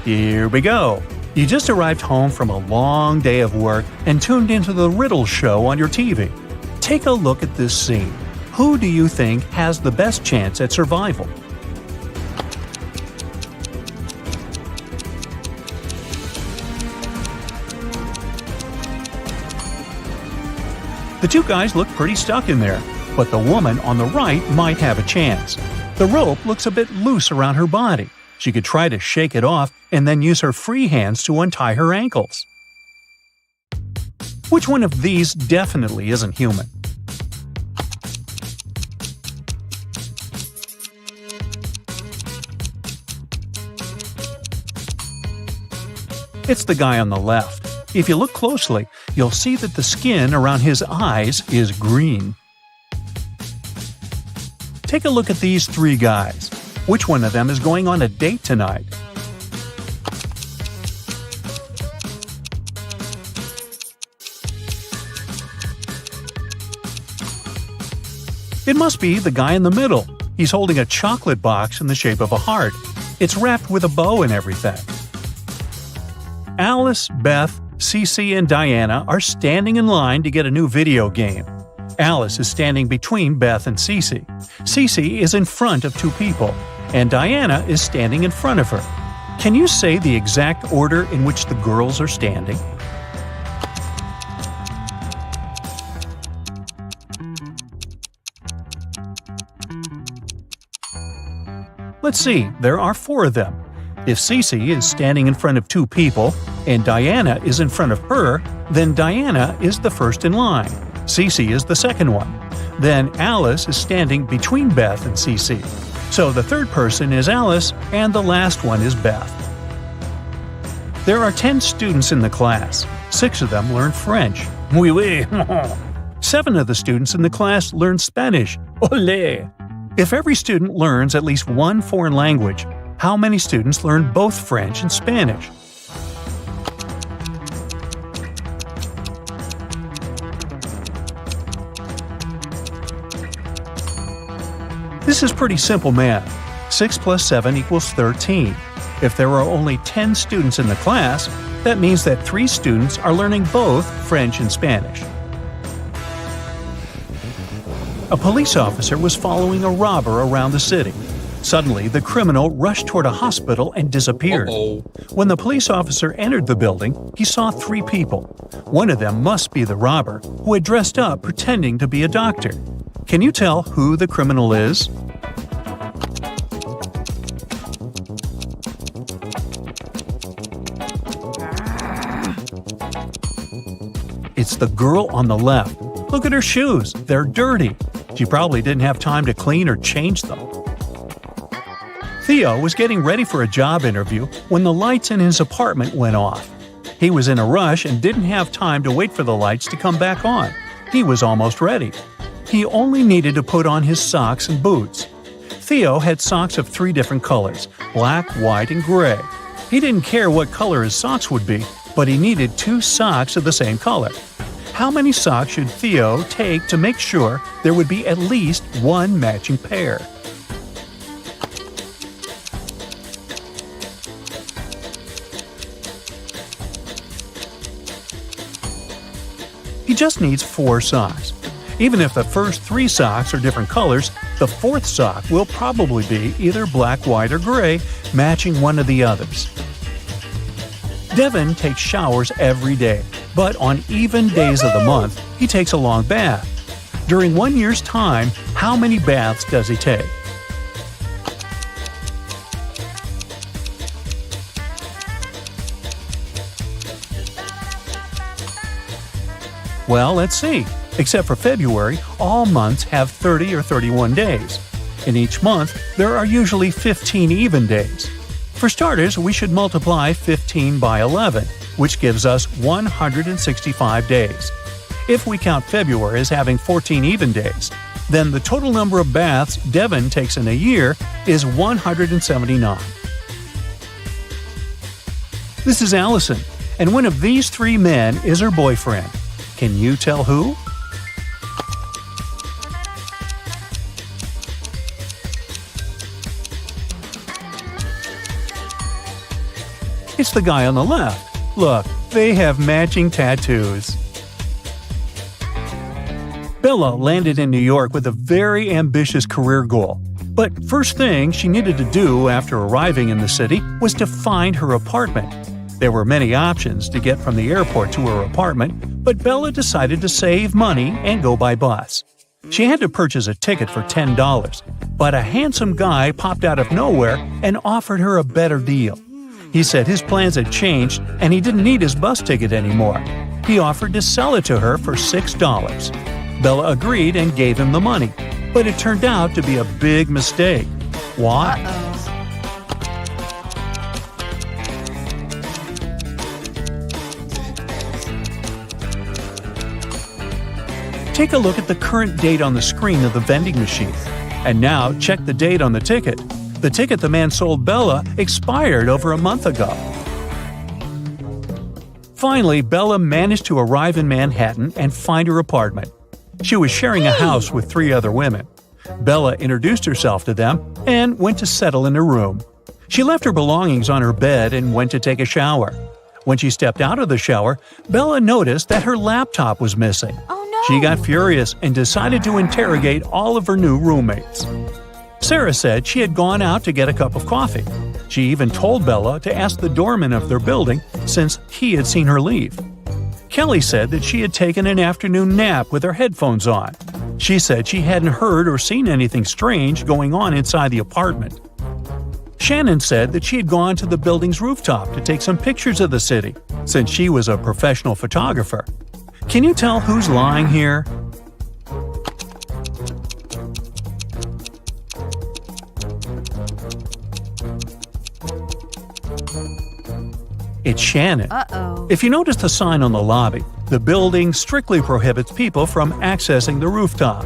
Here we go! You just arrived home from a long day of work and tuned into the Riddle show on your TV. Take a look at this scene. Who do you think has the best chance at survival? The two guys look pretty stuck in there, but the woman on the right might have a chance. The rope looks a bit loose around her body. She could try to shake it off and then use her free hands to untie her ankles. Which one of these definitely isn't human? It's the guy on the left. If you look closely, you'll see that the skin around his eyes is green. Take a look at these three guys. Which one of them is going on a date tonight? It must be the guy in the middle. He's holding a chocolate box in the shape of a heart. It's wrapped with a bow and everything. Alice, Beth, Cece, and Diana are standing in line to get a new video game. Alice is standing between Beth and Cece. Cece is in front of two people, and Diana is standing in front of her. Can you say the exact order in which the girls are standing? Let's see, there are four of them. If Cece is standing in front of two people, and Diana is in front of her, then Diana is the first in line. Cece is the second one. Then Alice is standing between Beth and Cece. So the third person is Alice, and the last one is Beth. There are 10 students in the class. 6 of them learn French. Oui, oui. 7 of the students in the class learn Spanish. Olé! If every student learns at least one foreign language, how many students learn both French and Spanish? This is pretty simple math. 6 plus 7 equals 13. If there are only 10 students in the class, that means that 3 students are learning both French and Spanish. A police officer was following a robber around the city. Suddenly, the criminal rushed toward a hospital and disappeared. When the police officer entered the building, he saw 3 people. One of them must be the robber, who had dressed up pretending to be a doctor. Can you tell who the criminal is? It's the girl on the left. Look at her shoes. They're dirty. She probably didn't have time to clean or change them. Theo was getting ready for a job interview when the lights in his apartment went off. He was in a rush and didn't have time to wait for the lights to come back on. He was almost ready. He only needed to put on his socks and boots. Theo had socks of 3 different colors: black, white, and gray. He didn't care what color his socks would be, but he needed 2 socks of the same color. How many socks should Theo take to make sure there would be at least one matching pair? He just needs 4 socks. Even if the first 3 socks are different colors, the 4th sock will probably be either black, white, or gray, matching one of the others. Devin takes showers every day, but on even days of the month, he takes a long bath. During 1 year's time, how many baths does he take? Well, let's see. Except for February, all months have 30 or 31 days. In each month, there are usually 15 even days. For starters, we should multiply 15 by 11, which gives us 165 days. If we count February as having 14 even days, then the total number of baths Devin takes in a year is 179. This is Allison, and one of these 3 men is her boyfriend. Can you tell who? It's the guy on the left. Look, they have matching tattoos. Bella landed in New York with a very ambitious career goal. But first thing she needed to do after arriving in the city was to find her apartment. There were many options to get from the airport to her apartment, but Bella decided to save money and go by bus. She had to purchase a ticket for $10, but a handsome guy popped out of nowhere and offered her a better deal. He said his plans had changed and he didn't need his bus ticket anymore. He offered to sell it to her for $6. Bella agreed and gave him the money, but it turned out to be a big mistake. Why? Take a look at the current date on the screen of the vending machine. And now check the date on the ticket. The ticket the man sold Bella expired over a month ago. Finally, Bella managed to arrive in Manhattan and find her apartment. She was sharing a house with 3 other women. Bella introduced herself to them and went to settle in her room. She left her belongings on her bed and went to take a shower. When she stepped out of the shower, Bella noticed that her laptop was missing. Oh no! She got furious and decided to interrogate all of her new roommates. Sarah said she had gone out to get a cup of coffee. She even told Bella to ask the doorman of their building since he had seen her leave. Kelly said that she had taken an afternoon nap with her headphones on. She said she hadn't heard or seen anything strange going on inside the apartment. Shannon said that she had gone to the building's rooftop to take some pictures of the city, since she was a professional photographer. Can you tell who's lying here? It's Shannon. Uh-oh. If you notice the sign on the lobby, the building strictly prohibits people from accessing the rooftop.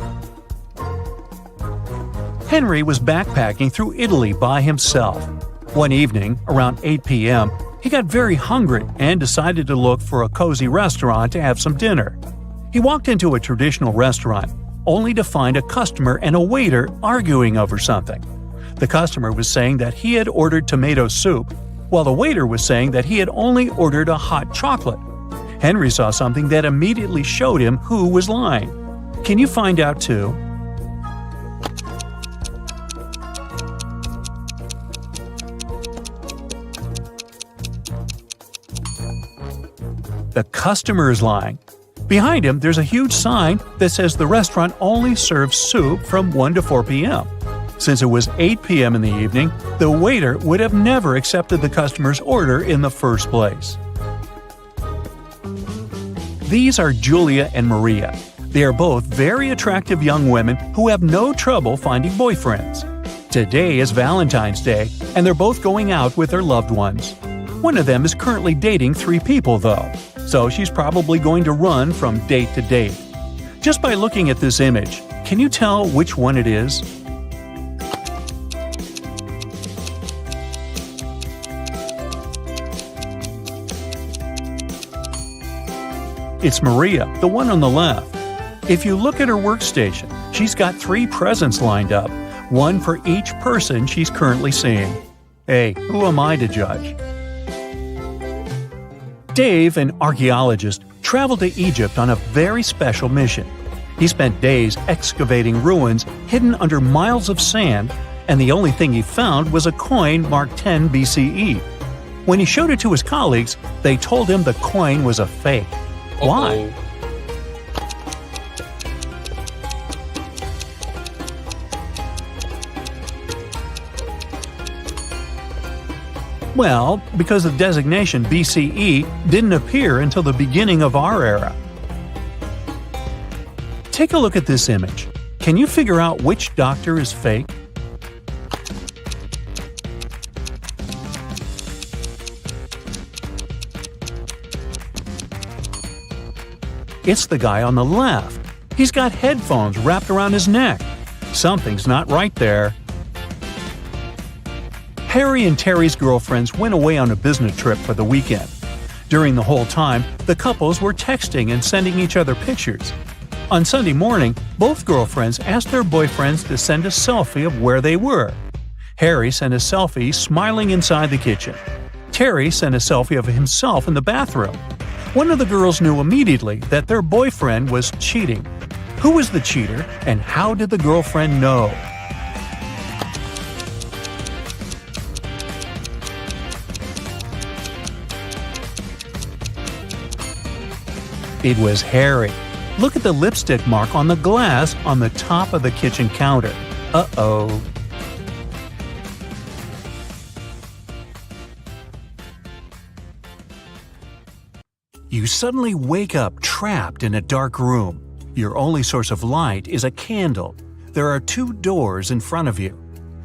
Henry was backpacking through Italy by himself. One evening, around 8 p.m., he got very hungry and decided to look for a cozy restaurant to have some dinner. He walked into a traditional restaurant, only to find a customer and a waiter arguing over something. The customer was saying that he had ordered tomato soup, while the waiter was saying that he had only ordered a hot chocolate. Henry saw something that immediately showed him who was lying. Can you find out too? The customer is lying. Behind him, there's a huge sign that says the restaurant only serves soup from 1 to 4 p.m. Since it was 8 p.m. in the evening, the waiter would have never accepted the customer's order in the first place. These are Julia and Maria. They are both very attractive young women who have no trouble finding boyfriends. Today is Valentine's Day, and they're both going out with their loved ones. One of them is currently dating 3 people, though, so she's probably going to run from date to date. Just by looking at this image, can you tell which one it is? It's Maria, the one on the left. If you look at her workstation, she's got 3 presents lined up, one for each person she's currently seeing. Hey, who am I to judge? Dave, an archaeologist, traveled to Egypt on a very special mission. He spent days excavating ruins hidden under miles of sand, and the only thing he found was a coin marked 10 BCE. When he showed it to his colleagues, they told him the coin was a fake. Why? Well, because the designation BCE didn't appear until the beginning of our era. Take a look at this image. Can you figure out which doctor is fake? It's the guy on the left. He's got headphones wrapped around his neck. Something's not right there. Harry and Terry's girlfriends went away on a business trip for the weekend. During the whole time, the couples were texting and sending each other pictures. On Sunday morning, both girlfriends asked their boyfriends to send a selfie of where they were. Harry sent a selfie smiling inside the kitchen. Terry sent a selfie of himself in the bathroom. One of the girls knew immediately that their boyfriend was cheating. Who was the cheater, and how did the girlfriend know? It was Harry. Look at the lipstick mark on the glass on the top of the kitchen counter. Uh-oh. You suddenly wake up trapped in a dark room. Your only source of light is a candle. There are 2 doors in front of you.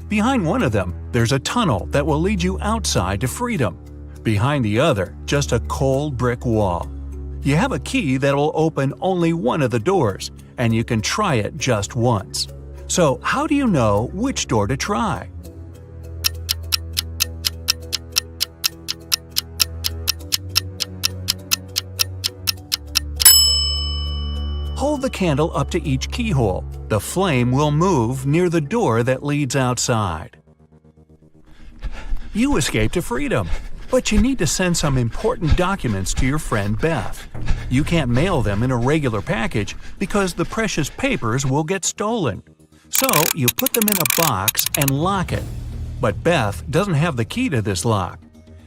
Behind one of them, there's a tunnel that will lead you outside to freedom. Behind the other, just a cold brick wall. You have a key that will open only one of the doors, and you can try it just once. So how do you know which door to try? Hold the candle up to each keyhole. The flame will move near the door that leads outside. You escape to freedom, but you need to send some important documents to your friend Beth. You can't mail them in a regular package because the precious papers will get stolen. So you put them in a box and lock it. But Beth doesn't have the key to this lock.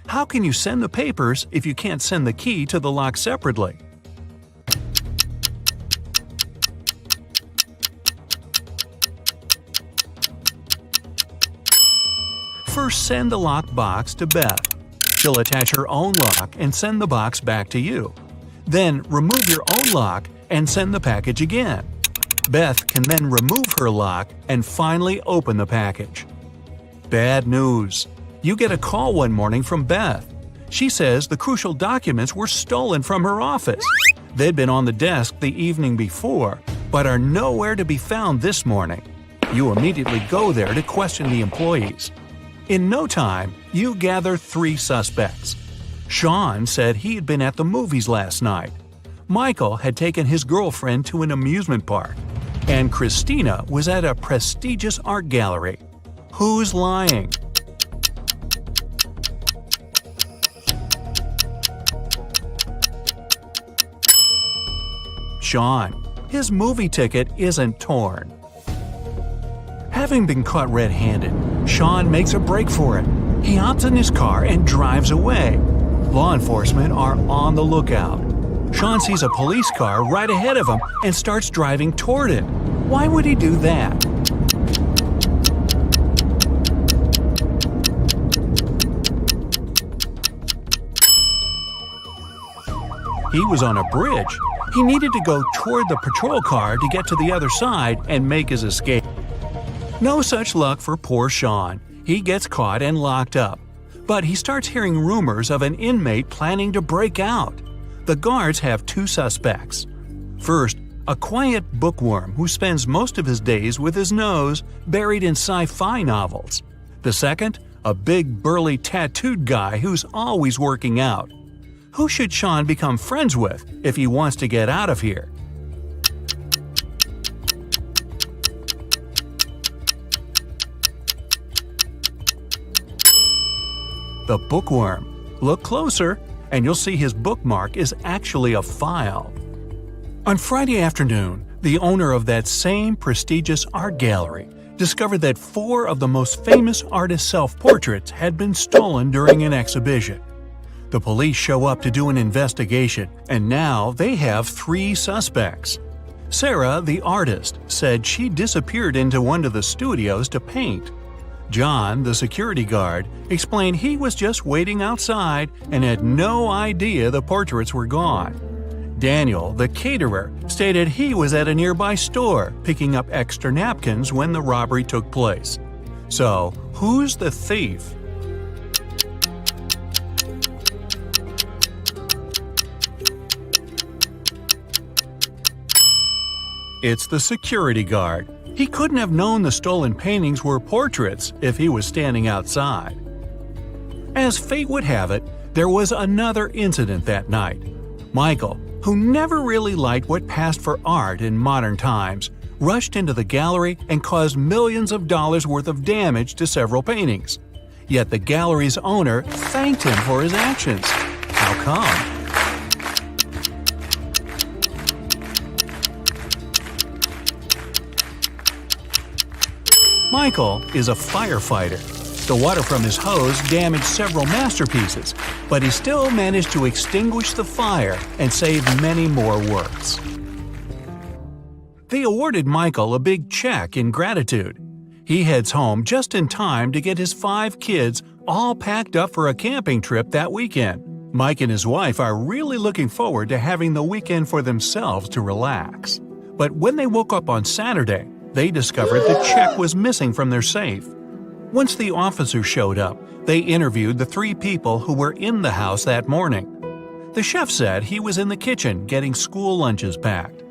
How can you send the papers if you can't send the key to the lock separately? First, send the locked box to Beth. She'll attach her own lock and send the box back to you. Then remove your own lock and send the package again. Beth can then remove her lock and finally open the package. Bad news. You get a call one morning from Beth. She says the crucial documents were stolen from her office. They'd been on the desk the evening before, but are nowhere to be found this morning. You immediately go there to question the employees. In no time, you gather 3 suspects. Sean said he had been at the movies last night. Michael had taken his girlfriend to an amusement park. And Christina was at a prestigious art gallery. Who's lying? Sean. His movie ticket isn't torn. Having been caught red-handed, Sean makes a break for it. He hops in his car and drives away. Law enforcement are on the lookout. Sean sees a police car right ahead of him and starts driving toward it. Why would he do that? He was on a bridge. He needed to go toward the patrol car to get to the other side and make his escape. No such luck for poor Sean. He gets caught and locked up. But he starts hearing rumors of an inmate planning to break out. The guards have 2 suspects. First, a quiet bookworm who spends most of his days with his nose buried in sci-fi novels. The second, a big burly tattooed guy who's always working out. Who should Sean become friends with if he wants to get out of here? The bookworm. Look closer, and you'll see his bookmark is actually a file. On Friday afternoon, the owner of that same prestigious art gallery discovered that 4 of the most famous artist self-portraits had been stolen during an exhibition. The police show up to do an investigation, and now they have 3 suspects. Sarah, the artist, said she disappeared into one of the studios to paint. John, the security guard, explained he was just waiting outside and had no idea the portraits were gone. Daniel, the caterer, stated he was at a nearby store picking up extra napkins when the robbery took place. So, who's the thief? It's the security guard. He couldn't have known the stolen paintings were portraits if he was standing outside. As fate would have it, there was another incident that night. Michael, who never really liked what passed for art in modern times, rushed into the gallery and caused millions of dollars worth of damage to several paintings. Yet the gallery's owner thanked him for his actions. How come? Michael is a firefighter. The water from his hose damaged several masterpieces, but he still managed to extinguish the fire and save many more works. They awarded Michael a big check in gratitude. He heads home just in time to get his 5 kids all packed up for a camping trip that weekend. Mike and his wife are really looking forward to having the weekend for themselves to relax. But when they woke up on Saturday, they discovered the check was missing from their safe. Once the officer showed up, they interviewed the 3 people who were in the house that morning. The chef said he was in the kitchen getting school lunches packed.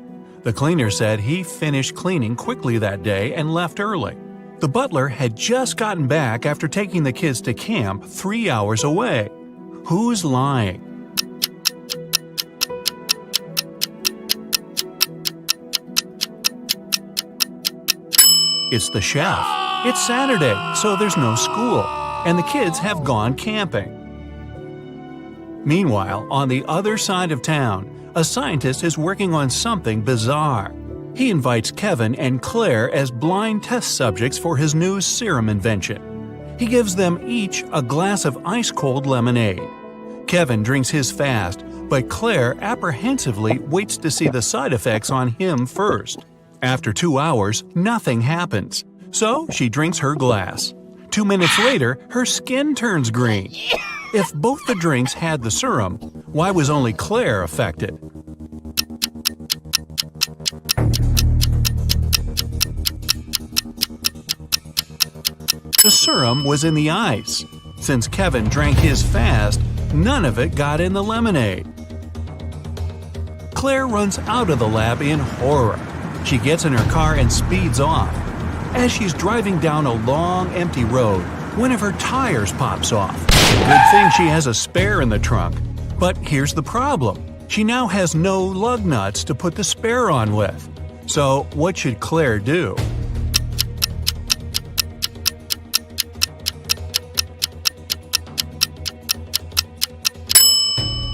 The cleaner said he finished cleaning quickly that day and left early. The butler had just gotten back after taking the kids to camp 3 hours away. Who's lying? It's the chef. It's Saturday, so there's no school, and the kids have gone camping. Meanwhile, on the other side of town, a scientist is working on something bizarre. He invites Kevin and Claire as blind test subjects for his new serum invention. He gives them each a glass of ice-cold lemonade. Kevin drinks his fast, but Claire apprehensively waits to see the side effects on him first. After 2 hours, nothing happens. So she drinks her glass. 2 minutes later, her skin turns green. If both the drinks had the serum, why was only Claire affected? The serum was in the ice. Since Kevin drank his fast, none of it got in the lemonade. Claire runs out of the lab in horror. She gets in her car and speeds off. As she's driving down a long, empty road, one of her tires pops off. Good thing she has a spare in the trunk. But here's the problem. She now has no lug nuts to put the spare on with. So what should Claire do?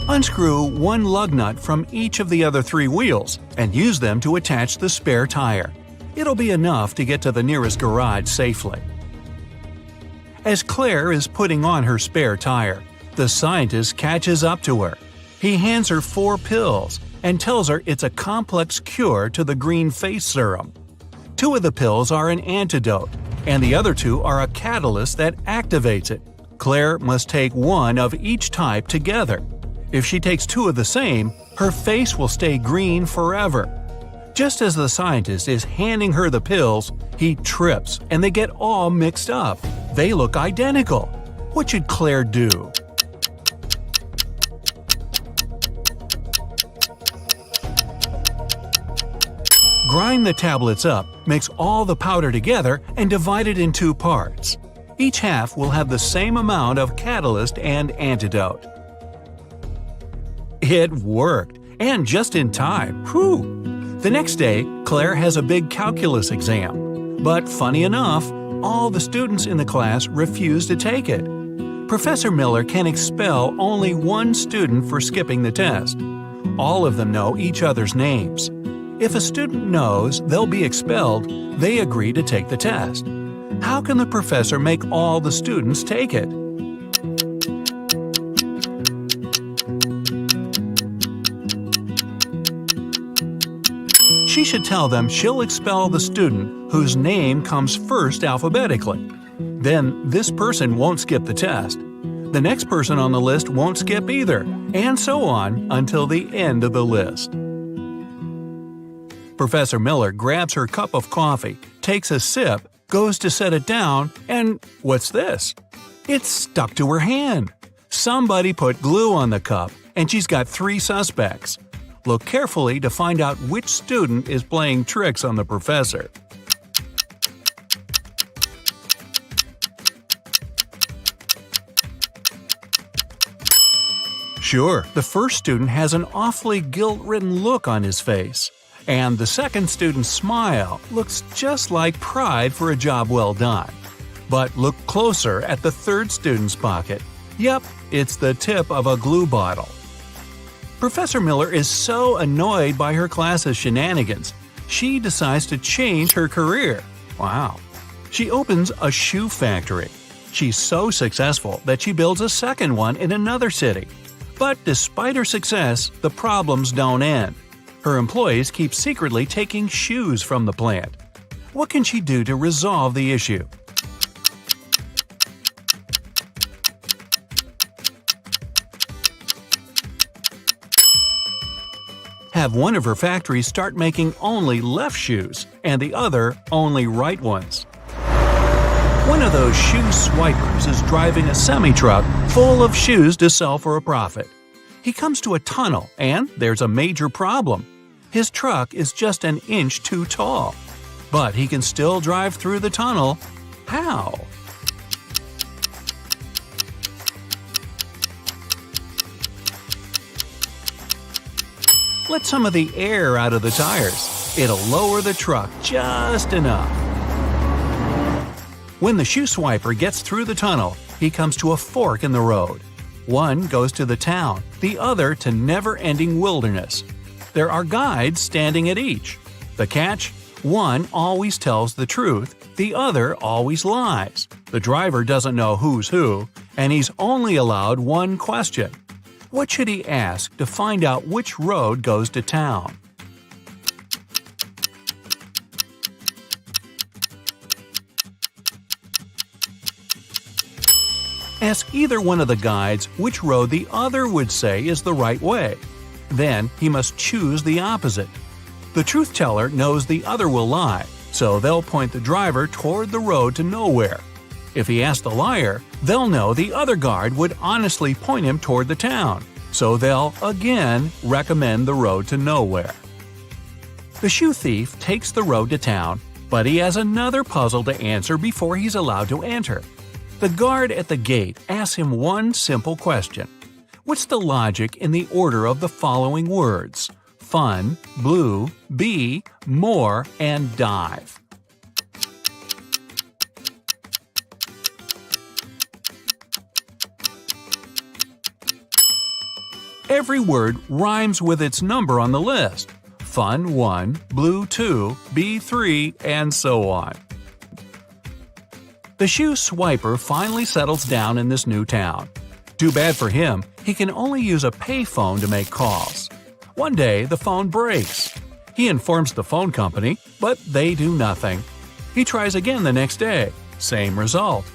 Unscrew one lug nut from each of the other 3 wheels and use them to attach the spare tire. It'll be enough to get to the nearest garage safely. As Claire is putting on her spare tire, the scientist catches up to her. He hands her 4 pills and tells her it's a complex cure to the green face serum. 2 of the pills are an antidote, and the other 2 are a catalyst that activates it. Claire must take 1 of each type together. If she takes 2 of the same, her face will stay green forever. Just as the scientist is handing her the pills, he trips and they get all mixed up. They look identical. What should Claire do? Grind the tablets up, mix all the powder together, and divide it in 2 parts. Each half will have the same amount of catalyst and antidote. It worked, and just in time. Whew! The next day, Claire has a big calculus exam. But funny enough, all the students in the class refuse to take it. Professor Miller can expel only 1 student for skipping the test. All of them know each other's names. If a student knows they'll be expelled, they agree to take the test. How can the professor make all the students take it? She should tell them she'll expel the student whose name comes first alphabetically. Then this person won't skip the test. The next person on the list won't skip either, and so on until the end of the list. Professor Miller grabs her cup of coffee, takes a sip, goes to set it down, and what's this? It's stuck to her hand. Somebody put glue on the cup, and she's got 3 suspects. Look carefully to find out which student is playing tricks on the professor. Sure, the first student has an awfully guilt-ridden look on his face. And the second student's smile looks just like pride for a job well done. But look closer at the third student's pocket. Yep, it's the tip of a glue bottle. Professor Miller is so annoyed by her class's shenanigans, she decides to change her career. Wow. She opens a shoe factory. She's so successful that she builds a second one in another city. But despite her success, the problems don't end. Her employees keep secretly taking shoes from the plant. What can she do to resolve the issue? Have one of her factories start making only left shoes and the other only right ones. One of those shoe swipers is driving a semi-truck full of shoes to sell for a profit. He comes to a tunnel and there's a major problem. His truck is just an inch too tall. But he can still drive through the tunnel. How? Let some of the air out of the tires. It'll lower the truck just enough. When the shoe swiper gets through the tunnel, he comes to a fork in the road. One goes to the town, the other to never-ending wilderness. There are guides standing at each. The catch? One always tells the truth, the other always lies. The driver doesn't know who's who, and he's only allowed one question. What should he ask to find out which road goes to town? Ask either one of the guides which road the other would say is the right way. Then he must choose the opposite. The truth teller knows the other will lie, so they'll point the driver toward the road to nowhere. If he asks the liar, they'll know the other guard would honestly point him toward the town, so they'll again recommend the road to nowhere. The shoe thief takes the road to town, but he has another puzzle to answer before he's allowed to enter. The guard at the gate asks him one simple question. What's the logic in the order of the following words? Fun, blue, bee, more, and dive. Every word rhymes with its number on the list. Fun 1, blue 2, bee 3, and so on. The shoe swiper finally settles down in this new town. Too bad for him, he can only use a payphone to make calls. One day, the phone breaks. He informs the phone company, but they do nothing. He tries again the next day. Same result.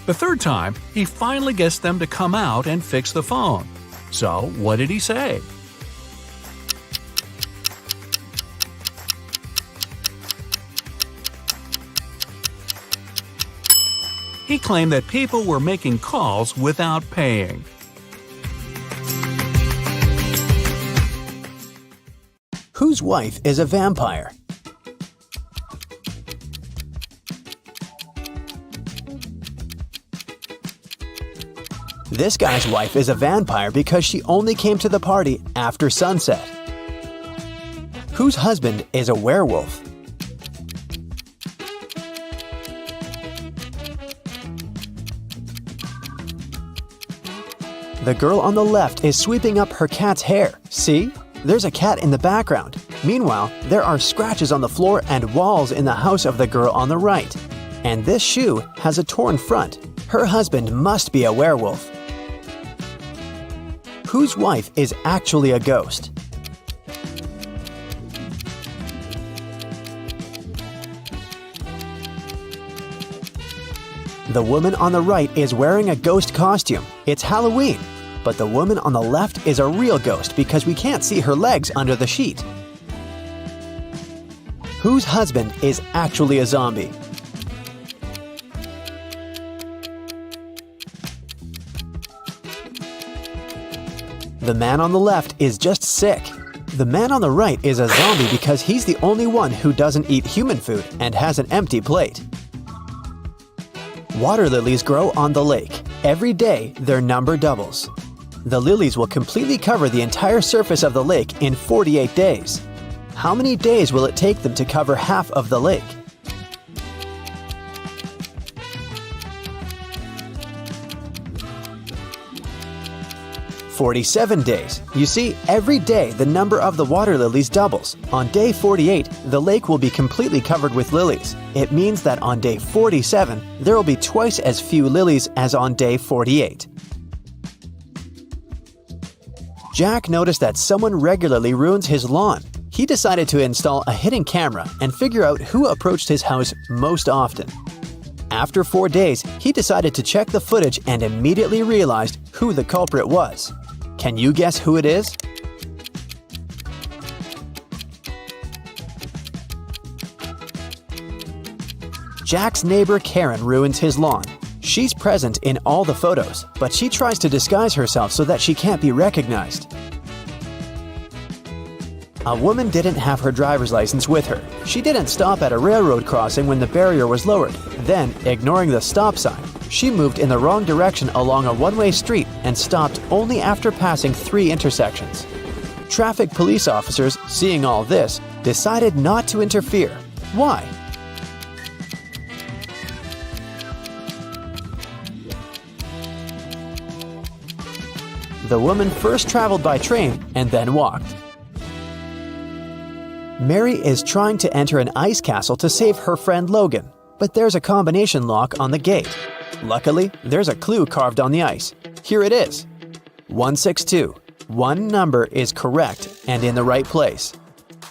The third time, he finally gets them to come out and fix the phone. So, what did he say? He claimed that people were making calls without paying. Whose wife is a vampire? This guy's wife is a vampire because she only came to the party after sunset. Whose husband is a werewolf? The girl on the left is sweeping up her cat's hair. See? There's a cat in the background. Meanwhile, there are scratches on the floor and walls in the house of the girl on the right. And this shoe has a torn front. Her husband must be a werewolf. Whose wife is actually a ghost? The woman on the right is wearing a ghost costume. It's Halloween. But the woman on the left is a real ghost because we can't see her legs under the sheet. Whose husband is actually a zombie? The man on the left is just sick. The man on the right is a zombie because he's the only one who doesn't eat human food and has an empty plate. Water lilies grow on the lake. Every day, their number doubles. The lilies will completely cover the entire surface of the lake in 48 days. How many days will it take them to cover half of the lake? 47 days. You see, every day the number of the water lilies doubles. On day 48, the lake will be completely covered with lilies. It means that on day 47, there will be twice as few lilies as on day 48. Jack noticed that someone regularly ruins his lawn. He decided to install a hidden camera and figure out who approached his house most often. After 4 days, he decided to check the footage and immediately realized who the culprit was. Can you guess who it is? Jack's neighbor Karen ruins his lawn. She's present in all the photos, but she tries to disguise herself so that she can't be recognized. A woman didn't have her driver's license with her. She didn't stop at a railroad crossing when the barrier was lowered. Then, ignoring the stop sign, she moved in the wrong direction along a one-way street and stopped only after passing 3 intersections. Traffic police officers, seeing all this, decided not to interfere. Why? The woman first traveled by train and then walked. Mary is trying to enter an ice castle to save her friend Logan, but there's a combination lock on the gate. Luckily, there's a clue carved on the ice. Here it is. 162. One number is correct and in the right place.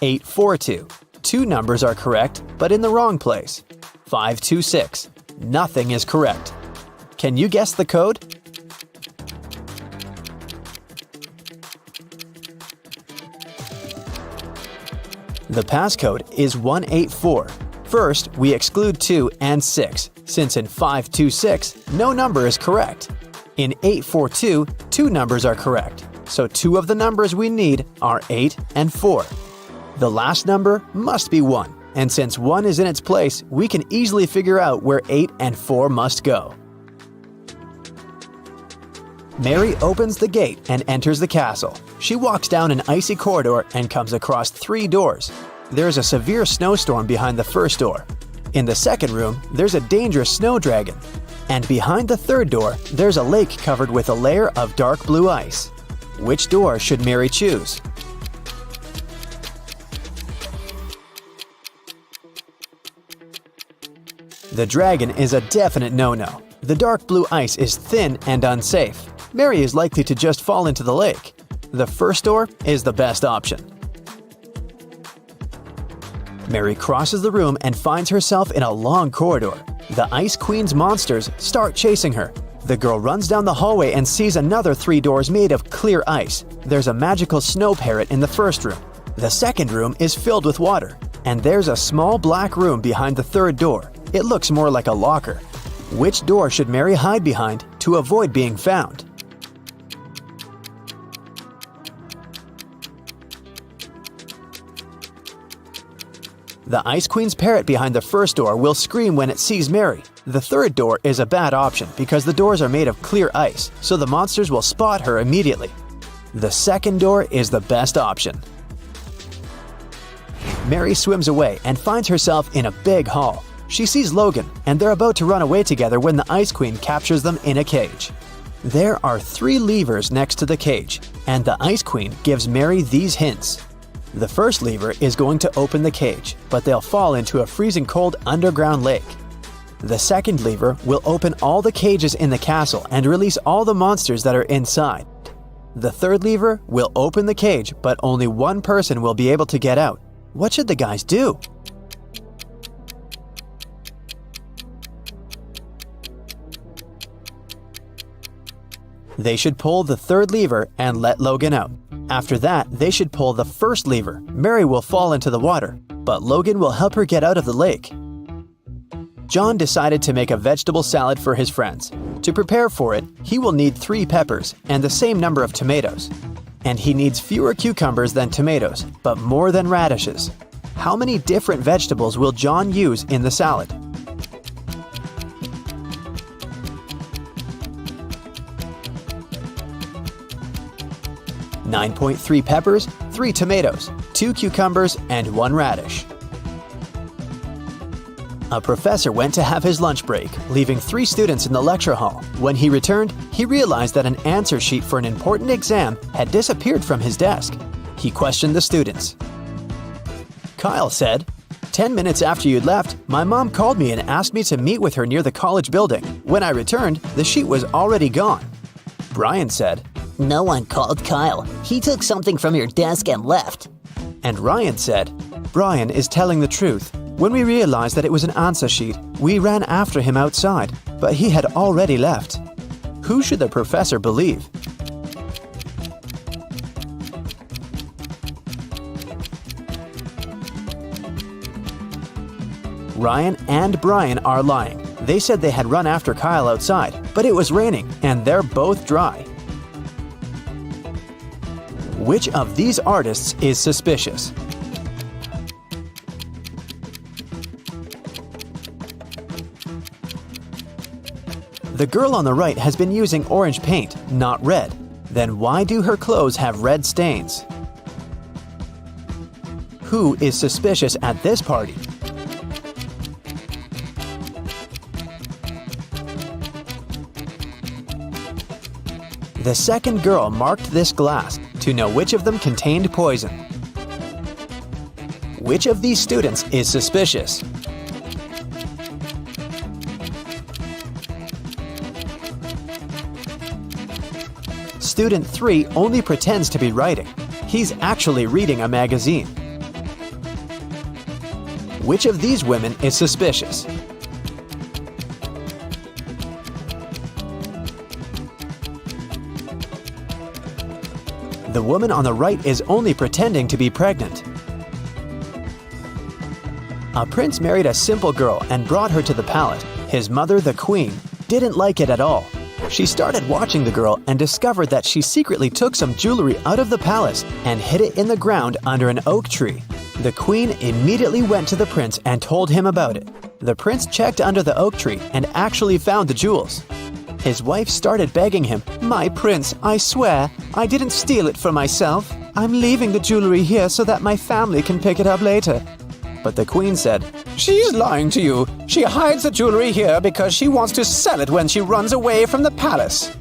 842. 2 numbers are correct, but in the wrong place. 526. Nothing is correct. Can you guess the code? The passcode is 184. First, we exclude 2 and 6, since in 526, no number is correct. In 842, 2 numbers are correct, so 2 of the numbers we need are 8 and 4. The last number must be 1, and since 1 is in its place, we can easily figure out where 8 and 4 must go. Mary opens the gate and enters the castle. She walks down an icy corridor and comes across 3 doors. There's a severe snowstorm behind the first door. In the second room, there's a dangerous snow dragon. And behind the third door, there's a lake covered with a layer of dark blue ice. Which door should Mary choose? The dragon is a definite no-no. The dark blue ice is thin and unsafe. Mary is likely to just fall into the lake. The first door is the best option. Mary crosses the room and finds herself in a long corridor. The Ice Queen's monsters start chasing her. The girl runs down the hallway and sees another 3 doors made of clear ice. There's a magical snow parrot in the first room. The second room is filled with water. And there's a small black room behind the third door. It looks more like a locker. Which door should Mary hide behind to avoid being found? The Ice Queen's parrot behind the first door will scream when it sees Mary. The third door is a bad option because the doors are made of clear ice, so the monsters will spot her immediately. The second door is the best option. Mary swims away and finds herself in a big hall. She sees Logan, and they're about to run away together when the Ice Queen captures them in a cage. There are 3 levers next to the cage, and the Ice Queen gives Mary these hints. The first lever is going to open the cage, but they'll fall into a freezing cold underground lake. The second lever will open all the cages in the castle and release all the monsters that are inside. The third lever will open the cage, but only one person will be able to get out. What should the guys do? They should pull the third lever and let Logan out. After that, they should pull the first lever. Mary will fall into the water, but Logan will help her get out of the lake. John decided to make a vegetable salad for his friends. To prepare for it, he will need 3 peppers and the same number of tomatoes. And he needs fewer cucumbers than tomatoes, but more than radishes. How many different vegetables will John use in the salad? .3 peppers, 3 tomatoes, 2 cucumbers, and 1 radish. A professor went to have his lunch break, leaving 3 students in the lecture hall. When he returned, he realized that an answer sheet for an important exam had disappeared from his desk. He questioned the students. Kyle said, "10 minutes after you'd left, my mom called me and asked me to meet with her near the college building. When I returned, the sheet was already gone." Brian said, "No one called Kyle. He took something from your desk and left." And Ryan said, "Brian is telling the truth. When we realized that it was an answer sheet, we ran after him outside, but he had already left." Who should the professor believe? Ryan and Brian are lying. They said they had run after Kyle outside, but it was raining and they're both dry. Which of these artists is suspicious? The girl on the right has been using orange paint, not red. Then why do her clothes have red stains? Who is suspicious at this party? The second girl marked this glass to know which of them contained poison. Which of these students is suspicious? Student 3 only pretends to be writing. He's actually reading a magazine. Which of these women is suspicious? The woman on the right is only pretending to be pregnant. A prince married a simple girl and brought her to the palace. His mother, the queen, didn't like it at all. She started watching the girl and discovered that she secretly took some jewelry out of the palace and hid it in the ground under an oak tree. The queen immediately went to the prince and told him about it. The prince checked under the oak tree and actually found the jewels. His wife started begging him, "My prince, I swear, I didn't steal it for myself. I'm leaving the jewelry here so that my family can pick it up later." But the queen said, "She's lying to you. She hides the jewelry here because she wants to sell it when she runs away from the palace."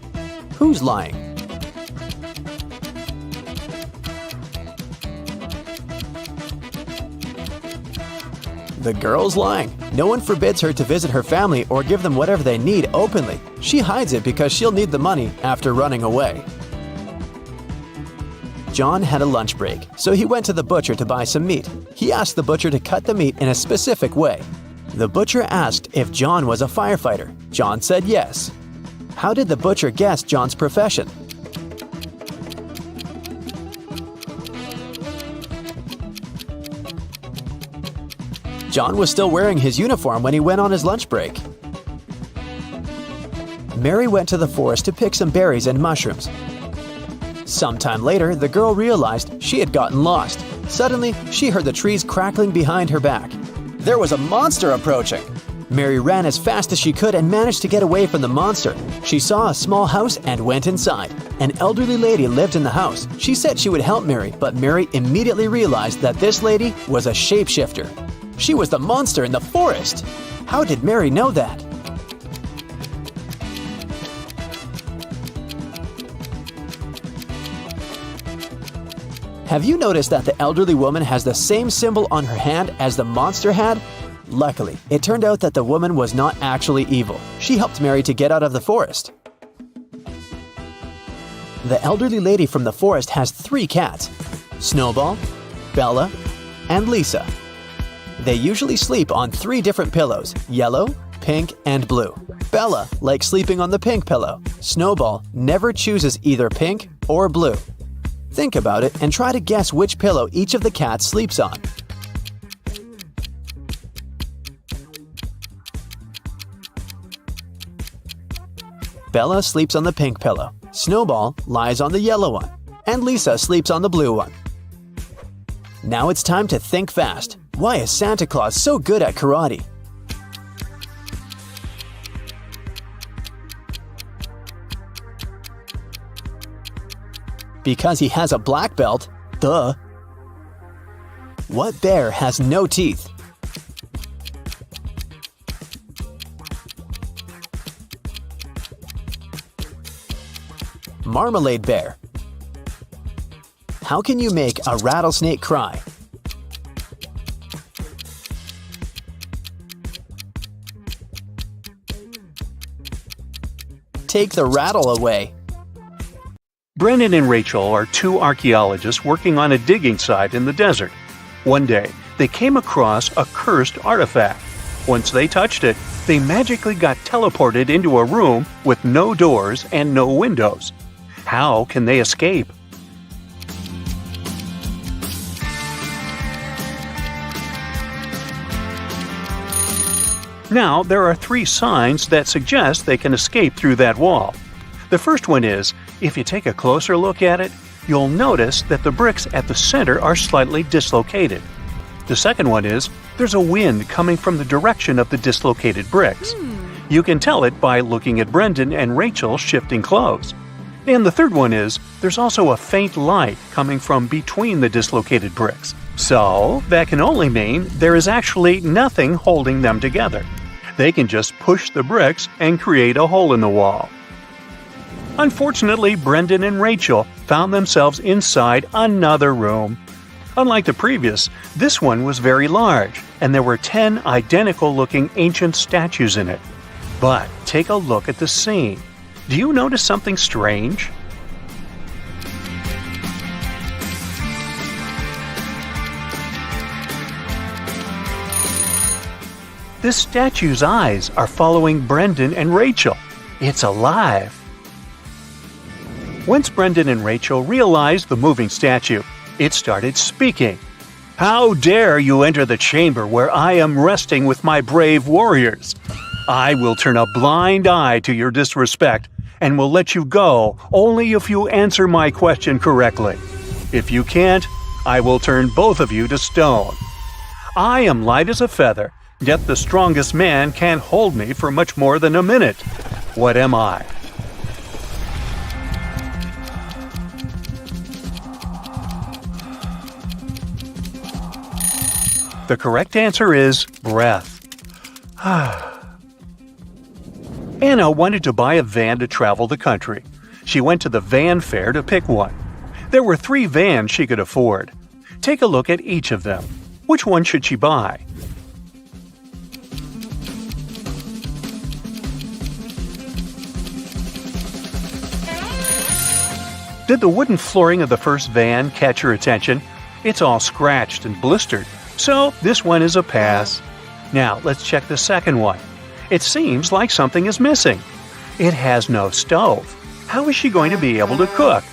Who's lying? The girl's lying. No one forbids her to visit her family or give them whatever they need openly. She hides it because she'll need the money after running away. John had a lunch break, so he went to the butcher to buy some meat. He asked the butcher to cut the meat in a specific way. The butcher asked if John was a firefighter. John said yes. How did the butcher guess John's profession? John was still wearing his uniform when he went on his lunch break. Mary went to the forest to pick some berries and mushrooms. Sometime later, the girl realized she had gotten lost. Suddenly, she heard the trees crackling behind her back. There was a monster approaching. Mary ran as fast as she could and managed to get away from the monster. She saw a small house and went inside. An elderly lady lived in the house. She said she would help Mary, but Mary immediately realized that this lady was a shapeshifter. She was the monster in the forest. How did Mary know that? Have you noticed that the elderly woman has the same symbol on her hand as the monster had? Luckily, it turned out that the woman was not actually evil. She helped Mary to get out of the forest. The elderly lady from the forest has 3 cats: Snowball, Bella, and Lisa. They usually sleep on 3 different pillows: yellow, pink, and blue. Bella likes sleeping on the pink pillow. Snowball never chooses either pink or blue. Think about it and try to guess which pillow each of the cats sleeps on. Bella sleeps on the pink pillow, Snowball lies on the yellow one, and Lisa sleeps on the blue one. Now it's time to think fast. Why is Santa Claus so good at karate? Because he has a black belt. Duh. What bear has no teeth? marmalade bear. How can you make a rattlesnake cry? Take the rattle away. Brendan and Rachel are two archaeologists working on a digging site in the desert. One day, they came across a cursed artifact. Once they touched it, they magically got teleported into a room with no doors and no windows. How can they escape? Now, there are 3 signs that suggest they can escape through that wall. The first one is, if you take a closer look at it, you'll notice that the bricks at the center are slightly dislocated. The second one is, there's a wind coming from the direction of the dislocated bricks. You can tell it by looking at Brendan and Rachel shifting clothes. And the third one is, there's also a faint light coming from between the dislocated bricks. So, that can only mean there is actually nothing holding them together. They can just push the bricks and create a hole in the wall. Unfortunately, Brendan and Rachel found themselves inside another room. Unlike the previous, this one was very large, and there were 10 identical-looking ancient statues in it. But take a look at the scene. Do you notice something strange? This statue's eyes are following Brendan and Rachel. It's alive. Once Brendan and Rachel realized the moving statue, it started speaking. "How dare you enter the chamber where I am resting with my brave warriors? I will turn a blind eye to your disrespect and will let you go only if you answer my question correctly. If you can't, I will turn both of you to stone. I am light as a feather, yet the strongest man can't hold me for much more than a minute. What am I?" The correct answer is breath. Anna wanted to buy a van to travel the country. She went to the van fair to pick one. There were 3 vans she could afford. Take a look at each of them. Which one should she buy? Did the wooden flooring of the first van catch your attention? It's all scratched and blistered, so this one is a pass. Now let's check the second one. It seems like something is missing. It has no stove. How is she going to be able to cook?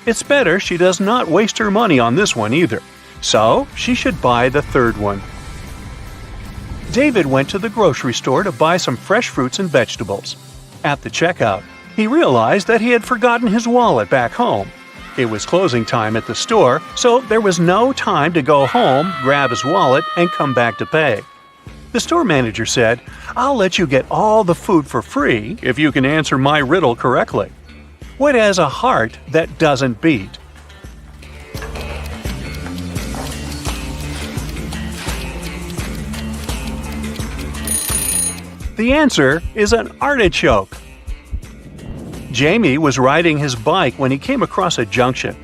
It's better she does not waste her money on this one either, so she should buy the third one. David went to the grocery store to buy some fresh fruits and vegetables. At the checkout, he realized that he had forgotten his wallet back home. It was closing time at the store, so there was no time to go home, grab his wallet, and come back to pay. The store manager said, "I'll let you get all the food for free if you can answer my riddle correctly. What has a heart that doesn't beat?" The answer is an artichoke. Jamie was riding his bike when he came across a junction.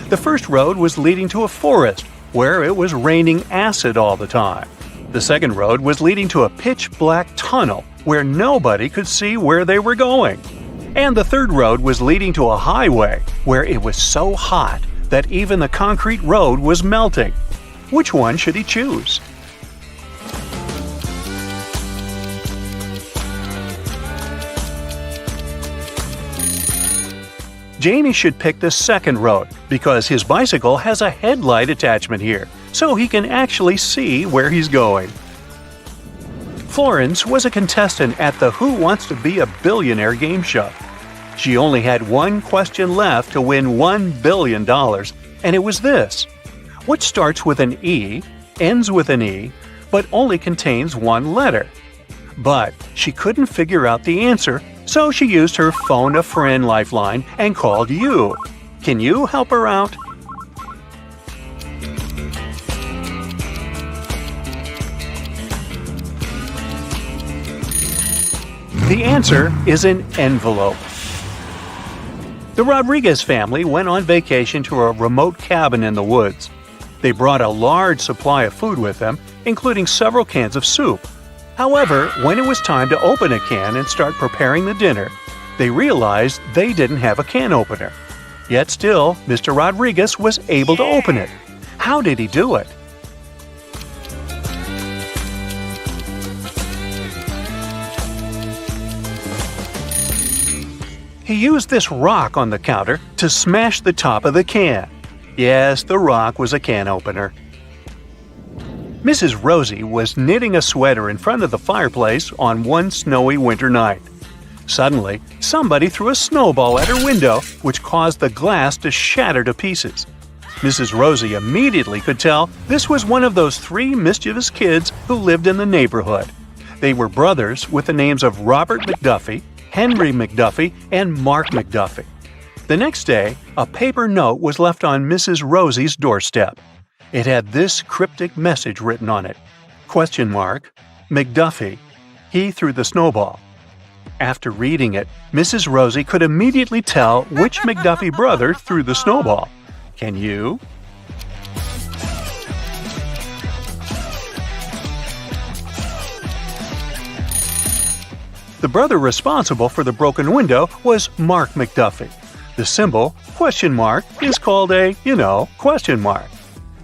The first road was leading to a forest where it was raining acid all the time. The second road was leading to a pitch-black tunnel where nobody could see where they were going. And the third road was leading to a highway where it was so hot that even the concrete road was melting. Which one should he choose? Jamie should pick the second road because his bicycle has a headlight attachment here, so he can actually see where he's going. Florence was a contestant at the Who Wants to Be a Billionaire game show. She only had one question left to win $1 billion, and it was this. What starts with an E, ends with an E, but only contains one letter? But she couldn't figure out the answer, so she used her phone-a-friend lifeline and called you. Can you help her out? The answer is an envelope. The Rodriguez family went on vacation to a remote cabin in the woods. They brought a large supply of food with them, including several cans of soup. However, when it was time to open a can and start preparing the dinner, they realized they didn't have a can opener. Yet still, Mr. Rodriguez was able to open it. How did he do it? He used this rock on the counter to smash the top of the can. Yes, the rock was a can opener. Mrs. Rosie was knitting a sweater in front of the fireplace on one snowy winter night. Suddenly, somebody threw a snowball at her window, which caused the glass to shatter to pieces. Mrs. Rosie immediately could tell this was one of those 3 mischievous kids who lived in the neighborhood. They were brothers with the names of Robert McDuffie, Henry McDuffie, and Mark McDuffie. The next day, a paper note was left on Mrs. Rosie's doorstep. It had this cryptic message written on it. ? McDuffie. He threw the snowball. After reading it, Mrs. Rosie could immediately tell which McDuffie brother threw the snowball. Can you? The brother responsible for the broken window was Mark McDuffie. The symbol, ? is called a, question mark.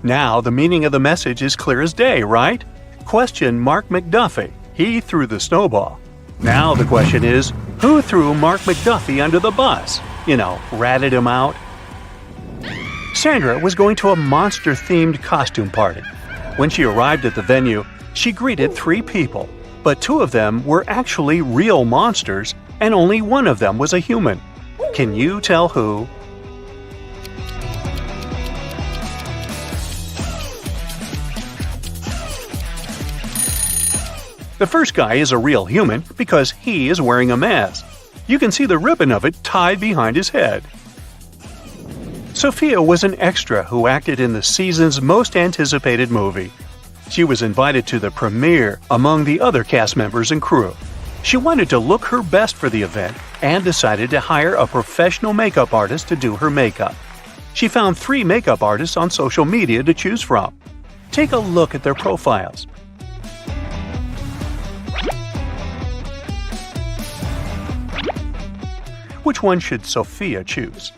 Now the meaning of the message is clear as day, right? ? McDuffie. He threw the snowball. Now the question is, who threw Mark McDuffie under the bus? Ratted him out? Sandra was going to a monster-themed costume party. When she arrived at the venue, she greeted 3 people, but 2 of them were actually real monsters, and only one of them was a human. Can you tell who? The first guy is a real human because he is wearing a mask. You can see the ribbon of it tied behind his head. Sophia was an extra who acted in the season's most anticipated movie. She was invited to the premiere among the other cast members and crew. She wanted to look her best for the event and decided to hire a professional makeup artist to do her makeup. She found 3 makeup artists on social media to choose from. Take a look at their profiles. Which one should Sophia choose?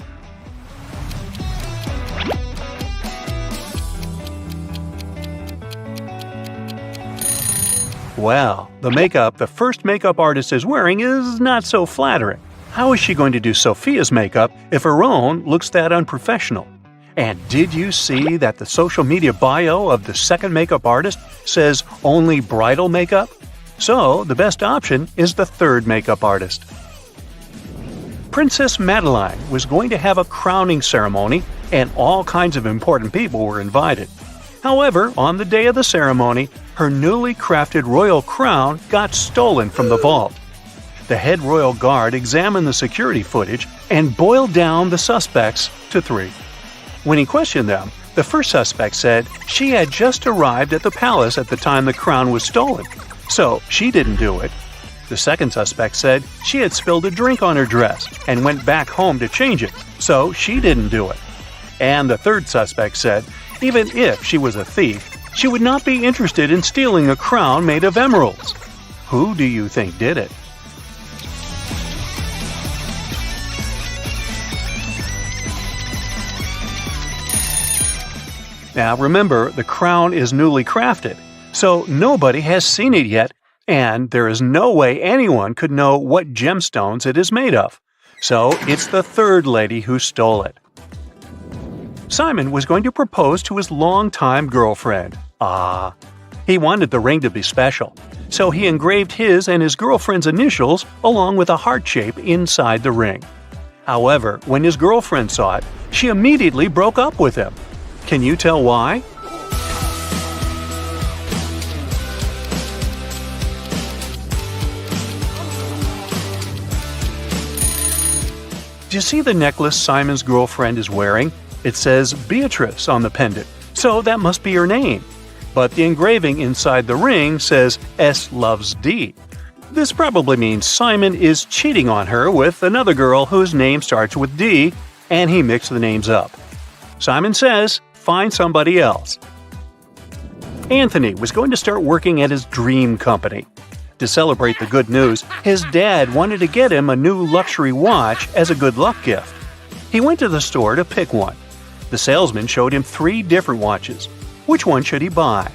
Well, the makeup the first makeup artist is wearing is not so flattering. How is she going to do Sophia's makeup if her own looks that unprofessional? And did you see that the social media bio of the second makeup artist says only bridal makeup? So, the best option is the third makeup artist. Princess Madeline was going to have a crowning ceremony, and all kinds of important people were invited. However, on the day of the ceremony, her newly crafted royal crown got stolen from the vault. The head royal guard examined the security footage and boiled down the suspects to 3. When he questioned them, the first suspect said she had just arrived at the palace at the time the crown was stolen, so she didn't do it. The second suspect said she had spilled a drink on her dress and went back home to change it, so she didn't do it. And the third suspect said even if she was a thief, she would not be interested in stealing a crown made of emeralds. Who do you think did it? Now remember, the crown is newly crafted, so nobody has seen it yet, and there is no way anyone could know what gemstones it is made of. So it's the third lady who stole it. Simon was going to propose to his longtime girlfriend. He wanted the ring to be special, so he engraved his and his girlfriend's initials along with a heart shape inside the ring. However, when his girlfriend saw it, she immediately broke up with him. Can you tell why? Do you see the necklace Simon's girlfriend is wearing? It says Beatrice on the pendant, so that must be her name. But the engraving inside the ring says S loves D. This probably means Simon is cheating on her with another girl whose name starts with D, and he mixed the names up. Simon says, find somebody else. Anthony was going to start working at his dream company. To celebrate the good news, his dad wanted to get him a new luxury watch as a good luck gift. He went to the store to pick one. The salesman showed him 3 different watches. Which one should he buy?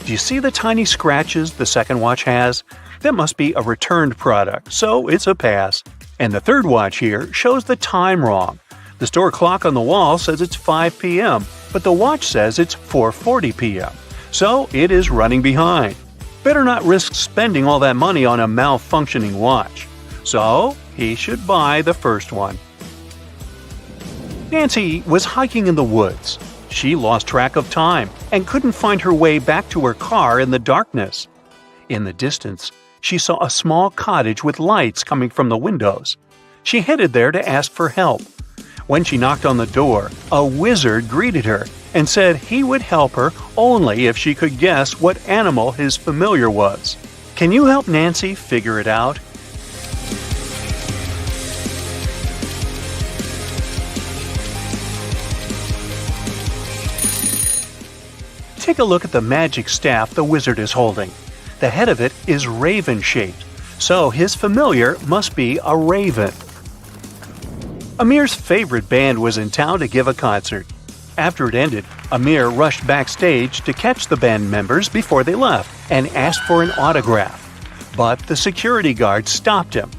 Do you see the tiny scratches the second watch has? That must be a returned product, so it's a pass. And the third watch here shows the time wrong. The store clock on the wall says it's 5 p.m., but the watch says it's 4:40 p.m., so it is running behind. Better not risk spending all that money on a malfunctioning watch. So he should buy the first one. Nancy was hiking in the woods. She lost track of time and couldn't find her way back to her car in the darkness. In the distance, she saw a small cottage with lights coming from the windows. She headed there to ask for help. When she knocked on the door, a wizard greeted her and said he would help her only if she could guess what animal his familiar was. Can you help Nancy figure it out? Take a look at the magic staff the wizard is holding. The head of it is raven-shaped, so his familiar must be a raven. Amir's favorite band was in town to give a concert. After it ended, Amir rushed backstage to catch the band members before they left and asked for an autograph. But the security guard stopped him.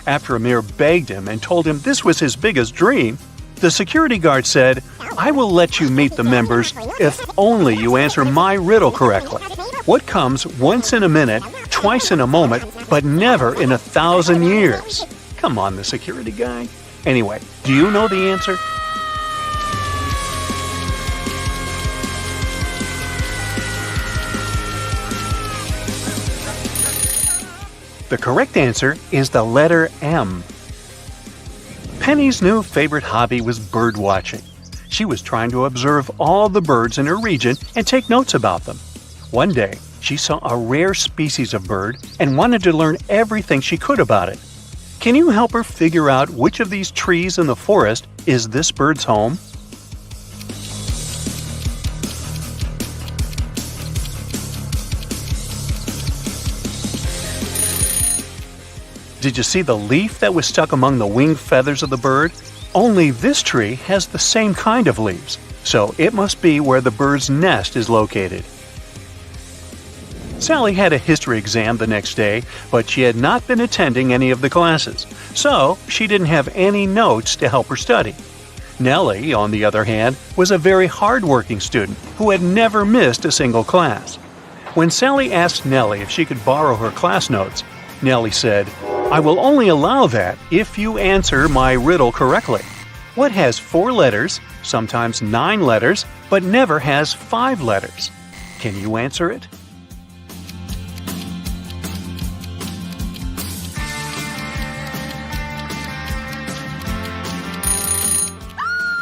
After Amir begged him and told him this was his biggest dream, the security guard said, "I will let you meet the members if only you answer my riddle correctly. What comes once in a minute, twice in a moment, but never in 1,000 years?" Come on, the security guy. Anyway, do you know the answer? The correct answer is the letter M. Penny's new favorite hobby was bird watching. She was trying to observe all the birds in her region and take notes about them. One day, she saw a rare species of bird and wanted to learn everything she could about it. Can you help her figure out which of these trees in the forest is this bird's home? Did you see the leaf that was stuck among the wing feathers of the bird? Only this tree has the same kind of leaves, so it must be where the bird's nest is located. Sally had a history exam the next day, but she had not been attending any of the classes, so she didn't have any notes to help her study. Nellie, on the other hand, was a very hard-working student who had never missed a single class. When Sally asked Nellie if she could borrow her class notes, Nellie said, "I will only allow that if you answer my riddle correctly. What has 4 letters, sometimes 9 letters, but never has 5 letters? Can you answer it?"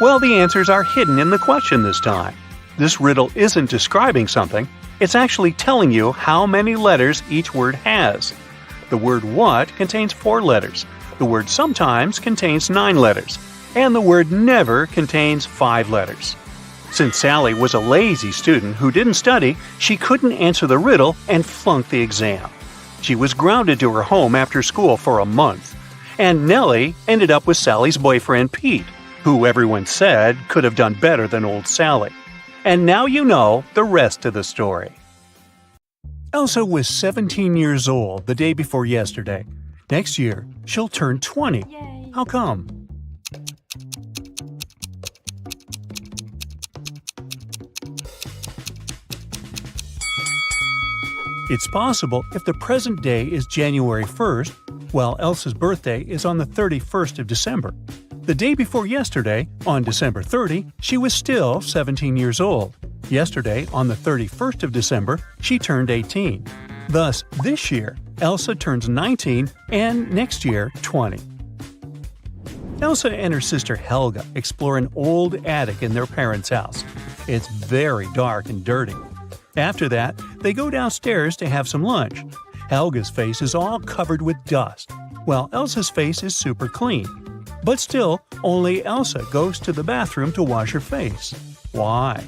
Well, the answers are hidden in the question this time. This riddle isn't describing something, it's actually telling you how many letters each word has. The word what contains 4 letters, the word sometimes contains 9 letters, and the word never contains 5 letters. Since Sally was a lazy student who didn't study, she couldn't answer the riddle and flunked the exam. She was grounded to her home after school for a month. And Nellie ended up with Sally's boyfriend Pete, who everyone said could have done better than old Sally. And now you know the rest of the story. Elsa was 17 years old the day before yesterday. Next year, she'll turn 20. Yay. How come? It's possible if the present day is January 1st, while Elsa's birthday is on the 31st of December. The day before yesterday, on December 30, she was still 17 years old. Yesterday, on the 31st of December, she turned 18. Thus, this year, Elsa turns 19 and next year, 20. Elsa and her sister Helga explore an old attic in their parents' house. It's very dark and dirty. After that, they go downstairs to have some lunch. Helga's face is all covered with dust, while Elsa's face is super clean. But still, only Elsa goes to the bathroom to wash her face. Why?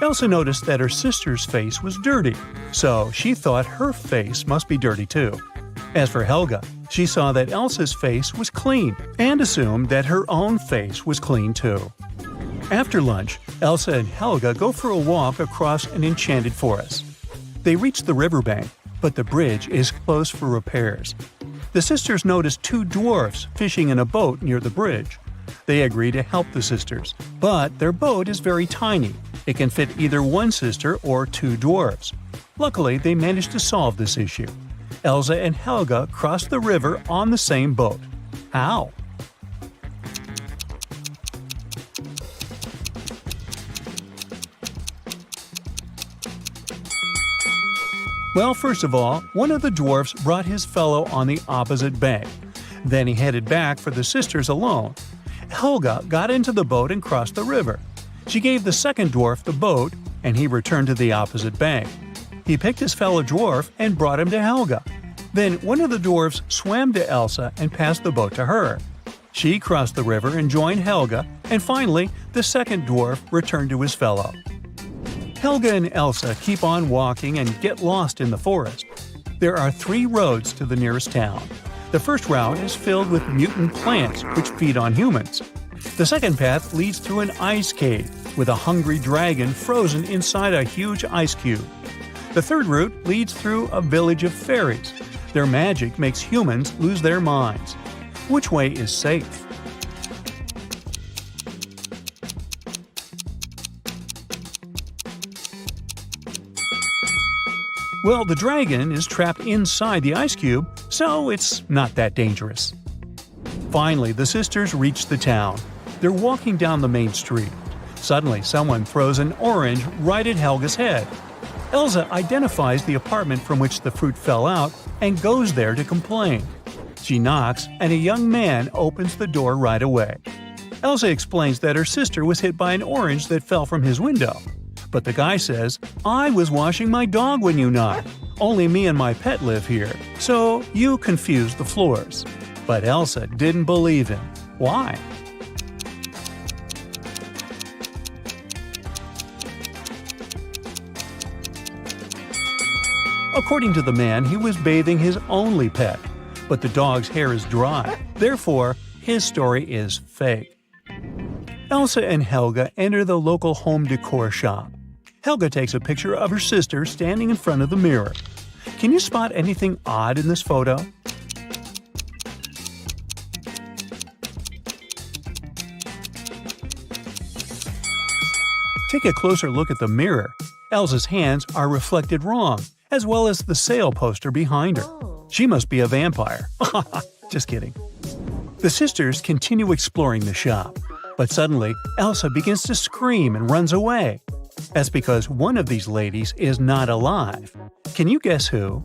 Elsa noticed that her sister's face was dirty, so she thought her face must be dirty too. As for Helga, she saw that Elsa's face was clean and assumed that her own face was clean too. After lunch, Elsa and Helga go for a walk across an enchanted forest. They reach the riverbank, but the bridge is closed for repairs. The sisters notice two dwarfs fishing in a boat near the bridge. They agree to help the sisters, but their boat is very tiny. It can fit either one sister or two dwarfs. Luckily, they manage to solve this issue. Elsa and Helga cross the river on the same boat. How? Well, first of all, one of the dwarfs brought his fellow on the opposite bank. Then he headed back for the sisters alone. Helga got into the boat and crossed the river. She gave the second dwarf the boat, and he returned to the opposite bank. He picked his fellow dwarf and brought him to Helga. Then one of the dwarfs swam to Elsa and passed the boat to her. She crossed the river and joined Helga, and finally, the second dwarf returned to his fellow. Helga and Elsa keep on walking and get lost in the forest. There are 3 roads to the nearest town. The first route is filled with mutant plants which feed on humans. The second path leads through an ice cave with a hungry dragon frozen inside a huge ice cube. The third route leads through a village of fairies. Their magic makes humans lose their minds. Which way is safe? Well, the dragon is trapped inside the ice cube, so it's not that dangerous. Finally, the sisters reach the town. They're walking down the main street. Suddenly, someone throws an orange right at Helga's head. Elsa identifies the apartment from which the fruit fell out and goes there to complain. She knocks, and a young man opens the door right away. Elsa explains that her sister was hit by an orange that fell from his window. But the guy says, "I was washing my dog when you knocked. Only me and my pet live here, so you confused the floors." But Elsa didn't believe him. Why? According to the man, he was bathing his only pet, but the dog's hair is dry. Therefore, his story is fake. Elsa and Helga enter the local home decor shop. Helga takes a picture of her sister standing in front of the mirror. Can you spot anything odd in this photo? Take a closer look at the mirror. Elsa's hands are reflected wrong, as well as the sale poster behind her. She must be a vampire. Just kidding. The sisters continue exploring the shop, but suddenly Elsa begins to scream and runs away. That's because one of these ladies is not alive. Can you guess who?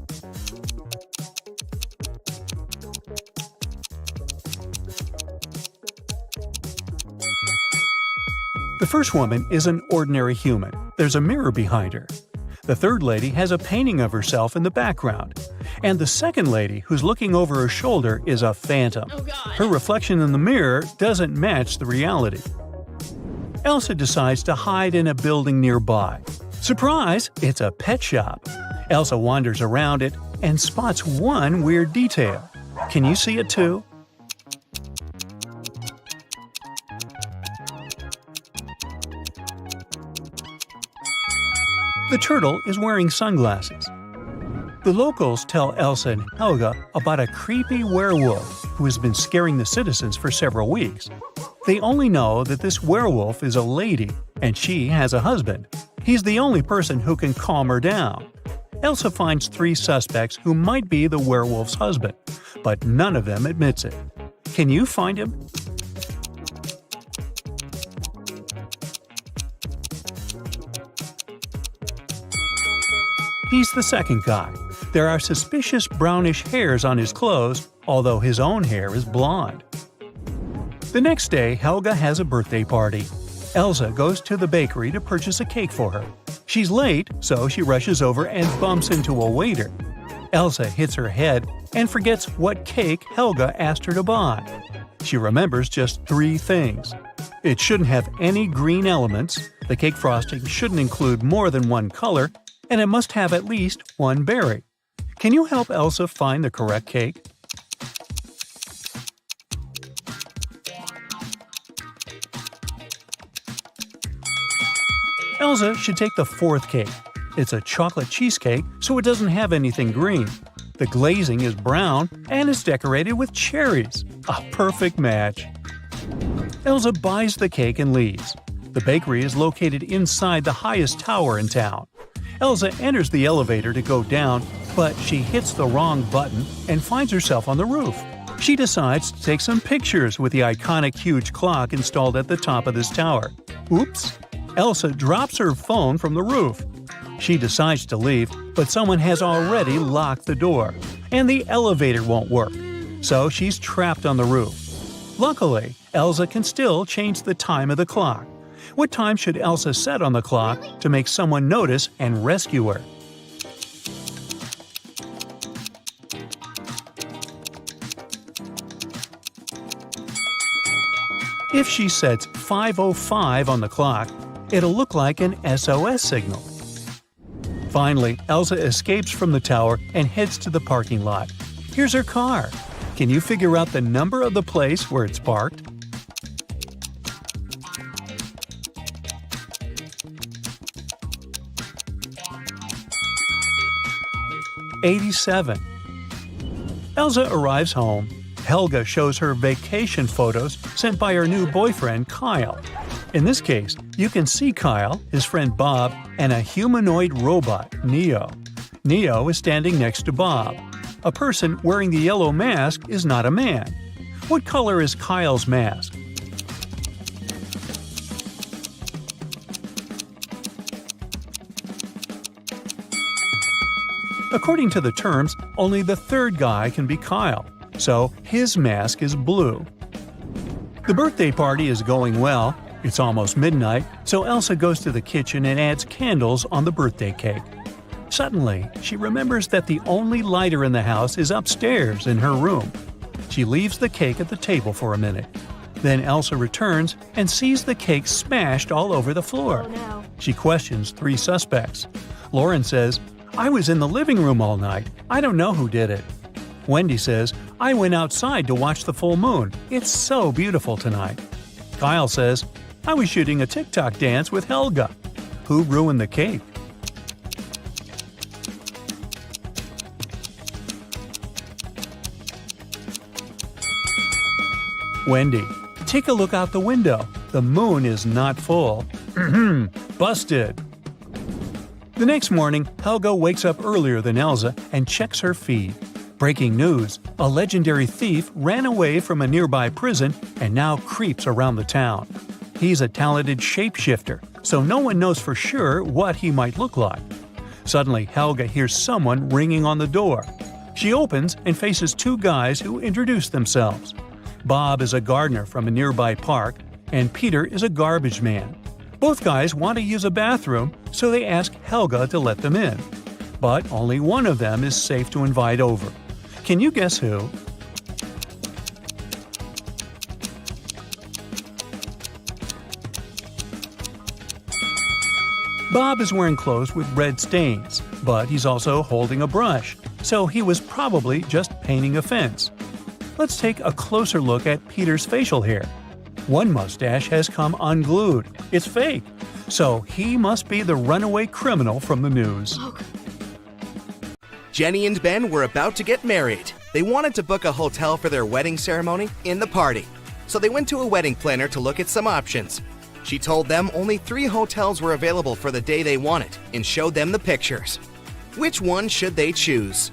The first woman is an ordinary human. There's a mirror behind her. The third lady has a painting of herself in the background. And the second lady, who's looking over her shoulder, is a phantom. Her reflection in the mirror doesn't match the reality. Elsa decides to hide in a building nearby. Surprise! It's a pet shop. Elsa wanders around it and spots one weird detail. Can you see it too? The turtle is wearing sunglasses. The locals tell Elsa and Helga about a creepy werewolf who has been scaring the citizens for several weeks. They only know that this werewolf is a lady, and she has a husband. He's the only person who can calm her down. Elsa finds 3 suspects who might be the werewolf's husband, but none of them admits it. Can you find him? He's the second guy. There are suspicious brownish hairs on his clothes, although his own hair is blonde. The next day, Helga has a birthday party. Elsa goes to the bakery to purchase a cake for her. She's late, so she rushes over and bumps into a waiter. Elsa hits her head and forgets what cake Helga asked her to buy. She remembers just 3 things. It shouldn't have any green elements, the cake frosting shouldn't include more than one color, and it must have at least one berry. Can you help Elsa find the correct cake? Elsa should take the 4th cake. It's a chocolate cheesecake, so it doesn't have anything green. The glazing is brown and is decorated with cherries. A perfect match. Elsa buys the cake and leaves. The bakery is located inside the highest tower in town. Elsa enters the elevator to go down, but she hits the wrong button and finds herself on the roof. She decides to take some pictures with the iconic huge clock installed at the top of this tower. Oops! Elsa drops her phone from the roof. She decides to leave, but someone has already locked the door, and the elevator won't work, so she's trapped on the roof. Luckily, Elsa can still change the time of the clock. What time should Elsa set on the clock to make someone notice and rescue her? If she sets 5:05 on the clock, it'll look like an SOS signal. Finally, Elsa escapes from the tower and heads to the parking lot. Here's her car. Can you figure out the number of the place where it's parked? '87. Elsa arrives home. Helga shows her vacation photos sent by her new boyfriend, Kyle. In this case, you can see Kyle, his friend Bob, and a humanoid robot, Neo. Neo is standing next to Bob. A person wearing the yellow mask is not a man. What color is Kyle's mask? According to the terms, only the 3rd guy can be Kyle, so his mask is blue. The birthday party is going well. It's almost midnight, so Elsa goes to the kitchen and adds candles on the birthday cake. Suddenly, she remembers that the only lighter in the house is upstairs in her room. She leaves the cake at the table for a minute. Then Elsa returns and sees the cake smashed all over the floor. Oh, no. She questions 3 suspects. Lauren says, "I was in the living room all night. I don't know who did it." Wendy says, "I went outside to watch the full moon. It's so beautiful tonight." Kyle says, "I was shooting a TikTok dance with Helga." Who ruined the cake? Wendy. Take a look out the window. The moon is not full. Busted. The next morning, Helga wakes up earlier than Elsa and checks her feed. Breaking news: a legendary thief ran away from a nearby prison and now creeps around the town. He's a talented shapeshifter, so no one knows for sure what he might look like. Suddenly, Helga hears someone ringing on the door. She opens and faces 2 guys who introduce themselves. Bob is a gardener from a nearby park, and Peter is a garbage man. Both guys want to use a bathroom, so they ask Helga to let them in. But only one of them is safe to invite over. Can you guess who? Bob is wearing clothes with red stains, but he's also holding a brush, so he was probably just painting a fence. Let's take a closer look at Peter's facial hair. One mustache has come unglued. It's fake. So he must be the runaway criminal from the news. Jenny and Ben were about to get married. They wanted to book a hotel for their wedding ceremony in the party. So they went to a wedding planner to look at some options. She told them only 3 hotels were available for the day they wanted and showed them the pictures. Which one should they choose?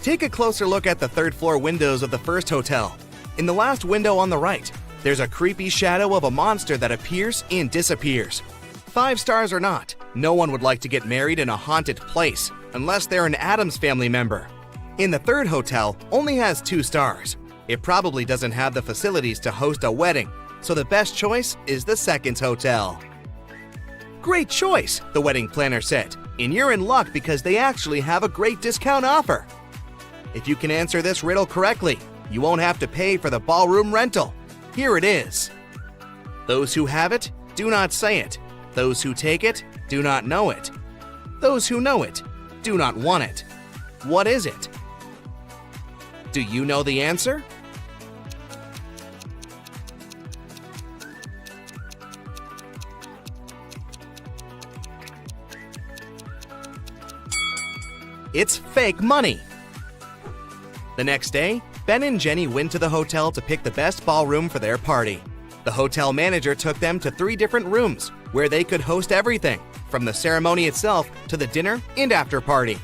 Take a closer look at the 3rd floor windows of the first hotel. In the last window on the right, there's a creepy shadow of a monster that appears and disappears. 5 stars or not, no one would like to get married in a haunted place unless they're an Addams Family member. In the third hotel only has 2 stars. It probably doesn't have the facilities to host a wedding, so the best choice is the second hotel. Great choice, the wedding planner said, and you're in luck because they actually have a great discount offer. If you can answer this riddle correctly, you won't have to pay for the ballroom rental. Here it is. Those who have it, do not say it. Those who take it, do not know it. Those who know it, do not want it. What is it? Do you know the answer? It's fake money. The next day, Ben and Jenny went to the hotel to pick the best ballroom for their party. The hotel manager took them to 3 different rooms where they could host everything, from the ceremony itself to the dinner and after party.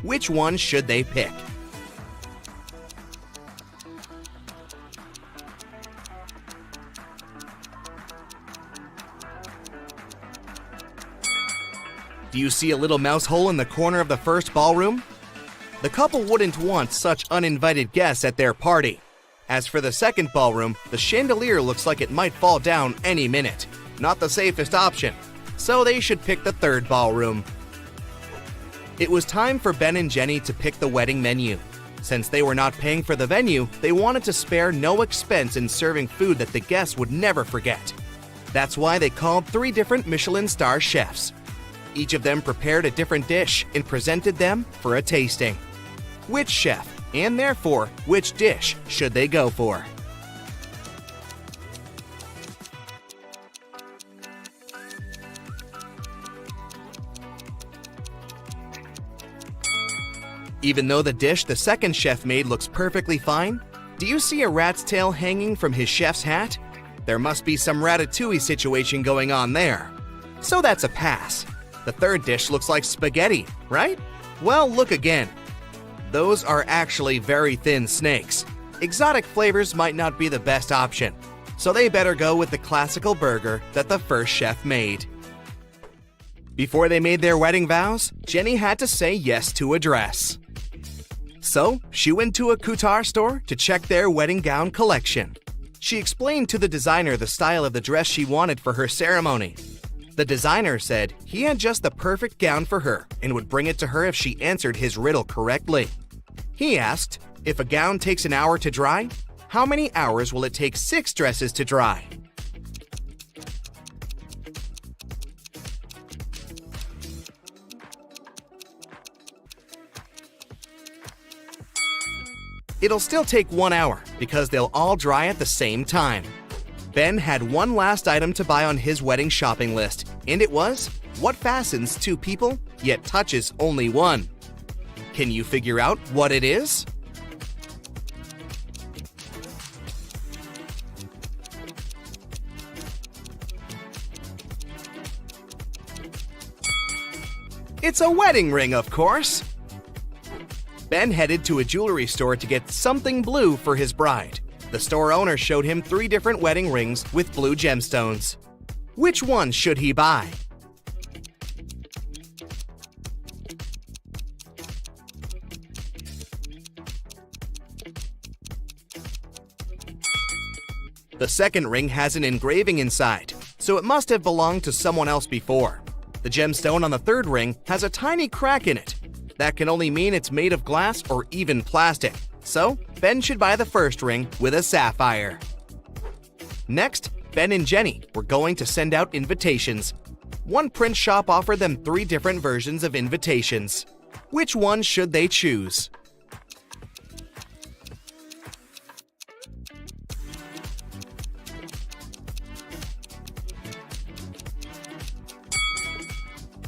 Which one should they pick? Do you see a little mouse hole in the corner of the first ballroom? The couple wouldn't want such uninvited guests at their party. As for the second ballroom, the chandelier looks like it might fall down any minute. Not the safest option, so they should pick the third ballroom. It was time for Ben and Jenny to pick the wedding menu. Since they were not paying for the venue, they wanted to spare no expense in serving food that the guests would never forget. That's why they called 3 different Michelin star chefs. Each of them prepared a different dish and presented them for a tasting. Which chef, and therefore which dish, should they go for? Even though the dish the second chef made looks perfectly fine, do you see a rat's tail hanging from his chef's hat? There must be some ratatouille situation going on there. So that's a pass. The third dish looks like spaghetti, right? Well, look again. Those are actually very thin snakes. Exotic flavors might not be the best option, so they better go with the classical burger that the first chef made. Before they made their wedding vows, Jenny had to say yes to a dress. So, she went to a couture store to check their wedding gown collection. She explained to the designer the style of the dress she wanted for her ceremony. The designer said he had just the perfect gown for her and would bring it to her if she answered his riddle correctly. He asked, if a gown takes an hour to dry, how many hours will it take 6 dresses to dry? It'll still take 1 hour because they'll all dry at the same time. Ben had one last item to buy on his wedding shopping list, and it was what fastens 2 people yet touches only 1. Can you figure out what it is? It's a wedding ring, of course. Ben headed to a jewelry store to get something blue for his bride. The store owner showed him 3 different wedding rings with blue gemstones. Which one should he buy? The second ring has an engraving inside, so it must have belonged to someone else before. The gemstone on the third ring has a tiny crack in it. That can only mean it's made of glass or even plastic. So, Ben should buy the first ring with a sapphire. Next, Ben and Jenny were going to send out invitations. One print shop offered them 3 different versions of invitations. Which one should they choose?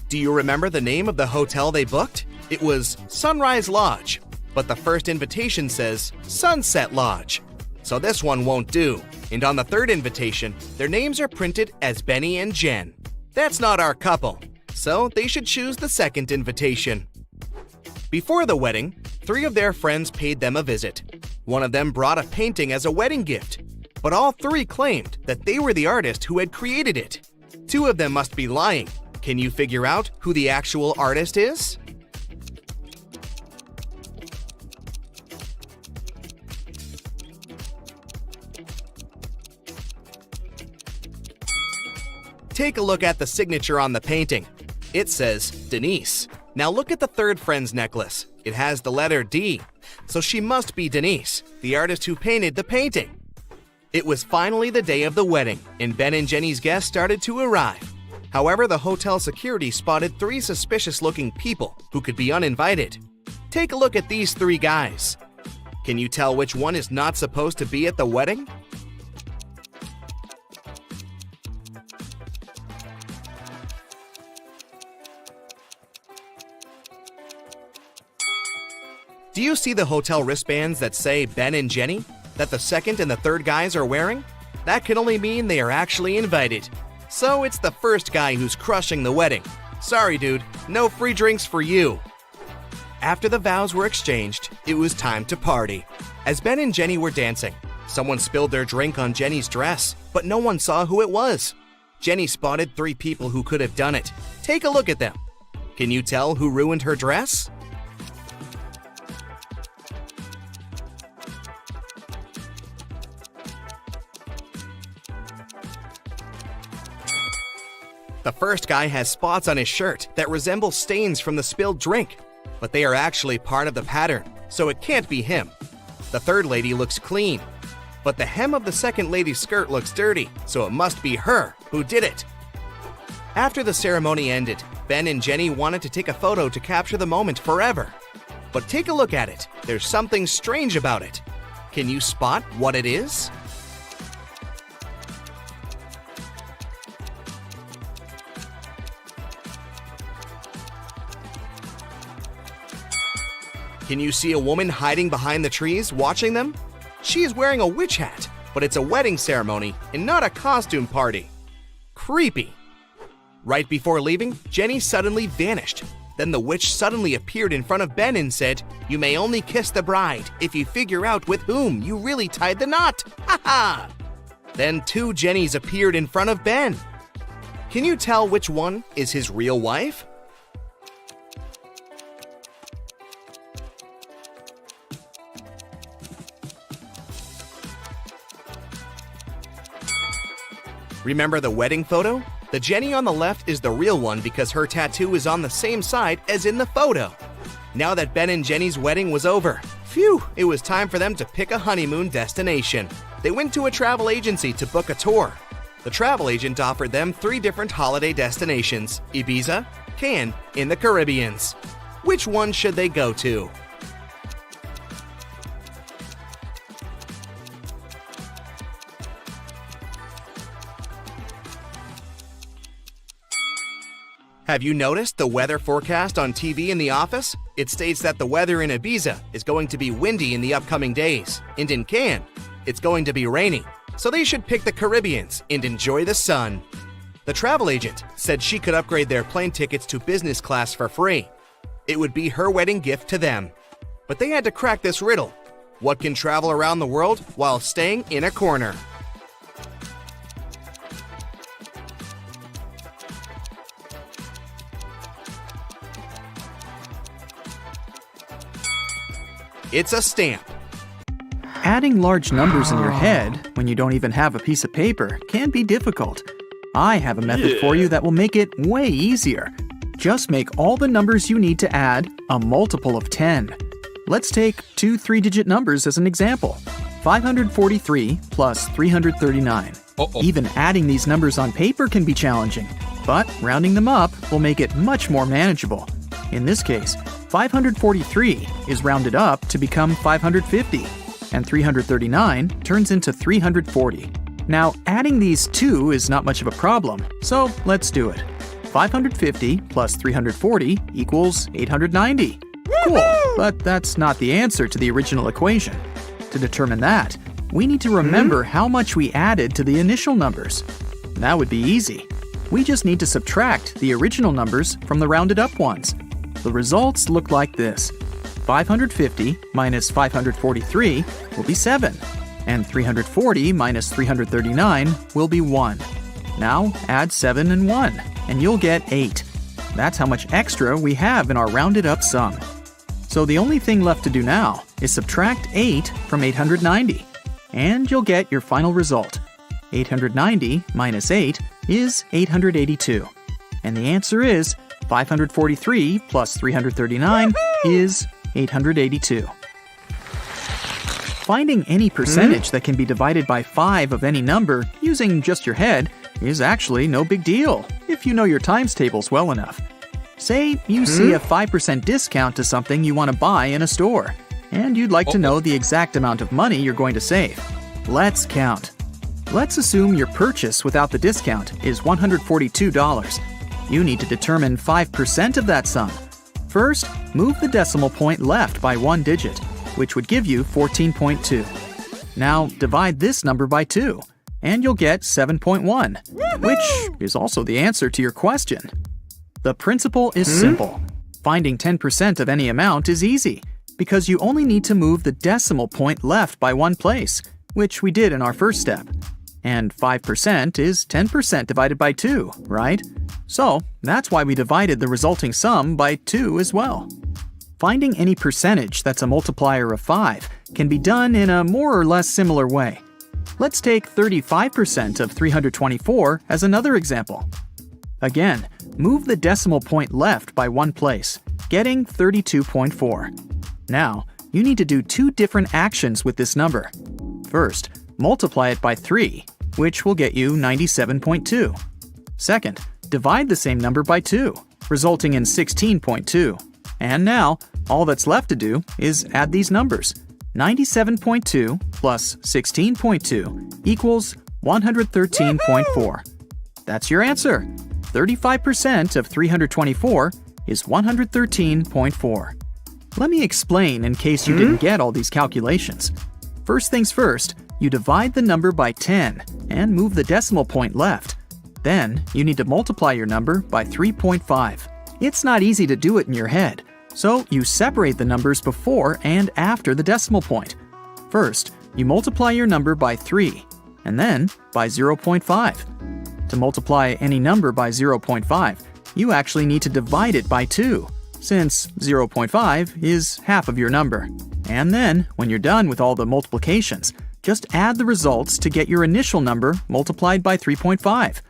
Do you remember the name of the hotel they booked? It was Sunrise Lodge. But the first invitation says Sunset Lodge. So this one won't do. And on the third invitation, their names are printed as Benny and Jen. That's not our couple, so they should choose the second invitation. Before the wedding, 3 of their friends paid them a visit. One of them brought a painting as a wedding gift, but all three claimed that they were the artist who had created it. Two of them must be lying. Can you figure out who the actual artist is? Take a look at the signature on the painting. It says Denise. Now look at the third friend's necklace. It has the letter D, so she must be Denise, the artist who painted the painting. It was finally the day of the wedding, and Ben and Jenny's guests started to arrive. However, the hotel security spotted three suspicious-looking people who could be uninvited. Take a look at these three guys. Can you tell which one is not supposed to be at the wedding? Do you see the hotel wristbands that say Ben and Jenny, that the second and the third guys are wearing? That can only mean they are actually invited. So it's the first guy who's crushing the wedding. Sorry, dude, no free drinks for you. After the vows were exchanged, it was time to party. As Ben and Jenny were dancing, someone spilled their drink on Jenny's dress, but no one saw who it was. Jenny spotted three people who could have done it. Take a look at them. Can you tell who ruined her dress? The first guy has spots on his shirt that resemble stains from the spilled drink, but they are actually part of the pattern, so it can't be him. The third lady looks clean, but the hem of the second lady's skirt looks dirty, so it must be her who did it. After the ceremony ended, Ben and Jenny wanted to take a photo to capture the moment forever. But take a look at it. There's something strange about it. Can you spot what it is? Can you see a woman hiding behind the trees watching them? She is wearing a witch hat, but it's a wedding ceremony and not a costume party. Creepy. Right before leaving, Jenny suddenly vanished. Then the witch suddenly appeared in front of Ben and said, "You may only kiss the bride if you figure out with whom you really tied the knot. Ha ha!" Then two Jennys appeared in front of Ben. Can you tell which one is his real wife? Remember the wedding photo? The Jenny on the left is the real one because her tattoo is on the same side as in the photo. Now that Ben and Jenny's wedding was over, phew, it was time for them to pick a honeymoon destination. They went to a travel agency to book a tour. The travel agent offered them 3 different holiday destinations: Ibiza, Cannes, in the Caribbean. Which one should they go to? Have you noticed the weather forecast on TV in the office? It states that the weather in Ibiza is going to be windy in the upcoming days, and in Cannes, it's going to be rainy. So they should pick the Caribbean and enjoy the sun. The travel agent said she could upgrade their plane tickets to business class for free. It would be her wedding gift to them. But they had to crack this riddle. What can travel around the world while staying in a corner? It's a stamp. Adding large numbers in your head when you don't even have a piece of paper can be difficult. I have a method for you that will make it way easier. Just make all the numbers you need to add a multiple of 10. Let's take 2 3-digit numbers as an example. 543 plus 339. Even adding these numbers on paper can be challenging, but rounding them up will make it much more manageable. In this case, 543 is rounded up to become 550, and 339 turns into 340. Now, adding these two is not much of a problem, so let's do it. 550 plus 340 equals 890. Cool, but that's not the answer to the original equation. To determine that, we need to remember how much we added to the initial numbers. That would be easy. We just need to subtract the original numbers from the rounded up ones. The results look like this. 550 minus 543 will be 7, and 340 minus 339 will be 1. Now add 7 and 1, and you'll get 8. That's how much extra we have in our rounded up sum. So the only thing left to do now is subtract 8 from 890, and you'll get your final result. 890 minus 8 is 882. And the answer is 543 plus 339 is 882. Finding any percentage that can be divided by 5 of any number using just your head is actually no big deal if you know your times tables well enough. Say you see a 5% discount to something you want to buy in a store, and you'd like to know the exact amount of money you're going to save. Let's count. Let's assume your purchase without the discount is $142. You need to determine 5% of that sum. First, move the decimal point left by 1 digit, which would give you 14.2. Now divide this number by 2, and you'll get 7.1, which is also the answer to your question. The principle is simple. Finding 10% of any amount is easy, because you only need to move the decimal point left by 1 place, which we did in our first step. And 5% is 10% divided by 2, right? So that's why we divided the resulting sum by 2 as well. Finding any percentage that's a multiplier of 5 can be done in a more or less similar way. Let's take 35% of 324 as another example. Again, move the decimal point left by 1 place, getting 32.4. Now, you need to do 2 different actions with this number. First, multiply it by 3, which will get you 97.2. Second, divide the same number by 2, resulting in 16.2. And now, all that's left to do is add these numbers. 97.2 plus 16.2 equals 113.4. That's your answer. 35% of 324 is 113.4. Let me explain in case you didn't get all these calculations. First things first, you divide the number by 10 and move the decimal point left. Then, you need to multiply your number by 3.5. It's not easy to do it in your head, so you separate the numbers before and after the decimal point. First, you multiply your number by 3, and then by 0.5. To multiply any number by 0.5, you actually need to divide it by 2, since 0.5 is half of your number. And then, when you're done with all the multiplications, just add the results to get your initial number multiplied by 3.5.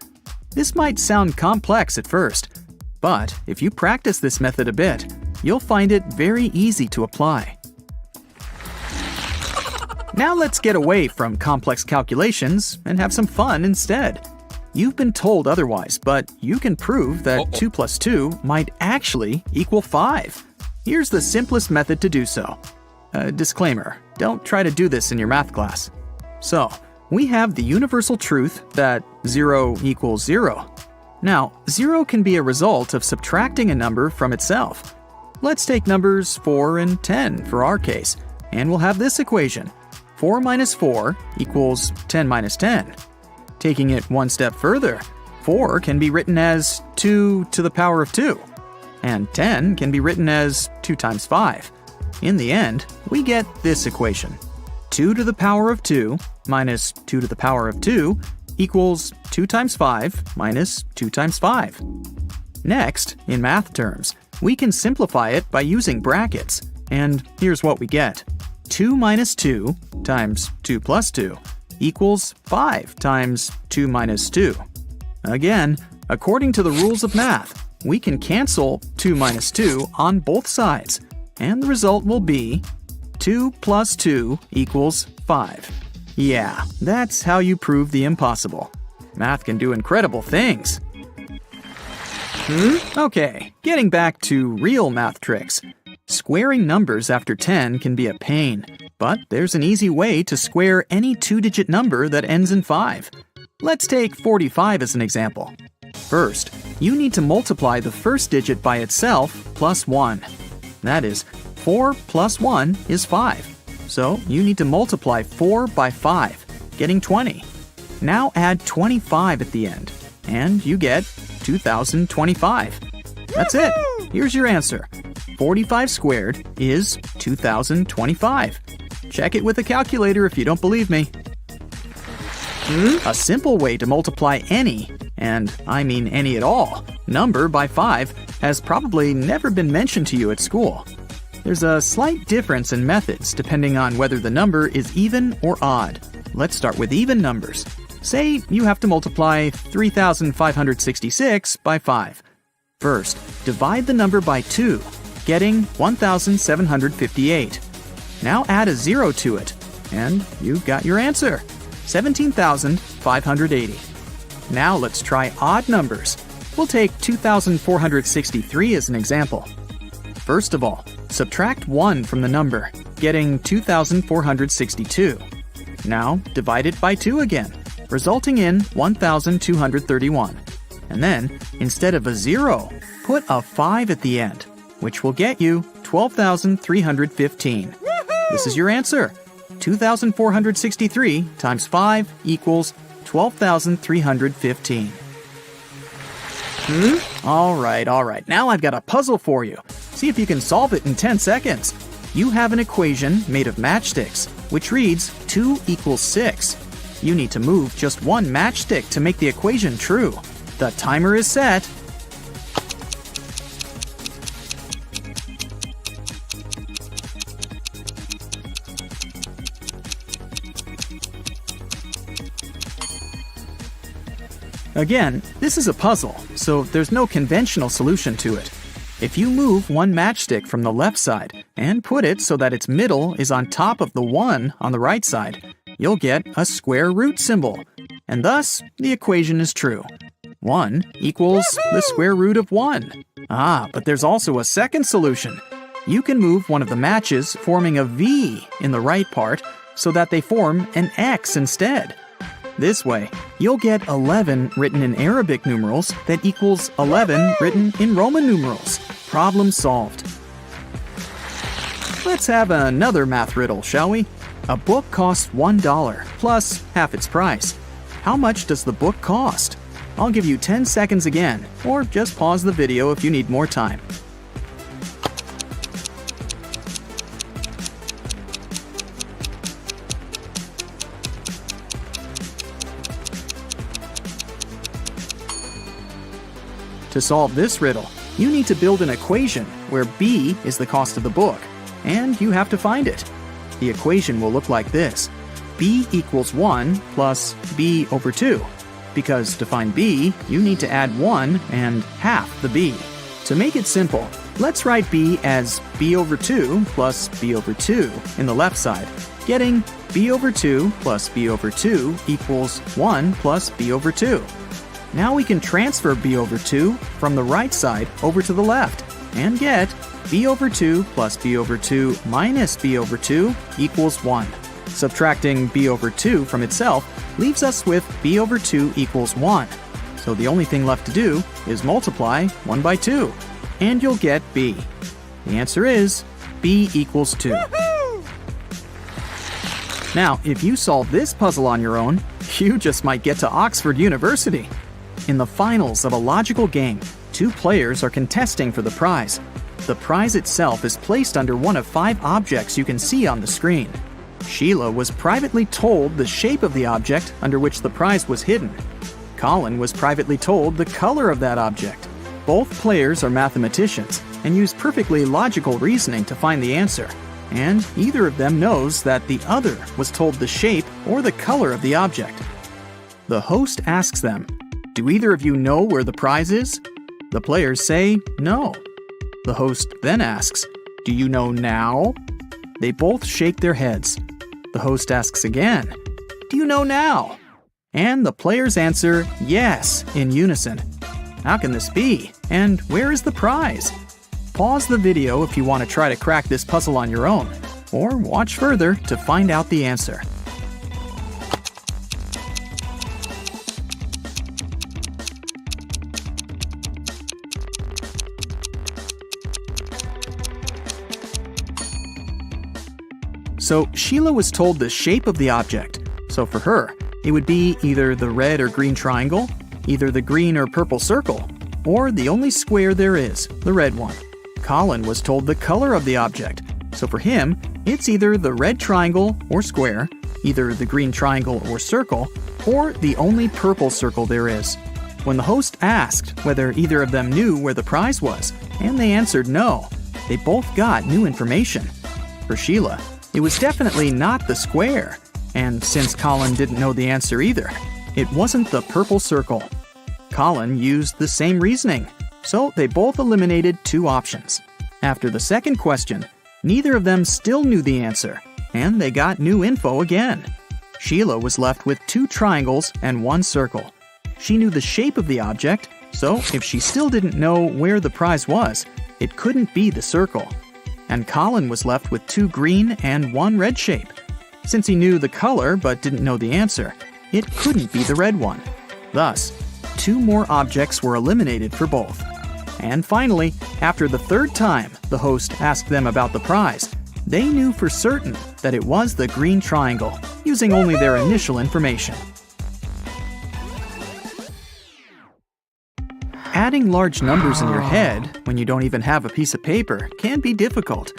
This might sound complex at first, but if you practice this method a bit, you'll find it very easy to apply. Now let's get away from complex calculations and have some fun instead. You've been told otherwise, but you can prove that 2 plus 2 might actually equal 5. Here's the simplest method to do so. Disclaimer, don't try to do this in your math class. So, we have the universal truth that 0 equals 0. Now, 0 can be a result of subtracting a number from itself. Let's take numbers 4 and 10 for our case, and we'll have this equation. 4 minus 4 equals 10 minus 10. Taking it one step further, 4 can be written as 2 to the power of 2, and 10 can be written as 2 times 5. In the end, we get this equation. 2 to the power of 2 minus 2 to the power of 2 equals 2 times 5 minus 2 times 5. Next, in math terms, we can simplify it by using brackets, and here's what we get. 2 minus 2 times 2 plus 2 equals 5 times 2 minus 2. Again, according to the rules of math, we can cancel 2 minus 2 on both sides, and the result will be 2 plus 2 equals 5. Yeah, that's how you prove the impossible. Math can do incredible things. Okay, getting back to real math tricks. Squaring numbers after 10 can be a pain, but there's an easy way to square any 2-digit number that ends in 5. Let's take 45 as an example. First, you need to multiply the first digit by itself plus 1. That is, 4 plus 1 is 5. So you need to multiply 4 by 5, getting 20. Now add 25 at the end, and you get 2025. That's it. Here's your answer. 45 squared is 2025. Check it with a calculator if you don't believe me. A simple way to multiply any, and I mean any at all, number by 5 has probably never been mentioned to you at school. There's a slight difference in methods depending on whether the number is even or odd. Let's start with even numbers. Say you have to multiply 3,566 by 5. First, divide the number by 2, getting 1,758. Now add a 0 to it, and you've got your answer, 17,580. Now let's try odd numbers. We'll take 2,463 as an example. First of all, subtract 1 from the number, getting 2,462. Now divide it by 2 again, resulting in 1,231. And then, instead of a 0, put a 5 at the end, which will get you 12,315. This is your answer. 2,463 times 5 equals 12,315. All right. Now I've got a puzzle for you. See if you can solve it in 10 seconds. You have an equation made of matchsticks, which reads 2 equals 6. You need to move just one matchstick to make the equation true. The timer is set. Again, this is a puzzle, so there's no conventional solution to it. If you move one matchstick from the left side and put it so that its middle is on top of the 1 on the right side, you'll get a square root symbol, and thus the equation is true. 1 equals the square root of 1. But there's also a second solution. You can move one of the matches forming a V in the right part so that they form an X instead. This way, you'll get 11 written in Arabic numerals that equals 11 written in Roman numerals. Problem solved. Let's have another math riddle, shall we? A book costs $1 plus half its price. How much does the book cost? I'll give you 10 seconds again, or just pause the video if you need more time. To solve this riddle, you need to build an equation where B is the cost of the book, and you have to find it. The equation will look like this. B equals 1 plus B over 2. Because to find B, you need to add 1 and half the B. To make it simple, let's write B as B over 2 plus B over 2 in the left side, getting B over 2 plus B over 2 equals 1 plus B over 2. Now we can transfer B over 2 from the right side over to the left and get B over 2 plus B over 2 minus B over 2 equals 1. Subtracting B over 2 from itself leaves us with B over 2 equals 1. So the only thing left to do is multiply 1 by 2, and you'll get B. The answer is B equals 2. Now, if you solve this puzzle on your own, you just might get to Oxford University. In the finals of a logical game, 2 players are contesting for the prize. The prize itself is placed under one of 5 objects you can see on the screen. Sheila was privately told the shape of the object under which the prize was hidden. Colin was privately told the color of that object. Both players are mathematicians and use perfectly logical reasoning to find the answer. And either of them knows that the other was told the shape or the color of the object. The host asks them, "Do either of you know where the prize is?" The players say no. The host then asks, "Do you know now?" They both shake their heads. The host asks again, "Do you know now?" And the players answer yes in unison. How can this be? And where is the prize? Pause the video if you want to try to crack this puzzle on your own, or watch further to find out the answer. So Sheila was told the shape of the object. So for her, it would be either the red or green triangle, either the green or purple circle, or the only square there is, the red one. Colin was told the color of the object, so for him, it's either the red triangle or square, either the green triangle or circle, or the only purple circle there is. When the host asked whether either of them knew where the prize was, and they answered no, they both got new information. For Sheila, it was definitely not the square, and since Colin didn't know the answer either, it wasn't the purple circle. Colin used the same reasoning, so they both eliminated 2 options. After the second question, neither of them still knew the answer, and they got new info again. Sheila was left with 2 triangles and 1 circle. She knew the shape of the object, so if she still didn't know where the prize was, it couldn't be the circle. And Colin was left with 2 green and 1 red shape. Since he knew the color but didn't know the answer, it couldn't be the red one. Thus, 2 more objects were eliminated for both. And finally, after the third time the host asked them about the prize, they knew for certain that it was the green triangle, using only their initial information. Adding large numbers in your head when you don't even have a piece of paper can be difficult.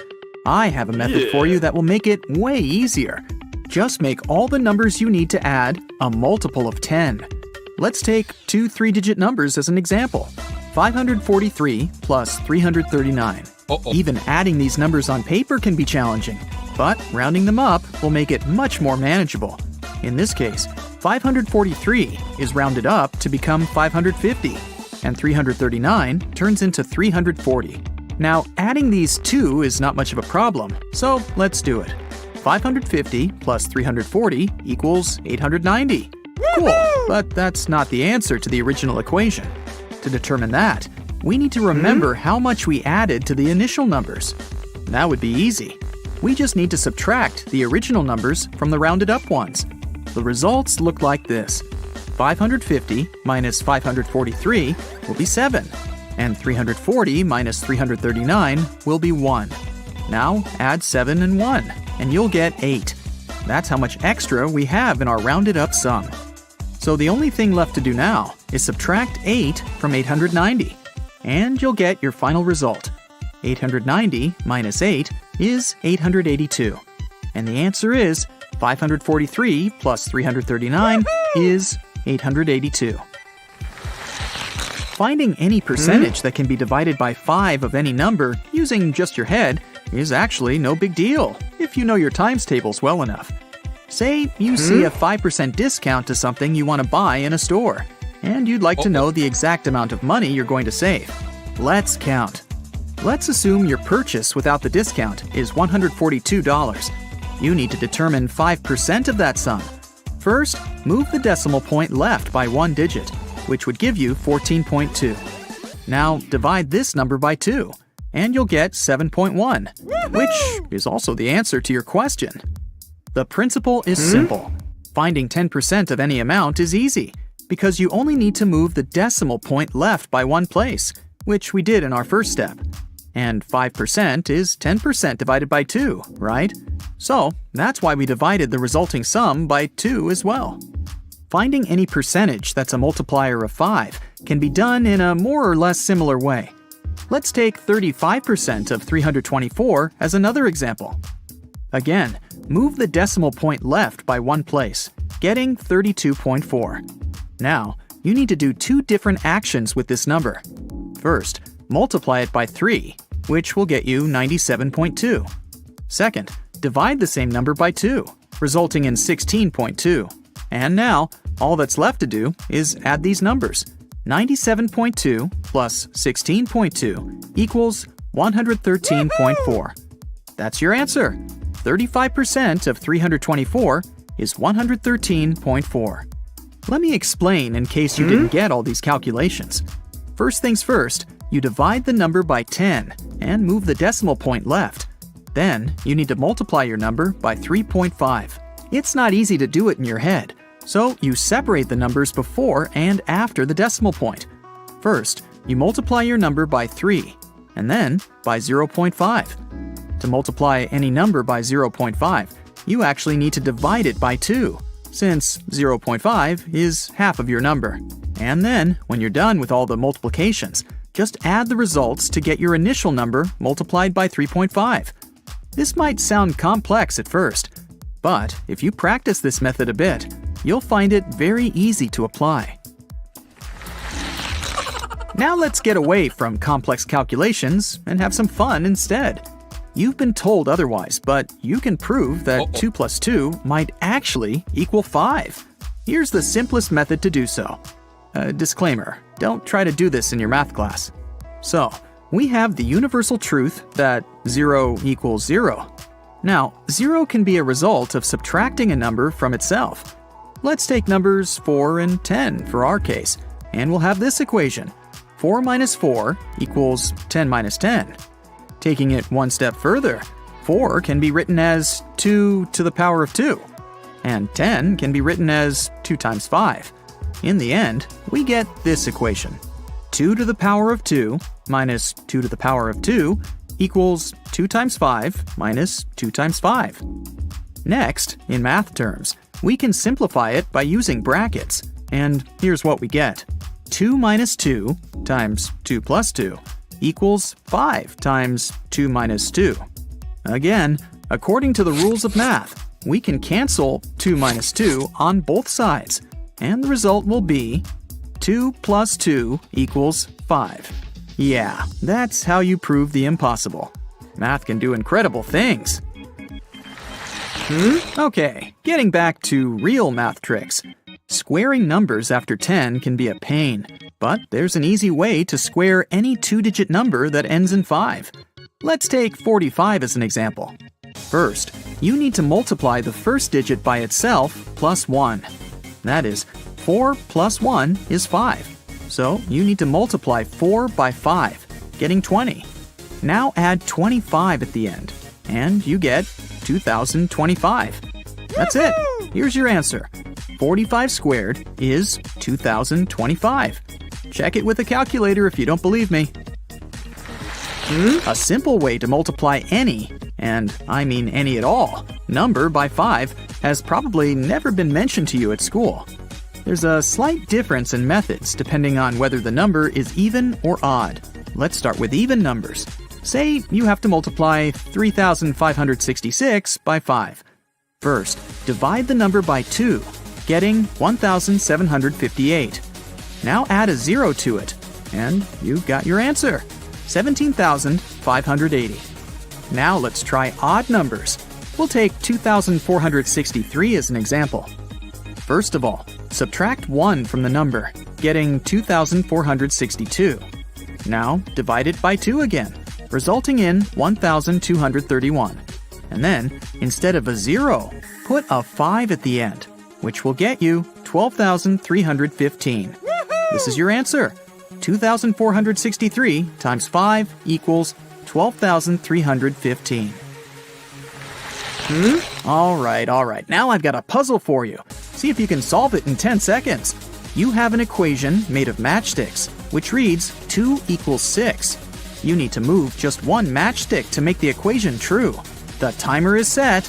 I have a method for you that will make it way easier. Just make all the numbers you need to add a multiple of 10. Let's take 2 3-digit numbers as an example. 543 plus 339. Even adding these numbers on paper can be challenging, but rounding them up will make it much more manageable. In this case, 543 is rounded up to become 550, and 339 turns into 340. Now, adding these 2 is not much of a problem, so let's do it. 550 plus 340 equals 890. Cool, but that's not the answer to the original equation. To determine that, we need to remember how much we added to the initial numbers. That would be easy. We just need to subtract the original numbers from the rounded up ones. The results look like this. 550 minus 543 will be 7, and 340 minus 339 will be 1. Now add 7 and 1, and you'll get 8. That's how much extra we have in our rounded up sum. So the only thing left to do now is subtract 8 from 890, and you'll get your final result. 890 minus 8 is 882. And the answer is 543 plus 339 is 882. Finding any percentage that can be divided by 5 of any number using just your head is actually no big deal if you know your times tables well enough. Say you see a 5% discount to something you want to buy in a store, and you'd like to know the exact amount of money you're going to save. Let's count. Let's assume your purchase without the discount is $142. You need to determine 5% of that sum. First, move the decimal point left by 1 digit, which would give you 14.2. Now divide this number by 2, and you'll get 7.1, which is also the answer to your question. The principle is simple. Finding 10% of any amount is easy, because you only need to move the decimal point left by 1 place, which we did in our first step. And 5% is 10% divided by 2, right? So that's why we divided the resulting sum by 2 as well. Finding any percentage that's a multiplier of 5 can be done in a more or less similar way. Let's take 35% of 324 as another example. Again, move the decimal point left by 1 place, getting 32.4. Now, you need to do 2 different actions with this number. First, multiply it by 3, which will get you 97.2. Second, divide the same number by 2, resulting in 16.2. And now, all that's left to do is add these numbers. 97.2 plus 16.2 equals 113.4. That's your answer. 35% of 324 is 113.4. Let me explain in case you didn't get all these calculations. First things first, you divide the number by 10 and move the decimal point left. Then, you need to multiply your number by 3.5. It's not easy to do it in your head, so you separate the numbers before and after the decimal point. First, you multiply your number by 3, and then by 0.5. To multiply any number by 0.5, you actually need to divide it by 2, since 0.5 is half of your number. And then, when you're done with all the multiplications, just add the results to get your initial number multiplied by 3.5. This might sound complex at first, but if you practice this method a bit, you'll find it very easy to apply. Now let's get away from complex calculations and have some fun instead. You've been told otherwise, but you can prove that 2 plus 2 might actually equal 5. Here's the simplest method to do so. Disclaimer, don't try to do this in your math class. So, we have the universal truth that 0 equals 0. Now, 0 can be a result of subtracting a number from itself. Let's take numbers 4 and 10 for our case, and we'll have this equation. 4 minus 4 equals 10 minus 10. Taking it one step further, 4 can be written as 2 to the power of 2, and 10 can be written as 2 times 5. In the end, we get this equation. 2 to the power of 2 minus 2 to the power of 2 equals 2 times 5 minus 2 times 5. Next, in math terms, we can simplify it by using brackets, and here's what we get. 2 minus 2 times 2 plus 2 equals 5 times 2 minus 2. Again, according to the rules of math, we can cancel 2 minus 2 on both sides, and the result will be 2 plus 2 equals 5. Yeah, that's how you prove the impossible. Math can do incredible things. Okay, getting back to real math tricks. Squaring numbers after 10 can be a pain, but there's an easy way to square any two-digit number that ends in 5. Let's take 45 as an example. First, you need to multiply the first digit by itself plus 1. That is, 4 plus 1 is 5. So you need to multiply 4 by 5, getting 20. Now add 25 at the end, and you get 2025. That's it. Here's your answer. 45 squared is 2025. Check it with a calculator if you don't believe me. A simple way to multiply any, and I mean any at all, number by 5 has probably never been mentioned to you at school. There's a slight difference in methods depending on whether the number is even or odd. Let's start with even numbers. Say you have to multiply 3,566 by 5. First, divide the number by 2, getting 1,758. Now add a 0 to it, and you've got your answer, 17,580. Now let's try odd numbers. We'll take 2,463 as an example. First of all, subtract 1 from the number, getting 2,462. Now divide it by 2 again, resulting in 1,231. And then, instead of a 0, put a 5 at the end, which will get you 12,315. This is your answer. 2,463 times 5 equals 12,315. All right. Now I've got a puzzle for you. See if you can solve it in 10 seconds. You have an equation made of matchsticks, which reads 2 equals 6. You need to move just one matchstick to make the equation true. The timer is set.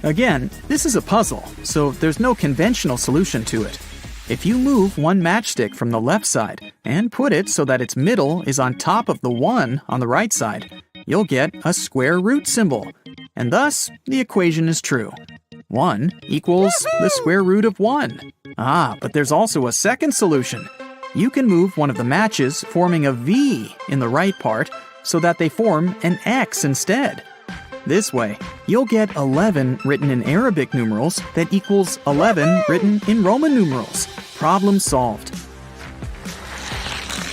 Again, this is a puzzle, so there's no conventional solution to it. If you move one matchstick from the left side and put it so that its middle is on top of the 1 on the right side, you'll get a square root symbol, and thus the equation is true. 1 equals the square root of 1. But there's also a second solution. You can move one of the matches forming a V in the right part so that they form an X instead. This way, you'll get 11 written in Arabic numerals that equals 11 written in Roman numerals. Problem solved.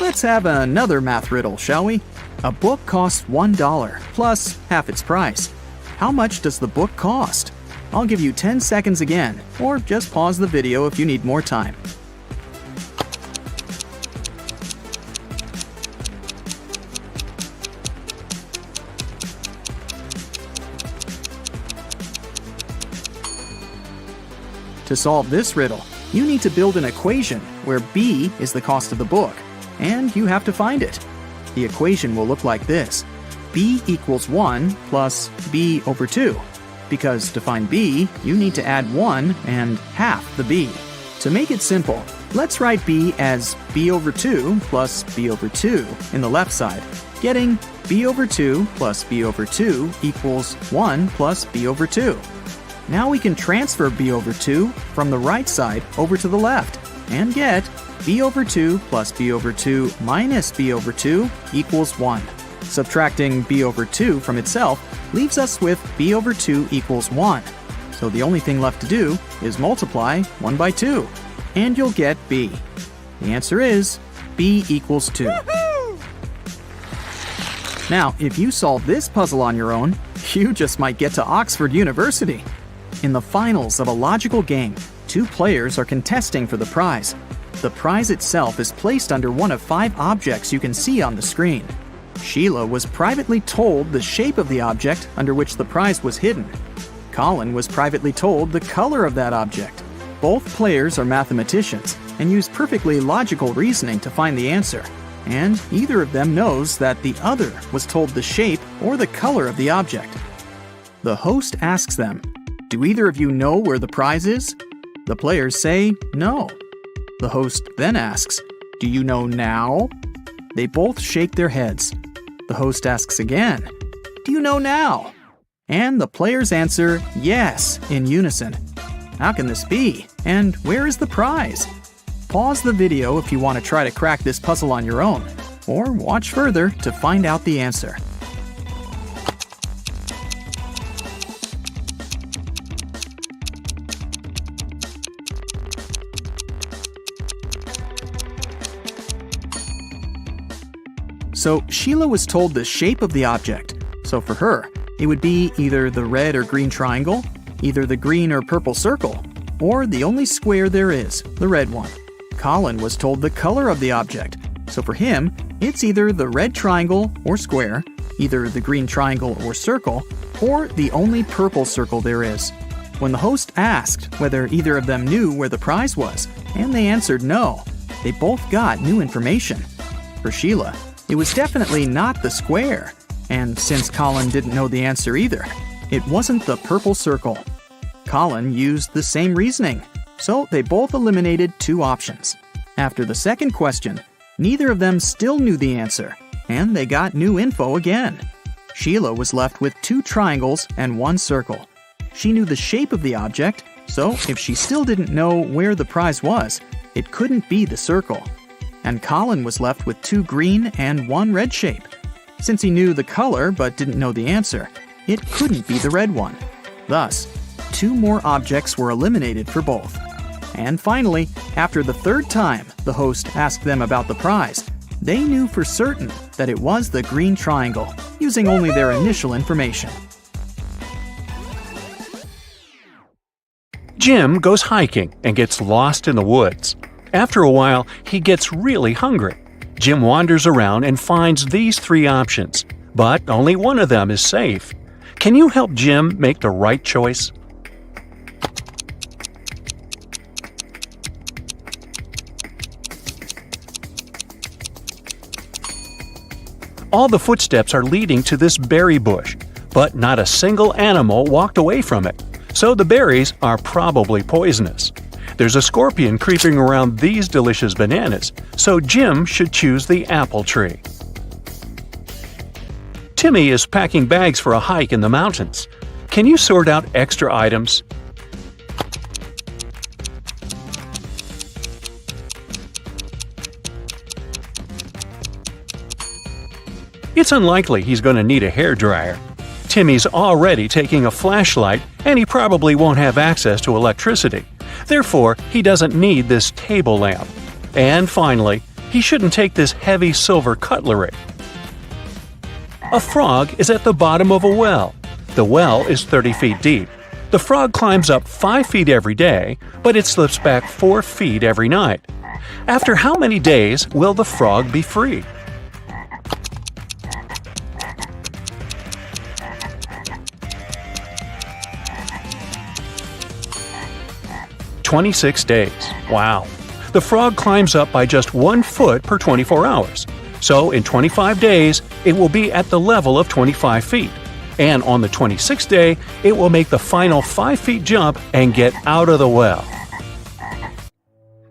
Let's have another math riddle, shall we? A book costs $1 plus half its price. How much does the book cost? I'll give you 10 seconds again, or just pause the video if you need more time. To solve this riddle, you need to build an equation where B is the cost of the book, and you have to find it. The equation will look like this. b equals 1 plus b over 2. Because to find b, you need to add 1 and half the b. To make it simple, let's write b as b over 2 plus b over 2 in the left side, getting b over 2 plus b over 2 equals 1 plus b over 2. Now we can transfer b over 2 from the right side over to the left and get b over 2 plus b over 2 minus b over 2 equals 1. Subtracting b over 2 from itself leaves us with b over 2 equals 1. So the only thing left to do is multiply 1 by 2, and you'll get b. The answer is b equals 2. Now, if you solve this puzzle on your own, you just might get to Oxford University. In the finals of a logical game, 2 players are contesting for the prize. The prize itself is placed under one of 5 objects you can see on the screen. Sheila was privately told the shape of the object under which the prize was hidden. Colin was privately told the color of that object. Both players are mathematicians and use perfectly logical reasoning to find the answer. And either of them knows that the other was told the shape or the color of the object. The host asks them, "Do either of you know where the prize is?" The players say no. The host then asks, "Do you know now?" They both shake their heads. The host asks again, "Do you know now?" And the players answer yes in unison. How can this be? And where is the prize? Pause the video if you want to try to crack this puzzle on your own, or watch further to find out the answer. So Sheila was told the shape of the object. So for her, it would be either the red or green triangle, either the green or purple circle, or the only square there is, the red one. Colin was told the color of the object. So for him, it's either the red triangle or square, either the green triangle or circle, or the only purple circle there is. When the host asked whether either of them knew where the prize was, and they answered no, they both got new information. For Sheila, it was definitely not the square. And since Colin didn't know the answer either, it wasn't the purple circle. Colin used the same reasoning, so they both eliminated 2 options. After the second question, neither of them still knew the answer, and they got new info again. Sheila was left with 2 triangles and 1 circle. She knew the shape of the object, so if she still didn't know where the prize was, it couldn't be the circle. And Colin was left with 2 green and 1 red shape. Since he knew the color but didn't know the answer, it couldn't be the red one. Thus, 2 more objects were eliminated for both. And finally, after the 3rd time the host asked them about the prize, they knew for certain that it was the green triangle, using only their initial information. Jim goes hiking and gets lost in the woods. After a while, he gets really hungry. Jim wanders around and finds these 3 options, but only one of them is safe. Can you help Jim make the right choice? All the footsteps are leading to this berry bush, but not a single animal walked away from it, so the berries are probably poisonous. There's a scorpion creeping around these delicious bananas, so Jim should choose the apple tree. Timmy is packing bags for a hike in the mountains. Can you sort out extra items? It's unlikely he's going to need a hairdryer. Timmy's already taking a flashlight, and he probably won't have access to electricity. Therefore, he doesn't need this table lamp. And finally, he shouldn't take this heavy silver cutlery. A frog is at the bottom of a well. The well is 30 feet deep. The frog climbs up 5 feet every day, but it slips back 4 feet every night. After how many days will the frog be free? "26 days. Wow. The frog climbs up by just 1 foot per 24 hours. So in 25 days, it will be at the level of 25 feet. And on the 26th day, it will make the final 5 feet jump and get out of the well.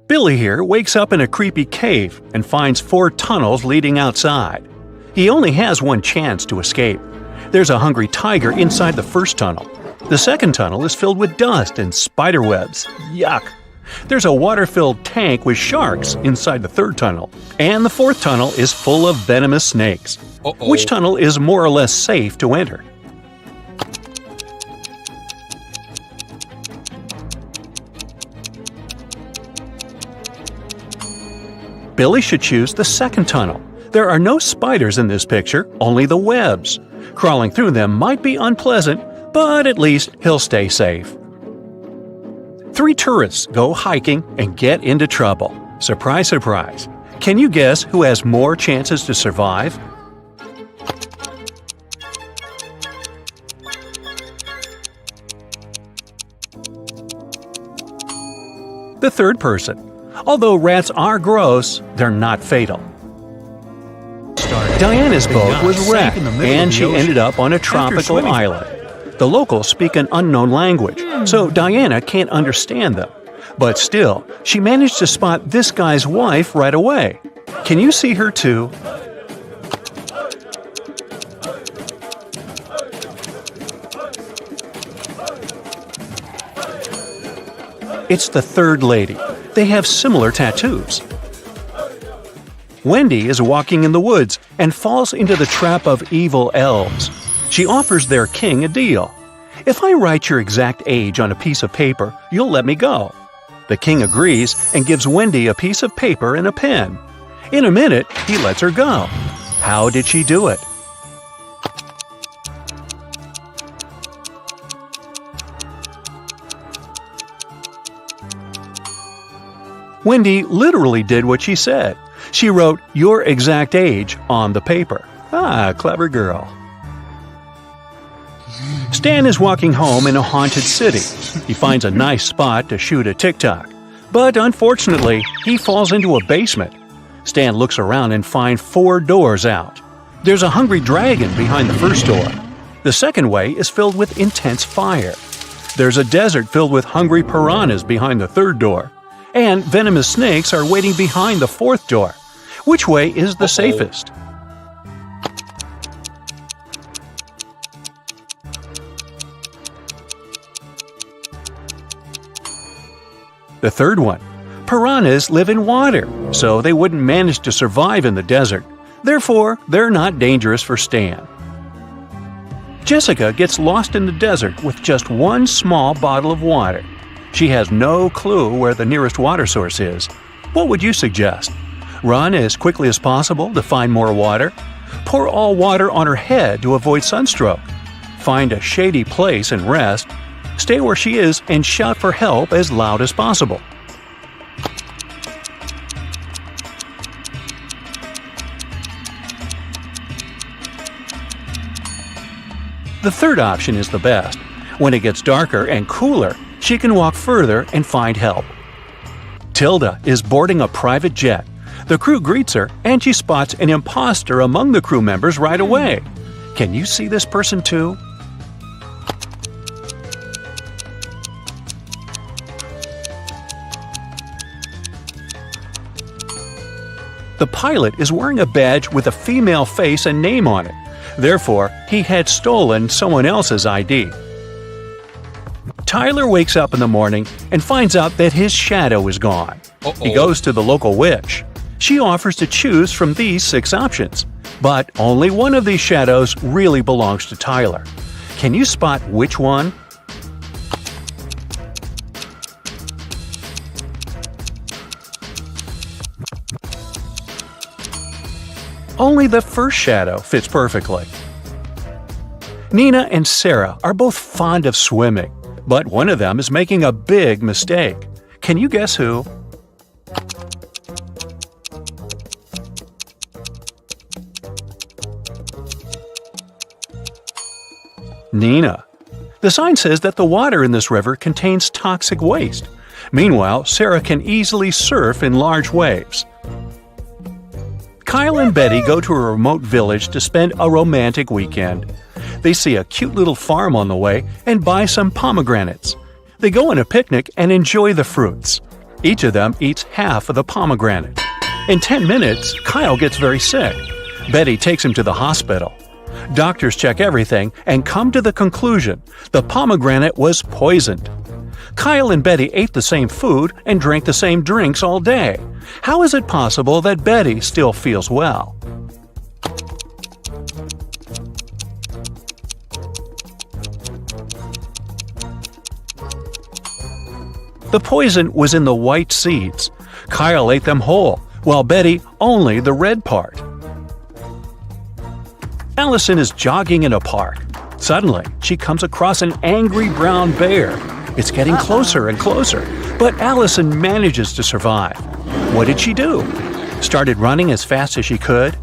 Billy here wakes up in a creepy cave and finds 4 tunnels leading outside. He only has one chance to escape. There's a hungry tiger inside the first tunnel. The second tunnel is filled with dust and spider webs. Yuck! There's a water-filled tank with sharks inside the third tunnel. And the fourth tunnel is full of venomous snakes. Which tunnel is more or less safe to enter? Billy should choose the second tunnel. There are no spiders in this picture, only the webs. Crawling through them might be unpleasant, but at least he'll stay safe. 3 tourists go hiking and get into trouble. Surprise, surprise. Can you guess who has more chances to survive? The third person. Although rats are gross, they're not fatal. Diana's boat was wrecked, and she ended up on a tropical island. The locals speak an unknown language, so Diana can't understand them. But still, she managed to spot this guy's wife right away. Can you see her too? It's the third lady. They have similar tattoos. Wendy is walking in the woods and falls into the trap of evil elves. She offers their king a deal. If I write your exact age on a piece of paper, you'll let me go. The king agrees and gives Wendy a piece of paper and a pen. In a minute, he lets her go. How did she do it? Wendy literally did what she said. She wrote your exact age on the paper. Ah, clever girl. Stan is walking home in a haunted city. He finds a nice spot to shoot a TikTok. But unfortunately, he falls into a basement. Stan looks around and finds 4 doors out. There's a hungry dragon behind the first door. The second way is filled with intense fire. There's a desert filled with hungry piranhas behind the third door. And venomous snakes are waiting behind the fourth door. Which way is the safest? The third one. Piranhas live in water, so they wouldn't manage to survive in the desert. Therefore, they're not dangerous for Stan. Jessica gets lost in the desert with just one small bottle of water. She has no clue where the nearest water source is. What would you suggest? Run as quickly as possible to find more water? Pour all water on her head to avoid sunstroke? Find a shady place and rest? Stay where she is and shout for help as loud as possible. The third option is the best. When it gets darker and cooler, she can walk further and find help. Tilda is boarding a private jet. The crew greets her, and she spots an imposter among the crew members right away. Can you see this person too? The pilot is wearing a badge with a female face and name on it. Therefore, he had stolen someone else's ID. Tyler wakes up in the morning and finds out that his shadow is gone. He goes to the local witch. She offers to choose from these 6 options, but only one of these shadows really belongs to Tyler. Can you spot which one? Only the first shadow fits perfectly. Nina and Sarah are both fond of swimming, but one of them is making a big mistake. Can you guess who? Nina. The sign says that the water in this river contains toxic waste. Meanwhile, Sarah can easily surf in large waves. Kyle and Betty go to a remote village to spend a romantic weekend. They see a cute little farm on the way and buy some pomegranates. They go on a picnic and enjoy the fruits. Each of them eats half of the pomegranate. In 10 minutes, Kyle gets very sick. Betty takes him to the hospital. Doctors check everything and come to the conclusion the pomegranate was poisoned. Kyle and Betty ate the same food and drank the same drinks all day. How is it possible that Betty still feels well? The poison was in the white seeds. Kyle ate them whole, while Betty only the red part. Allison is jogging in a park. Suddenly, she comes across an angry brown bear. It's getting closer and closer, but Allison manages to survive. What did she do? Started running as fast as she could?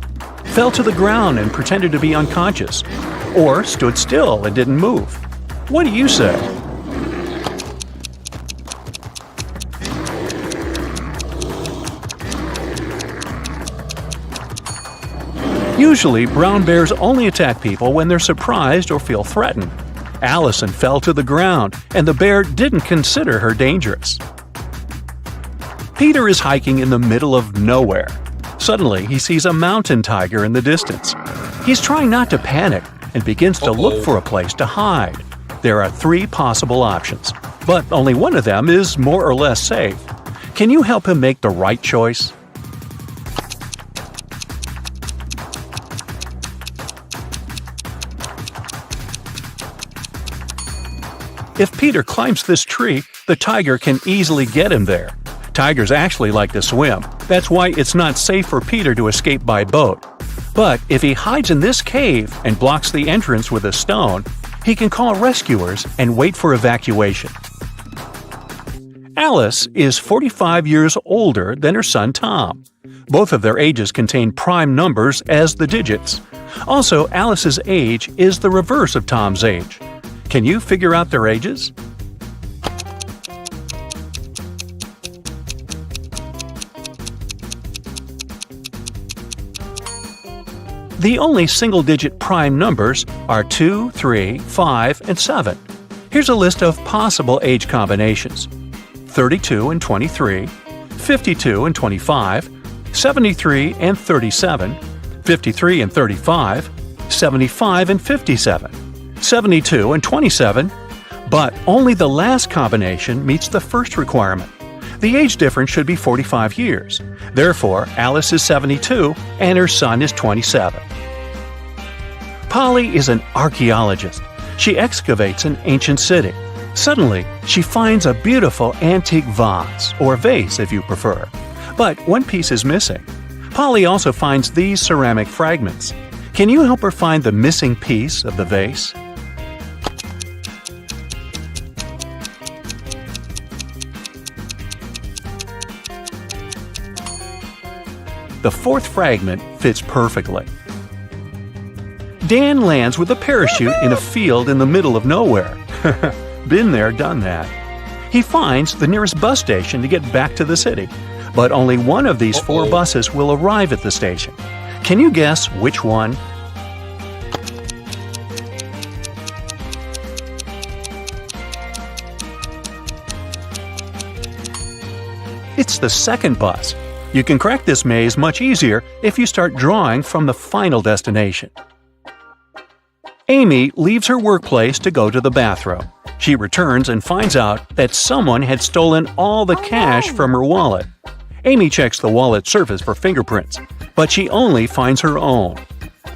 Fell to the ground and pretended to be unconscious? Or stood still and didn't move? What do you say? Usually, brown bears only attack people when they're surprised or feel threatened. Allison fell to the ground, and the bear didn't consider her dangerous. Peter is hiking in the middle of nowhere. Suddenly, he sees a mountain tiger in the distance. He's trying not to panic and begins to look for a place to hide. There are 3 possible options, but only one of them is more or less safe. Can you help him make the right choice? If Peter climbs this tree, the tiger can easily get him there. Tigers actually like to swim. That's why it's not safe for Peter to escape by boat. But if he hides in this cave and blocks the entrance with a stone, he can call rescuers and wait for evacuation. Alice is 45 years older than her son Tom. Both of their ages contain prime numbers as the digits. Also, Alice's age is the reverse of Tom's age. Can you figure out their ages? The only single-digit prime numbers are 2, 3, 5, and 7. Here's a list of possible age combinations: 32 and 23, 52 and 25, 73 and 37, 53 and 35, 75 and 57. 72 and 27, but only the last combination meets the first requirement. The age difference should be 45 years. Therefore, Alice is 72 and her son is 27. Polly is an archaeologist. She excavates an ancient city. Suddenly, she finds a beautiful antique vase, or vase if you prefer. But one piece is missing. Polly also finds these ceramic fragments. Can you help her find the missing piece of the vase? The fourth fragment fits perfectly. Dan lands with a parachute in a field in the middle of nowhere. Been there, done that. He finds the nearest bus station to get back to the city, but only one of these 4 buses will arrive at the station. Can you guess which one? It's the second bus. You can crack this maze much easier if you start drawing from the final destination. Amy leaves her workplace to go to the bathroom. She returns and finds out that someone had stolen all the cash from her wallet. Amy checks the wallet surface for fingerprints, but she only finds her own.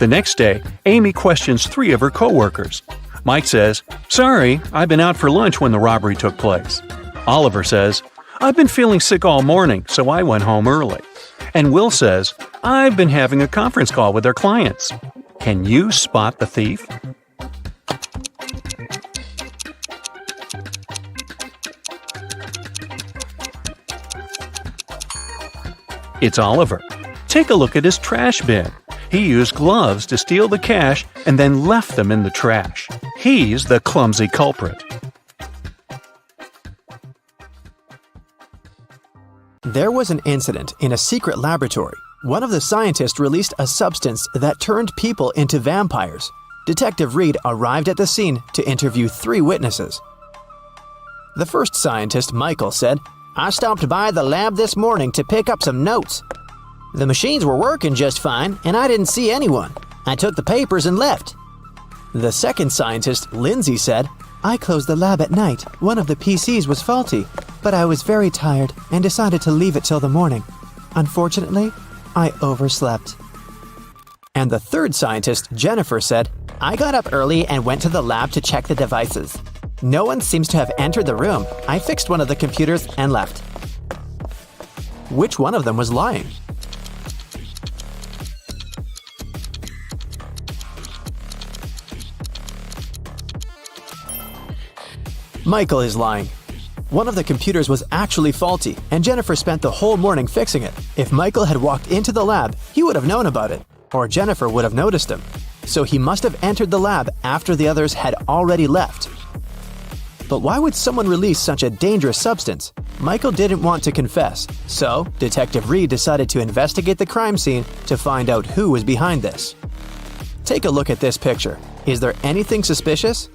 The next day, Amy questions 3 of her coworkers. Mike says, "Sorry, I've been out for lunch when the robbery took place." Oliver says, "I've been feeling sick all morning, so I went home early." And Will says, "I've been having a conference call with our clients." Can you spot the thief? It's Oliver. Take a look at his trash bin. He used gloves to steal the cash and then left them in the trash. He's the clumsy culprit. There was an incident in a secret laboratory. One of the scientists released a substance that turned people into vampires. Detective Reed arrived at the scene to interview 3 witnesses. The first scientist, Michael, said, "I stopped by the lab this morning to pick up some notes. The machines were working just fine, and I didn't see anyone. I took the papers and left." The second scientist, Lindsay, said, "I closed the lab at night. One of the PCs was faulty, but I was very tired and decided to leave it till the morning. Unfortunately, I overslept." And the third scientist, Jennifer, said, "I got up early and went to the lab to check the devices. No one seems to have entered the room. I fixed one of the computers and left." Which one of them was lying? Michael is lying. One of the computers was actually faulty, and Jennifer spent the whole morning fixing it. If Michael had walked into the lab, he would have known about it, or Jennifer would have noticed him. So he must have entered the lab after the others had already left. But why would someone release such a dangerous substance? Michael didn't want to confess, so Detective Reed decided to investigate the crime scene to find out who was behind this. Take a look at this picture. Is there anything suspicious?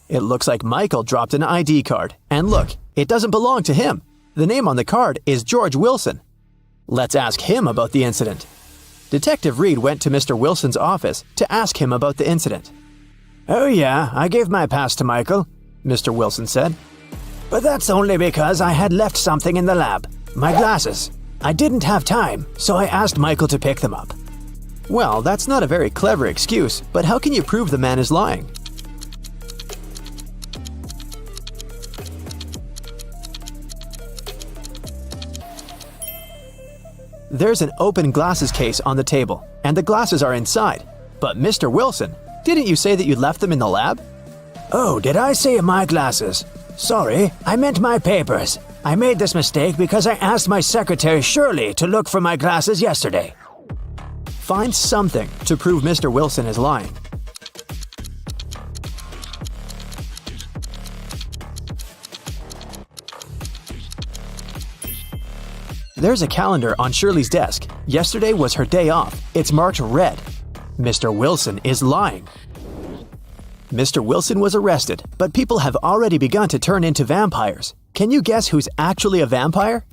It looks like Michael dropped an ID card. And look, it doesn't belong to him. The name on the card is George Wilson. Let's ask him about the incident. Detective Reed went to Mr. Wilson's office to ask him about the incident. "Oh yeah, I gave my pass to Michael," Mr. Wilson said. "But that's only because I had left something in the lab. My glasses. I didn't have time, so I asked Michael to pick them up." Well, that's not a very clever excuse, but how can you prove the man is lying? There's an open glasses case on the table, and the glasses are inside. But Mr. Wilson, didn't you say that you left them in the lab? "Oh, did I say my glasses? Sorry, I meant my papers. I made this mistake because I asked my secretary Shirley to look for my glasses yesterday." Find something to prove Mr. Wilson is lying. There's a calendar on Shirley's desk. Yesterday was her day off. It's marked red. Mr. Wilson is lying. Mr. Wilson was arrested, but people have already begun to turn into vampires. Can you guess who's actually a vampire?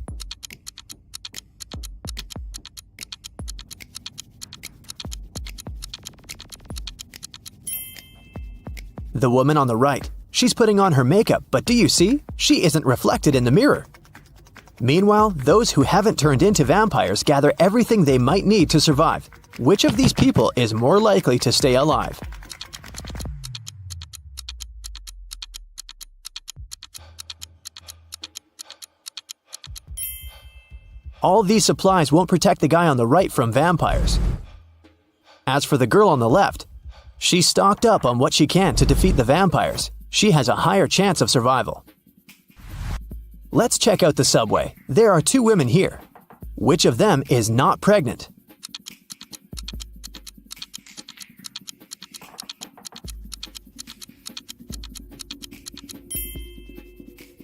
The woman on the right. She's putting on her makeup, but do you see? She isn't reflected in the mirror. Meanwhile, those who haven't turned into vampires gather everything they might need to survive. Which of these people is more likely to stay alive? All these supplies won't protect the guy on the right from vampires. As for the girl on the left, she's stocked up on what she can to defeat the vampires. She has a higher chance of survival. Let's check out the subway. There are 2 women here. Which of them is not pregnant?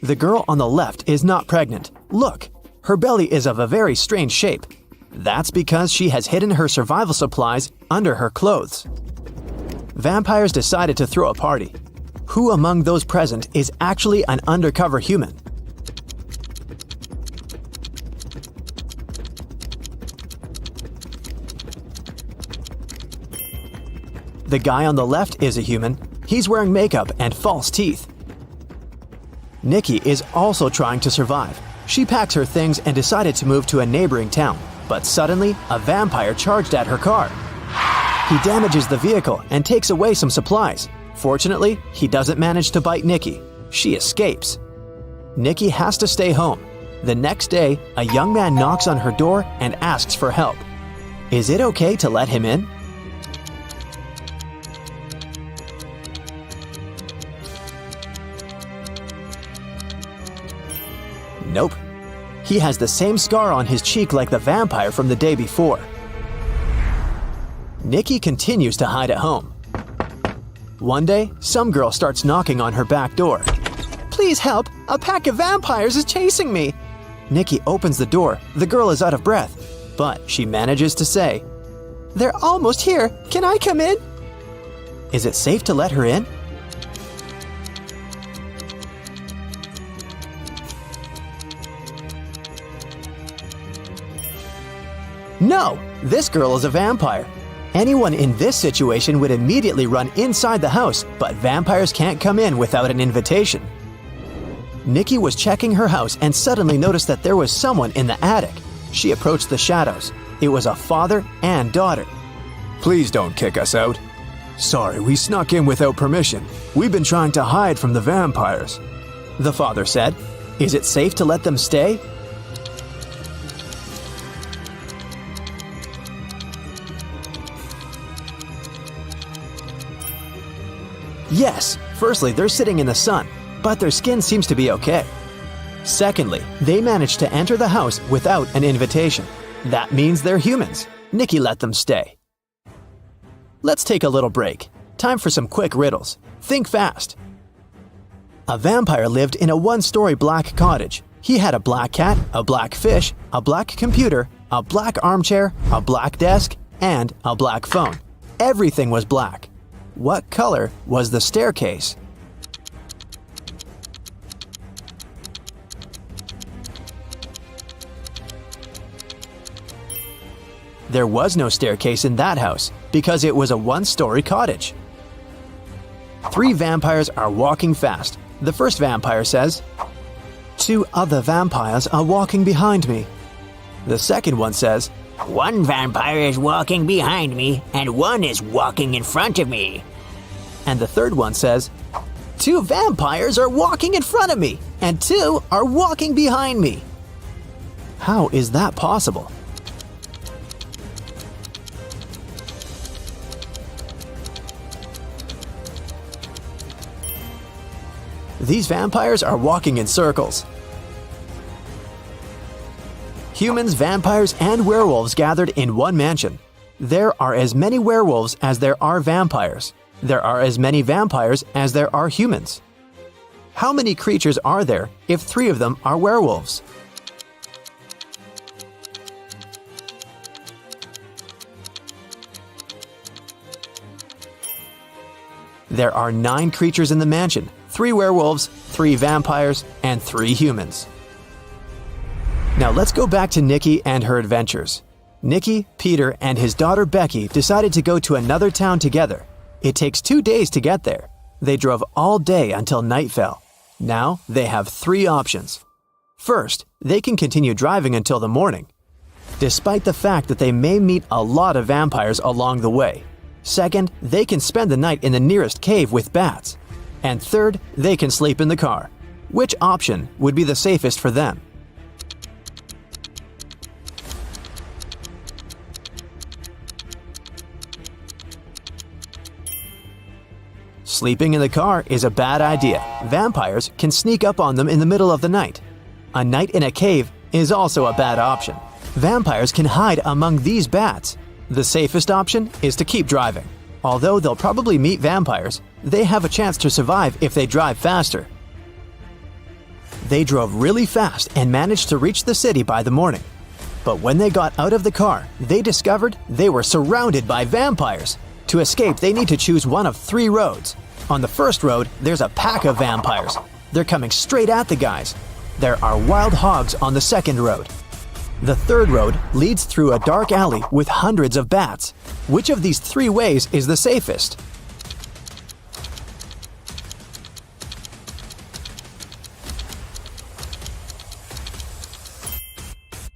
The girl on the left is not pregnant. Look, her belly is of a very strange shape. That's because she has hidden her survival supplies under her clothes. Vampires decided to throw a party. Who among those present is actually an undercover human? The guy on the left is a human. He's wearing makeup and false teeth. Nikki is also trying to survive. She packed her things and decided to move to a neighboring town. But suddenly, a vampire charged at her car. He damages the vehicle and takes away some supplies. Fortunately, he doesn't manage to bite Nikki. She escapes. Nikki has to stay home. The next day, a young man knocks on her door and asks for help. Is it okay to let him in? Nope. He has the same scar on his cheek like the vampire from the day before. Nikki continues to hide at home. One day, some girl starts knocking on her back door. "Please help! A pack of vampires is chasing me!" Nikki opens the door. The girl is out of breath, but she manages to say, "They're almost here. Can I come in?" Is it safe to let her in? No! This girl is a vampire. Anyone in this situation would immediately run inside the house, but vampires can't come in without an invitation. Nikki was checking her house and suddenly noticed that there was someone in the attic. She approached the shadows. It was a father and daughter. "Please don't kick us out." "Sorry, we snuck in without permission. We've been trying to hide from the vampires." The father said, "Is it safe to let them stay?" Yes, firstly, they're sitting in the sun, but their skin seems to be okay. Secondly, they managed to enter the house without an invitation. That means they're humans. Nikki let them stay. Let's take a little break. Time for some quick riddles. Think fast. A vampire lived in a one-story black cottage. He had a black cat, a black fish, a black computer, a black armchair, a black desk, and a black phone. Everything was black. What color was the staircase? There was no staircase in that house because it was a one-story cottage. Three vampires are walking fast. The first vampire says, "Two other vampires are walking behind me." The second one says, One vampire is walking behind me, and one is walking in front of me. and the third one says, "Two vampires are walking in front of me, and two are walking behind me." How is that possible? These vampires are walking in circles. Humans, vampires, and werewolves gathered in one mansion. There are as many werewolves as there are vampires. There are as many vampires as there are humans. How many creatures are there if three of them are werewolves? There are 9 creatures in the mansion, 3 werewolves, 3 vampires, and 3 humans. Now let's go back to Nikki and her adventures. Nikki, Peter, and his daughter Becky decided to go to another town together. It takes 2 days to get there. They drove all day until night fell. Now they have 3 options. First, they can continue driving until the morning, despite the fact that they may meet a lot of vampires along the way. Second, they can spend the night in the nearest cave with bats. And third, they can sleep in the car. Which option would be the safest for them? Sleeping in the car is a bad idea. Vampires can sneak up on them in the middle of the night. A night in a cave is also a bad option. Vampires can hide among these bats. The safest option is to keep driving. Although they'll probably meet vampires, they have a chance to survive if they drive faster. They drove really fast and managed to reach the city by the morning. But when they got out of the car, they discovered they were surrounded by vampires. To escape, they need to choose one of 3 roads. On the first road, there's a pack of vampires. They're coming straight at the guys. There are wild hogs on the second road. The third road leads through a dark alley with hundreds of bats. Which of these 3 ways is the safest?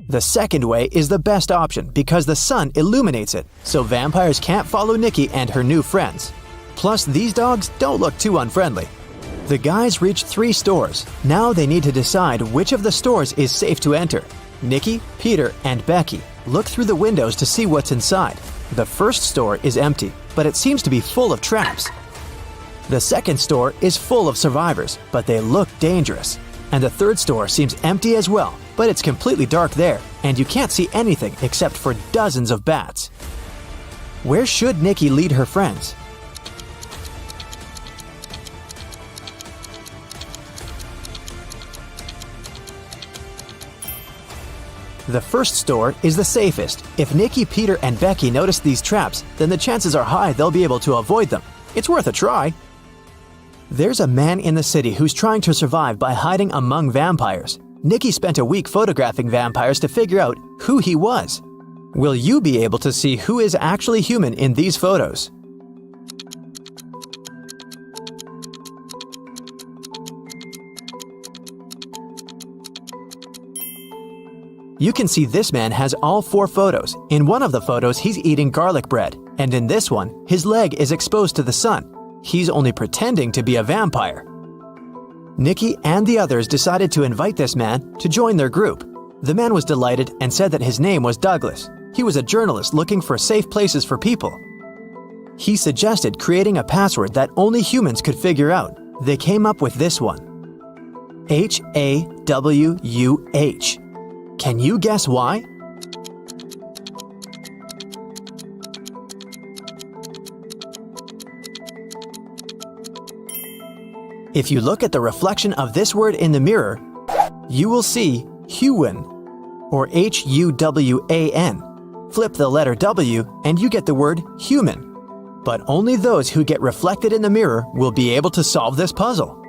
The second way is the best option because the sun illuminates it, so vampires can't follow Nikki and her new friends. Plus, these dogs don't look too unfriendly. The guys reach 3 stores. Now they need to decide which of the stores is safe to enter. Nikki, Peter, and Becky look through the windows to see what's inside. The first store is empty, but it seems to be full of traps. The second store is full of survivors, but they look dangerous. And the third store seems empty as well, but it's completely dark there, and you can't see anything except for dozens of bats. Where should Nikki lead her friends? The first store is the safest. If Nikki, Peter, and Becky notice these traps, then the chances are high they'll be able to avoid them. It's worth a try. There's a man in the city who's trying to survive by hiding among vampires. Nikki spent a week photographing vampires to figure out who he was. Will you be able to see who is actually human in these photos? You can see this man has all 4 photos. In one of the photos, he's eating garlic bread, and in this one, his leg is exposed to the sun. He's only pretending to be a vampire. Nikki and the others decided to invite this man to join their group. The man was delighted and said that his name was Douglas. He was a journalist looking for safe places for people. He suggested creating a password that only humans could figure out. They came up with this one: HAWUH. Can you guess why? If you look at the reflection of this word in the mirror, you will see Huwan, or Huwan. Flip the letter W and you get the word human. But only those who get reflected in the mirror will be able to solve this puzzle.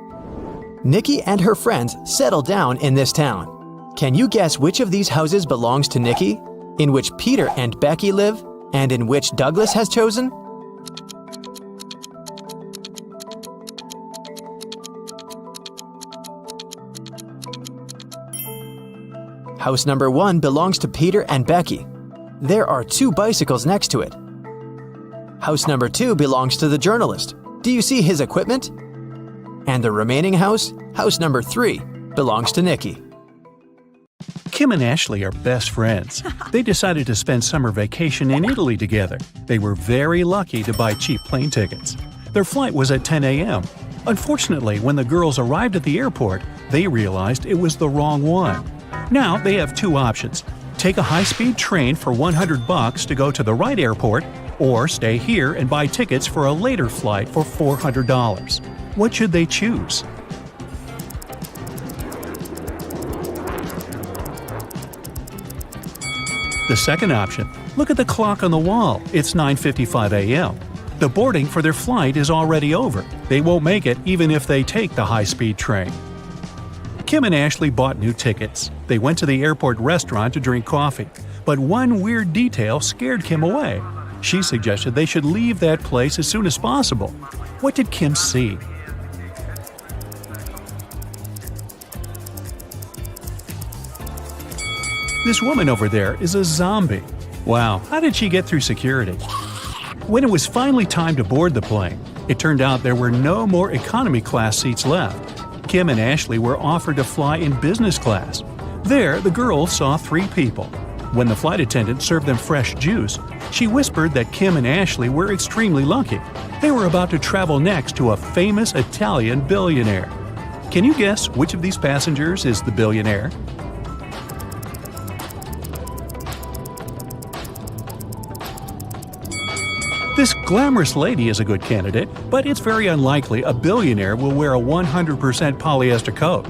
Nikki and her friends settle down in this town. Can you guess which of these houses belongs to Nikki, in which Peter and Becky live, and in which Douglas has chosen? House number 1 belongs to Peter and Becky. There are 2 bicycles next to it. House number 2 belongs to the journalist. Do you see his equipment? And the remaining house, house number 3, belongs to Nikki. Kim and Ashley are best friends. They decided to spend summer vacation in Italy together. They were very lucky to buy cheap plane tickets. Their flight was at 10 a.m. Unfortunately, when the girls arrived at the airport, they realized it was the wrong one. Now they have 2 options: take a high-speed train for $100 to go to the right airport, or stay here and buy tickets for a later flight for $400. What should they choose? The second option. Look at the clock on the wall. It's 9:55 a.m. The boarding for their flight is already over. They won't make it even if they take the high-speed train. Kim and Ashley bought new tickets. They went to the airport restaurant to drink coffee. But one weird detail scared Kim away. She suggested they should leave that place as soon as possible. What did Kim see? This woman over there is a zombie. Wow, how did she get through security? When it was finally time to board the plane, it turned out there were no more economy class seats left. Kim and Ashley were offered to fly in business class. There, the girls saw 3 people. When the flight attendant served them fresh juice, she whispered that Kim and Ashley were extremely lucky. They were about to travel next to a famous Italian billionaire. Can you guess which of these passengers is the billionaire? This glamorous lady is a good candidate, but it's very unlikely a billionaire will wear a 100% polyester coat.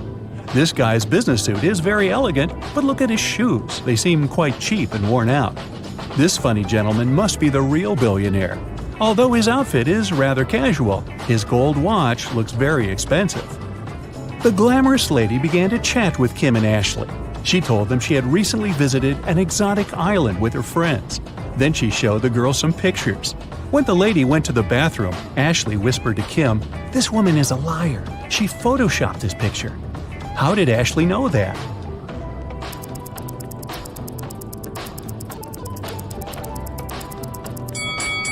This guy's business suit is very elegant, but look at his shoes. They seem quite cheap and worn out. This funny gentleman must be the real billionaire. Although his outfit is rather casual, his gold watch looks very expensive. The glamorous lady began to chat with Kim and Ashley. She told them she had recently visited an exotic island with her friends. Then she showed the girls some pictures. When the lady went to the bathroom, Ashley whispered to Kim, "This woman is a liar. She photoshopped this picture." How did Ashley know that?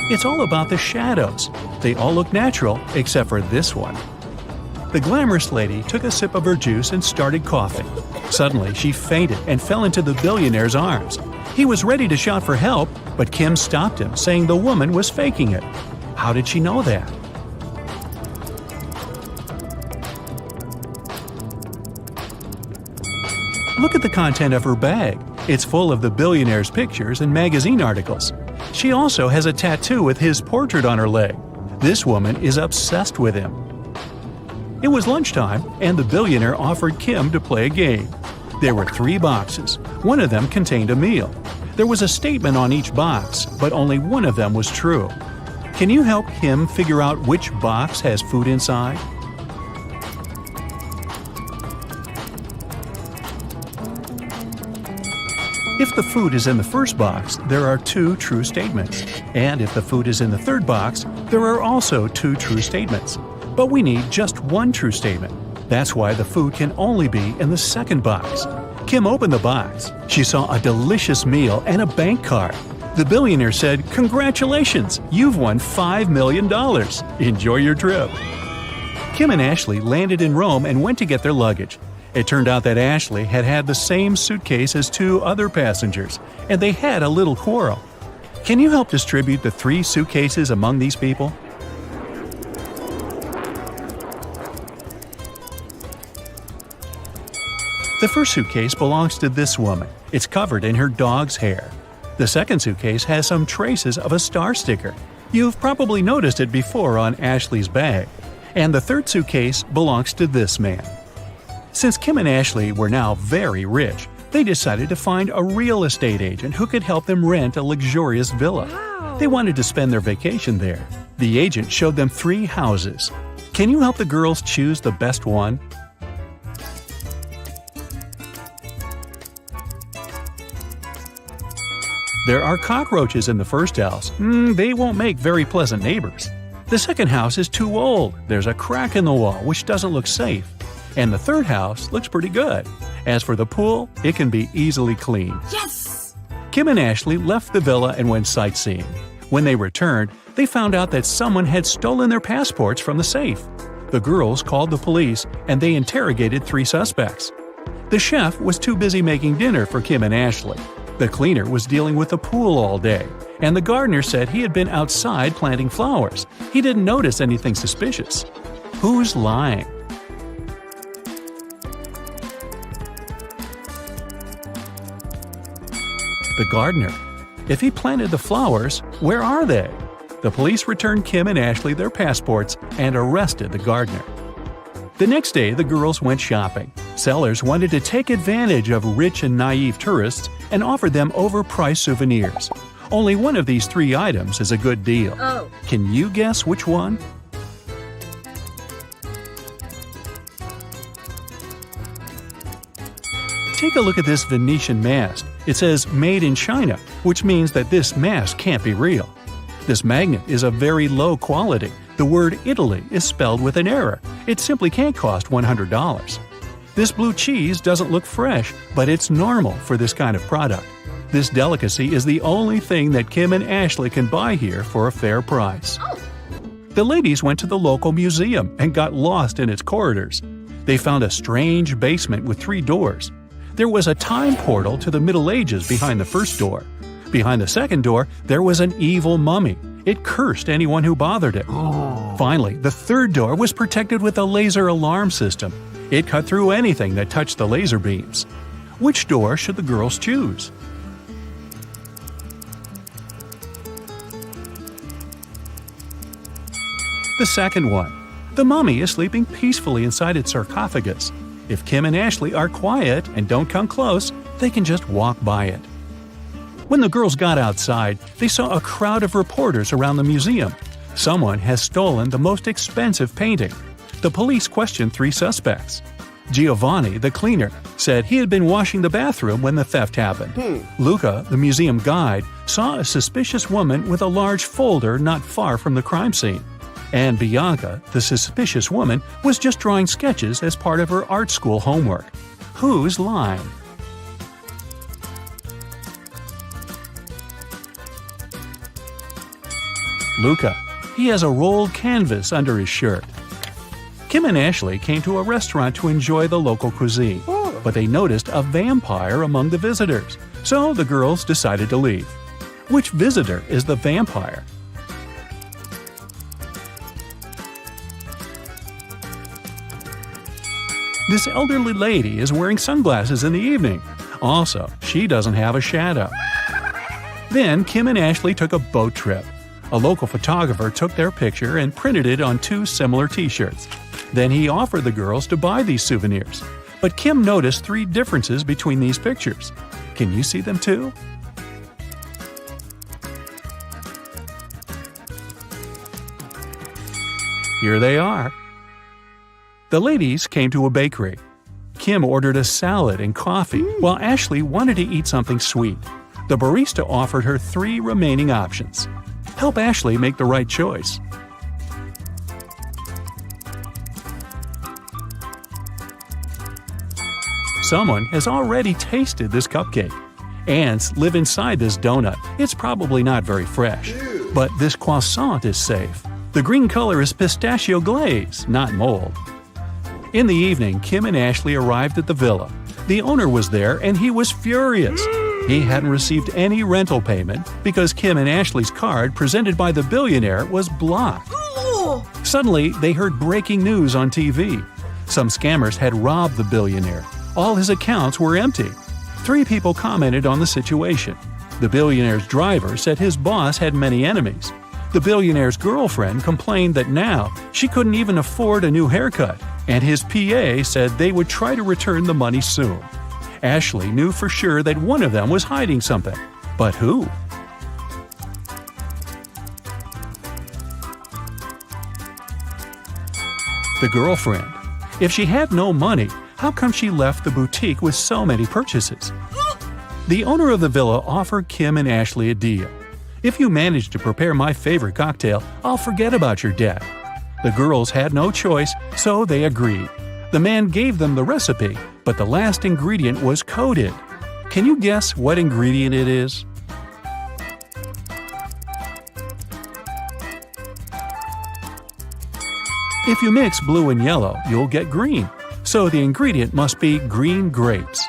It's all about the shadows. They all look natural except for this one. The glamorous lady took a sip of her juice and started coughing. Suddenly, she fainted and fell into the billionaire's arms. He was ready to shout for help, but Kim stopped him, saying the woman was faking it. How did she know that? Look at the content of her bag. It's full of the billionaire's pictures and magazine articles. She also has a tattoo with his portrait on her leg. This woman is obsessed with him. It was lunchtime, and the billionaire offered Kim to play a game. There were 3 boxes. One of them contained a meal. There was a statement on each box, but only one of them was true. Can you help Kim figure out which box has food inside? If the food is in the first box, there are 2 true statements. And if the food is in the third box, there are also 2 true statements. But we need just 1 true statement. That's why the food can only be in the second box. Kim opened the box. She saw a delicious meal and a bank card. The billionaire said, "Congratulations, you've won $5 million. Enjoy your trip." Kim and Ashley landed in Rome and went to get their luggage. It turned out that Ashley had had the same suitcase as 2 other passengers, and they had a little quarrel. Can you help distribute the 3 suitcases among these people? The first suitcase belongs to this woman. It's covered in her dog's hair. The second suitcase has some traces of a star sticker. You've probably noticed it before on Ashley's bag. And the third suitcase belongs to this man. Since Kim and Ashley were now very rich, they decided to find a real estate agent who could help them rent a luxurious villa. They wanted to spend their vacation there. The agent showed them 3 houses. Can you help the girls choose the best one? There are cockroaches in the first house. They won't make very pleasant neighbors. The second house is too old. There's a crack in the wall, which doesn't look safe. And the third house looks pretty good. As for the pool, it can be easily cleaned. Yes! Kim and Ashley left the villa and went sightseeing. When they returned, they found out that someone had stolen their passports from the safe. The girls called the police and they interrogated 3 suspects. The chef was too busy making dinner for Kim and Ashley. The cleaner was dealing with the pool all day, and the gardener said he had been outside planting flowers. He didn't notice anything suspicious. Who's lying? The gardener. If he planted the flowers, where are they? The police returned Kim and Ashley their passports and arrested the gardener. The next day, the girls went shopping. Sellers wanted to take advantage of rich and naive tourists and offered them overpriced souvenirs. Only one of these 3 items is a good deal. Oh. Can you guess which one? Take a look at this Venetian mask. It says "Made in China," which means that this mask can't be real. This magnet is of very low quality. The word Italy is spelled with an error. It simply can't cost $100. This blue cheese doesn't look fresh, but it's normal for this kind of product. This delicacy is the only thing that Kim and Ashley can buy here for a fair price. The ladies went to the local museum and got lost in its corridors. They found a strange basement with 3 doors. There was a time portal to the Middle Ages behind the first door. Behind the second door, there was an evil mummy. It cursed anyone who bothered it. Finally, the third door was protected with a laser alarm system. It cut through anything that touched the laser beams. Which door should the girls choose? The second one. The mummy is sleeping peacefully inside its sarcophagus. If Kim and Ashley are quiet and don't come close, they can just walk by it. When the girls got outside, they saw a crowd of reporters around the museum. Someone has stolen the most expensive painting. The police questioned 3 suspects. Giovanni, the cleaner, said he had been washing the bathroom when the theft happened. Luca, the museum guide, saw a suspicious woman with a large folder not far from the crime scene. And Bianca, the suspicious woman, was just drawing sketches as part of her art school homework. Who's lying? Luca. He has a rolled canvas under his shirt. Kim and Ashley came to a restaurant to enjoy the local cuisine, but they noticed a vampire among the visitors, so the girls decided to leave. Which visitor is the vampire? This elderly lady is wearing sunglasses in the evening. Also, she doesn't have a shadow. Then Kim and Ashley took a boat trip. A local photographer took their picture and printed it on 2 similar t-shirts. Then he offered the girls to buy these souvenirs. But Kim noticed 3 differences between these pictures. Can you see them too? Here they are. The ladies came to a bakery. Kim ordered a salad and coffee, while Ashley wanted to eat something sweet. The barista offered her 3 remaining options. Help Ashley make the right choice. Someone has already tasted this cupcake. Ants live inside this donut. It's probably not very fresh. But this croissant is safe. The green color is pistachio glaze, not mold. In the evening, Kim and Ashley arrived at the villa. The owner was there and he was furious. He hadn't received any rental payment because Kim and Ashley's card presented by the billionaire was blocked. Suddenly, they heard breaking news on TV. Some scammers had robbed the billionaire. All his accounts were empty. 3 people commented on the situation. The billionaire's driver said his boss had many enemies. The billionaire's girlfriend complained that now she couldn't even afford a new haircut, and his PA said they would try to return the money soon. Ashley knew for sure that one of them was hiding something. But who? The girlfriend. If she had no money, how come she left the boutique with so many purchases? The owner of the villa offered Kim and Ashley a deal. If you manage to prepare my favorite cocktail, I'll forget about your debt. The girls had no choice, so they agreed. The man gave them the recipe, but the last ingredient was coded. Can you guess what ingredient it is? If you mix blue and yellow, you'll get green. So the ingredient must be green grapes.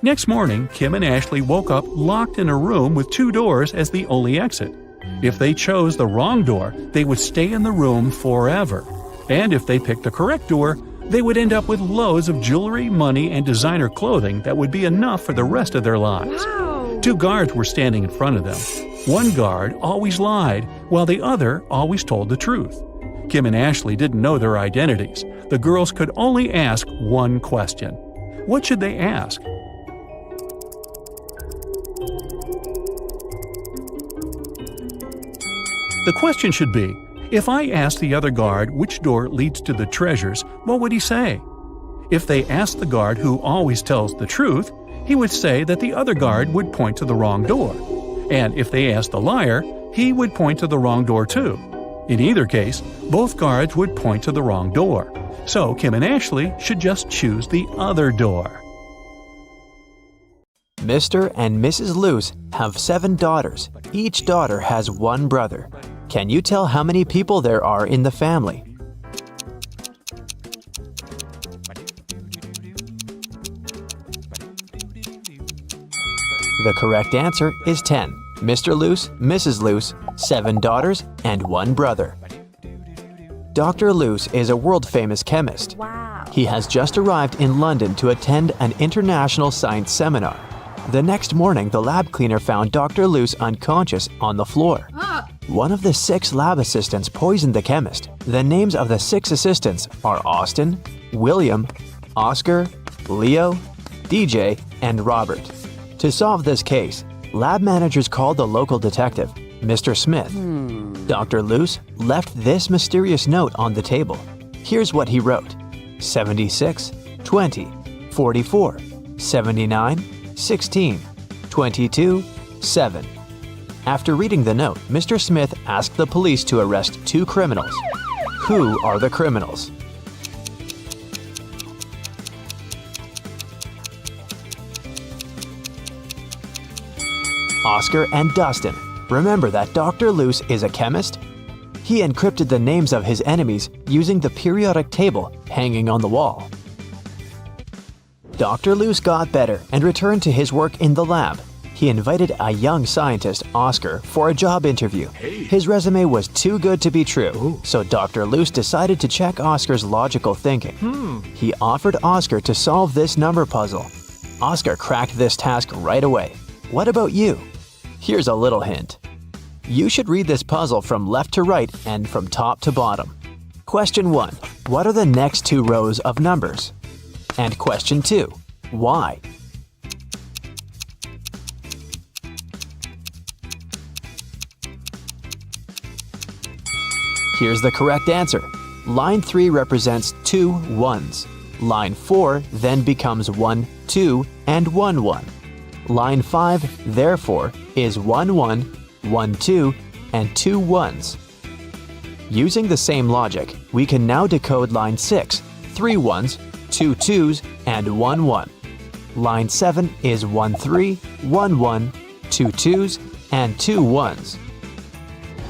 Next morning, Kim and Ashley woke up locked in a room with 2 doors as the only exit. If they chose the wrong door, they would stay in the room forever. And if they picked the correct door, they would end up with loads of jewelry, money, and designer clothing that would be enough for the rest of their lives. Wow. 2 guards were standing in front of them. One guard always lied, while the other always told the truth. Kim and Ashley didn't know their identities. The girls could only ask one question. What should they ask? The question should be, if I asked the other guard which door leads to the treasures, what would he say? If they asked the guard who always tells the truth, he would say that the other guard would point to the wrong door. And if they asked the liar, he would point to the wrong door too. In either case, both guards would point to the wrong door. So Kim and Ashley should just choose the other door. Mr. and Mrs. Luce have 7 daughters. Each daughter has 1 brother. Can you tell how many people there are in the family? The correct answer is 10. Mr. Luce, Mrs. Luce, 7 daughters, and 1 brother. Dr. Luce is a world-famous chemist. Wow. He has just arrived in London to attend an international science seminar. The next morning, the lab cleaner found Dr. Luce unconscious on the floor. One of the 6 lab assistants poisoned the chemist. The names of the 6 assistants are Austin, William, Oscar, Leo, DJ, and Robert. To solve this case, lab managers called the local detective, Mr. Smith. Dr. Luce left this mysterious note on the table. Here's what he wrote: 76, 20, 44, 79, 16, 22, 7. After reading the note, Mr. Smith asked the police to arrest 2 criminals. Who are the criminals? Oscar and Dustin. Remember that Dr. Luce is a chemist? He encrypted the names of his enemies using the periodic table hanging on the wall. Dr. Luce got better and returned to his work in the lab. He invited a young scientist, Oscar, for a job interview. His resume was too good to be true, so Dr. Luce decided to check Oscar's logical thinking. He offered Oscar to solve this number puzzle. Oscar cracked this task right away. What about you? Here's a little hint. You should read this puzzle from left to right and from top to bottom. Question 1. What are the next 2 rows of numbers? And question 2. Why? Here's the correct answer. Line 3 represents 2 1s. Line 4 then becomes 1 2 and 1 1. Line 5, therefore, is 1 1, 1 2, and 2 1s. Using the same logic, we can now decode line 6, 3 1s, 2 2s, and 1 1. Line 7 is 1 3, 1 1, 2 2s, and 2 1s.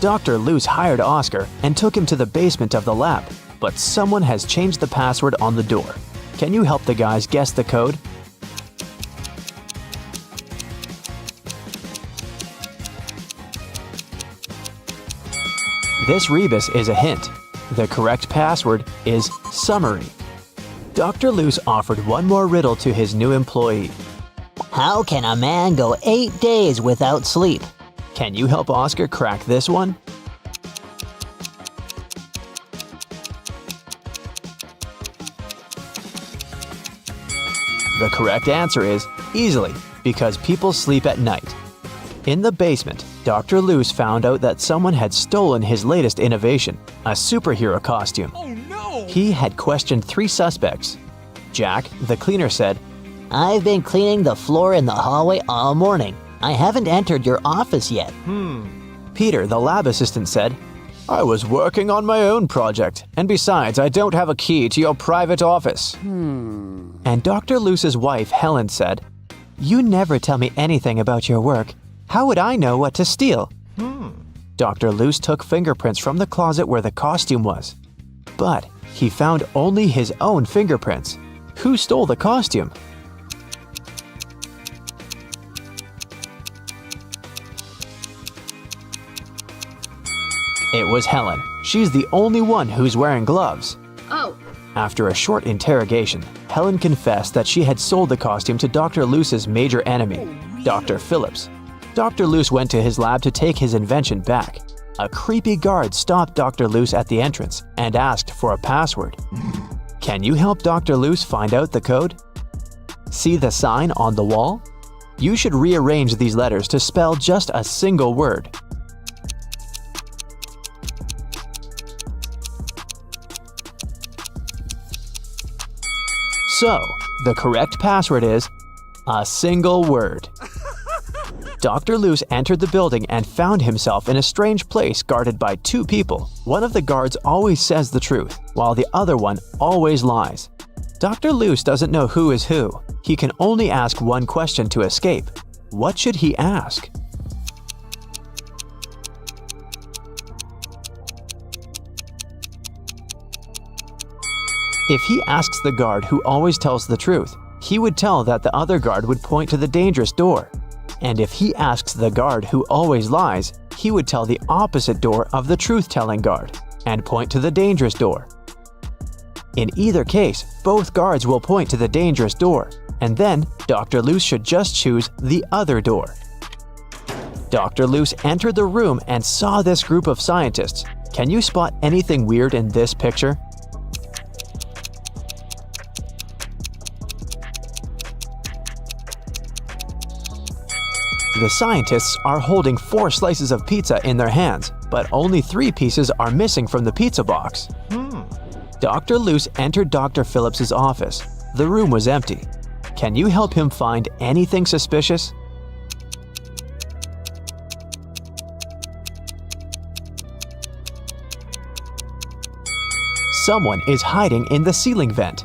Dr. Luce hired Oscar and took him to the basement of the lab, but someone has changed the password on the door. Can you help the guys guess the code? This rebus is a hint. The correct password is summary. Dr. Luce offered one more riddle to his new employee. How can a man go 8 days without sleep? Can you help Oscar crack this one? The correct answer is easily, because people sleep at night. In the basement, Dr. Luce found out that someone had stolen his latest innovation, a superhero costume. Oh no! He had questioned 3 suspects. Jack, the cleaner, said, I've been cleaning the floor in the hallway all morning. I haven't entered your office yet. Peter, the lab assistant, said, I was working on my own project, and besides, I don't have a key to your private office. And Dr. Luce's wife, Helen, said, You never tell me anything about your work. How would I know what to steal? Dr. Luce took fingerprints from the closet where the costume was. But he found only his own fingerprints. Who stole the costume? It was Helen. She's the only one who's wearing gloves. Oh. After a short interrogation, Helen confessed that she had sold the costume to Dr. Luce's major enemy, Dr. Phillips. Dr. Luce went to his lab to take his invention back. A creepy guard stopped Dr. Luce at the entrance and asked for a password. Can you help Dr. Luce find out the code? See the sign on the wall? You should rearrange these letters to spell just a single word. So, the correct password is a single word. Dr. Luce entered the building and found himself in a strange place guarded by 2 people. One of the guards always says the truth, while the other one always lies. Dr. Luce doesn't know who is who. He can only ask one question to escape. What should he ask? If he asks the guard who always tells the truth, he would tell that the other guard would point to the dangerous door. And if he asks the guard who always lies, he would tell the opposite door of the truth-telling guard and point to the dangerous door. In either case, both guards will point to the dangerous door, and then Dr. Luce should just choose the other door. Dr. Luce entered the room and saw this group of scientists. Can you spot anything weird in this picture? The scientists are holding 4 slices of pizza in their hands, but only 3 pieces are missing from the pizza box. Dr. Luce entered Dr. Phillips's office. The room was empty. Can you help him find anything suspicious? Someone is hiding in the ceiling vent.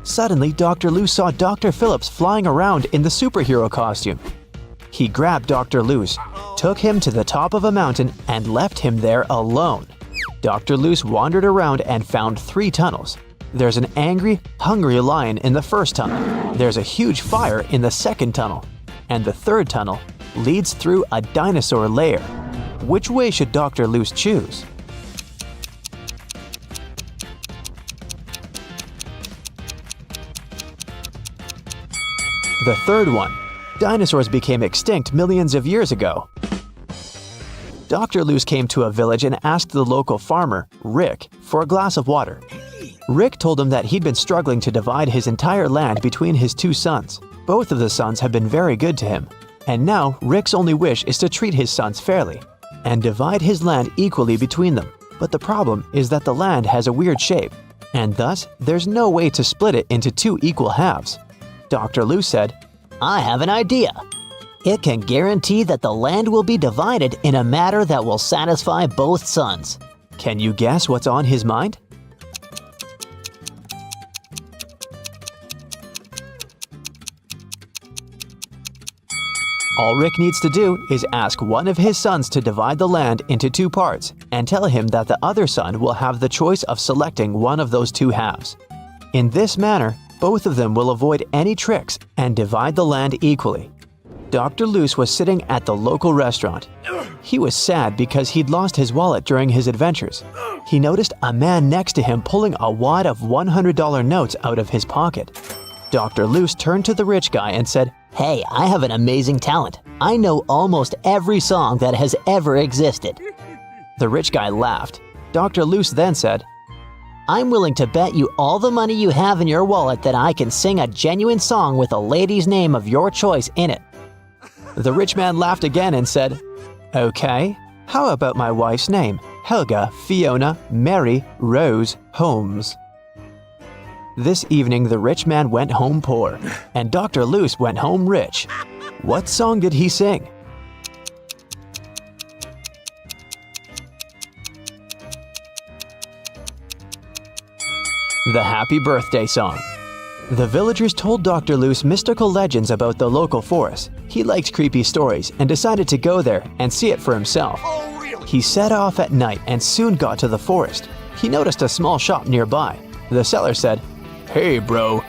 Suddenly, Dr. Luce saw Dr. Phillips flying around in the superhero costume. He grabbed Dr. Luce, took him to the top of a mountain, and left him there alone. Dr. Luce wandered around and found 3 tunnels. There's an angry, hungry lion in the first tunnel. There's a huge fire in the second tunnel. And the third tunnel leads through a dinosaur lair. Which way should Dr. Luce choose? The third one. Dinosaurs became extinct millions of years ago. Dr. Luce came to a village and asked the local farmer, Rick, for a glass of water. Rick told him that he'd been struggling to divide his entire land between his two sons. Both of the sons have been very good to him, and now Rick's only wish is to treat his sons fairly and divide his land equally between them. But the problem is that the land has a weird shape, and thus there's no way to split it into two equal halves. Dr. Lou said, I have an idea. It can guarantee that the land will be divided in a manner that will satisfy both sons. Can you guess what's on his mind? All Rick needs to do is ask one of his sons to divide the land into two parts and tell him that the other son will have the choice of selecting one of those two halves. In this manner, both of them will avoid any tricks and divide the land equally. Dr. Luce was sitting at the local restaurant. He was sad because he'd lost his wallet during his adventures. He noticed a man next to him pulling a wad of $100 notes out of his pocket. Dr. Luce turned to the rich guy and said, Hey, I have an amazing talent. I know almost every song that has ever existed. The rich guy laughed. Dr. Luce then said, I'm willing to bet you all the money you have in your wallet that I can sing a genuine song with a lady's name of your choice in it. The rich man laughed again and said, Okay, how about my wife's name? Helga, Fiona, Mary, Rose, Holmes. This evening, the rich man went home poor, and Dr. Luce went home rich. What song did he sing? The Happy Birthday Song. The villagers told Dr. Luce mystical legends about the local forest. He liked creepy stories and decided to go there and see it for himself. He set off at night and soon got to the forest. He noticed a small shop nearby. The seller said, Hey bro,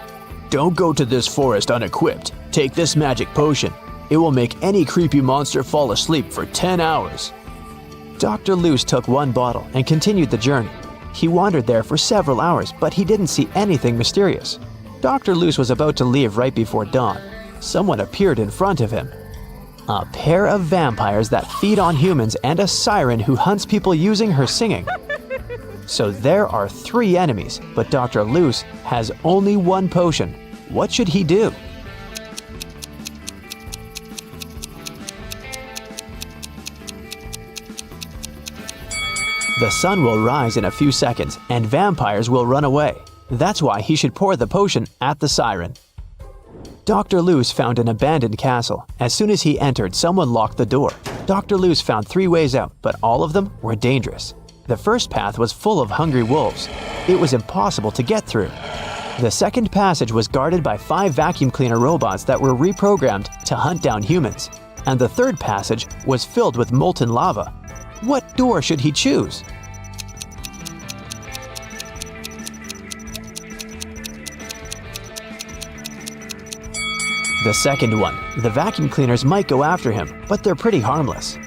don't go to this forest unequipped. Take this magic potion. It will make any creepy monster fall asleep for 10 hours. Dr. Luce took one bottle and continued the journey. He wandered there for several hours, but he didn't see anything mysterious. Dr. Luce was about to leave right before dawn. Someone appeared in front of him. A pair of vampires that feed on humans and a siren who hunts people using her singing. So there are 3 enemies, but Dr. Luce has only one potion. What should he do? The sun will rise in a few seconds and vampires will run away. That's why he should pour the potion at the siren. Dr. Luce found an abandoned castle. As soon as he entered, someone locked the door. Dr. Luce found 3 ways out, but all of them were dangerous. The first path was full of hungry wolves. It was impossible to get through. The second passage was guarded by 5 vacuum cleaner robots that were reprogrammed to hunt down humans. And the third passage was filled with molten lava. What door should he choose? The second one. The vacuum cleaners might go after him, but they're pretty harmless.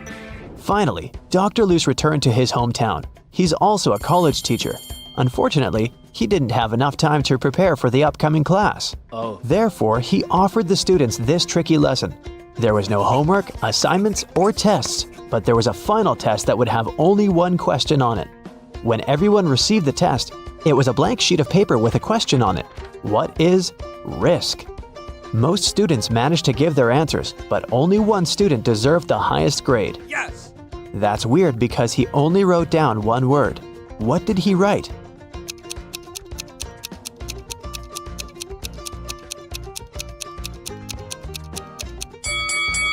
Finally, Dr. Luce returned to his hometown. He's also a college teacher. Unfortunately, he didn't have enough time to prepare for the upcoming class. Therefore, he offered the students this tricky lesson. There was no homework, assignments, or tests, but there was a final test that would have only one question on it. When everyone received the test, it was a blank sheet of paper with a question on it. What is risk? Most students managed to give their answers, but only one student deserved the highest grade. Yes! That's weird because he only wrote down one word. What did he write?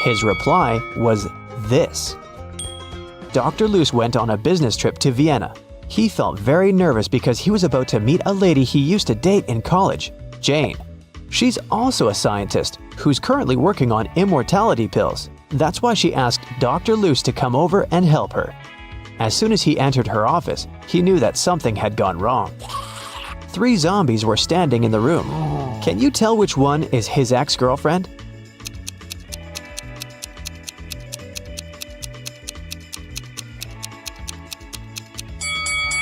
His reply was this. Dr. Luce went on a business trip to Vienna. He felt very nervous because he was about to meet a lady he used to date in college, Jane. She's also a scientist who's currently working on immortality pills. That's why she asked Dr. Luce to come over and help her. As soon as he entered her office, he knew that something had gone wrong. 3 zombies were standing in the room. Can you tell which one is his ex-girlfriend?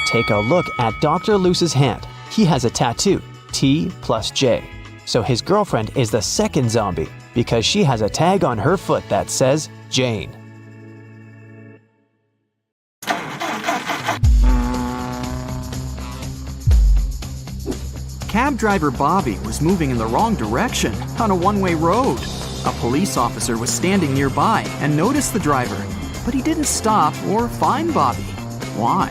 Take a look at Dr. Luce's hand. He has a tattoo, T plus J. So his girlfriend is the second zombie because she has a tag on her foot that says Jane. cab driver Bobby was moving in the wrong direction on a one-way road. A police officer was standing nearby and noticed the driver, but he didn't stop or find Bobby. Why?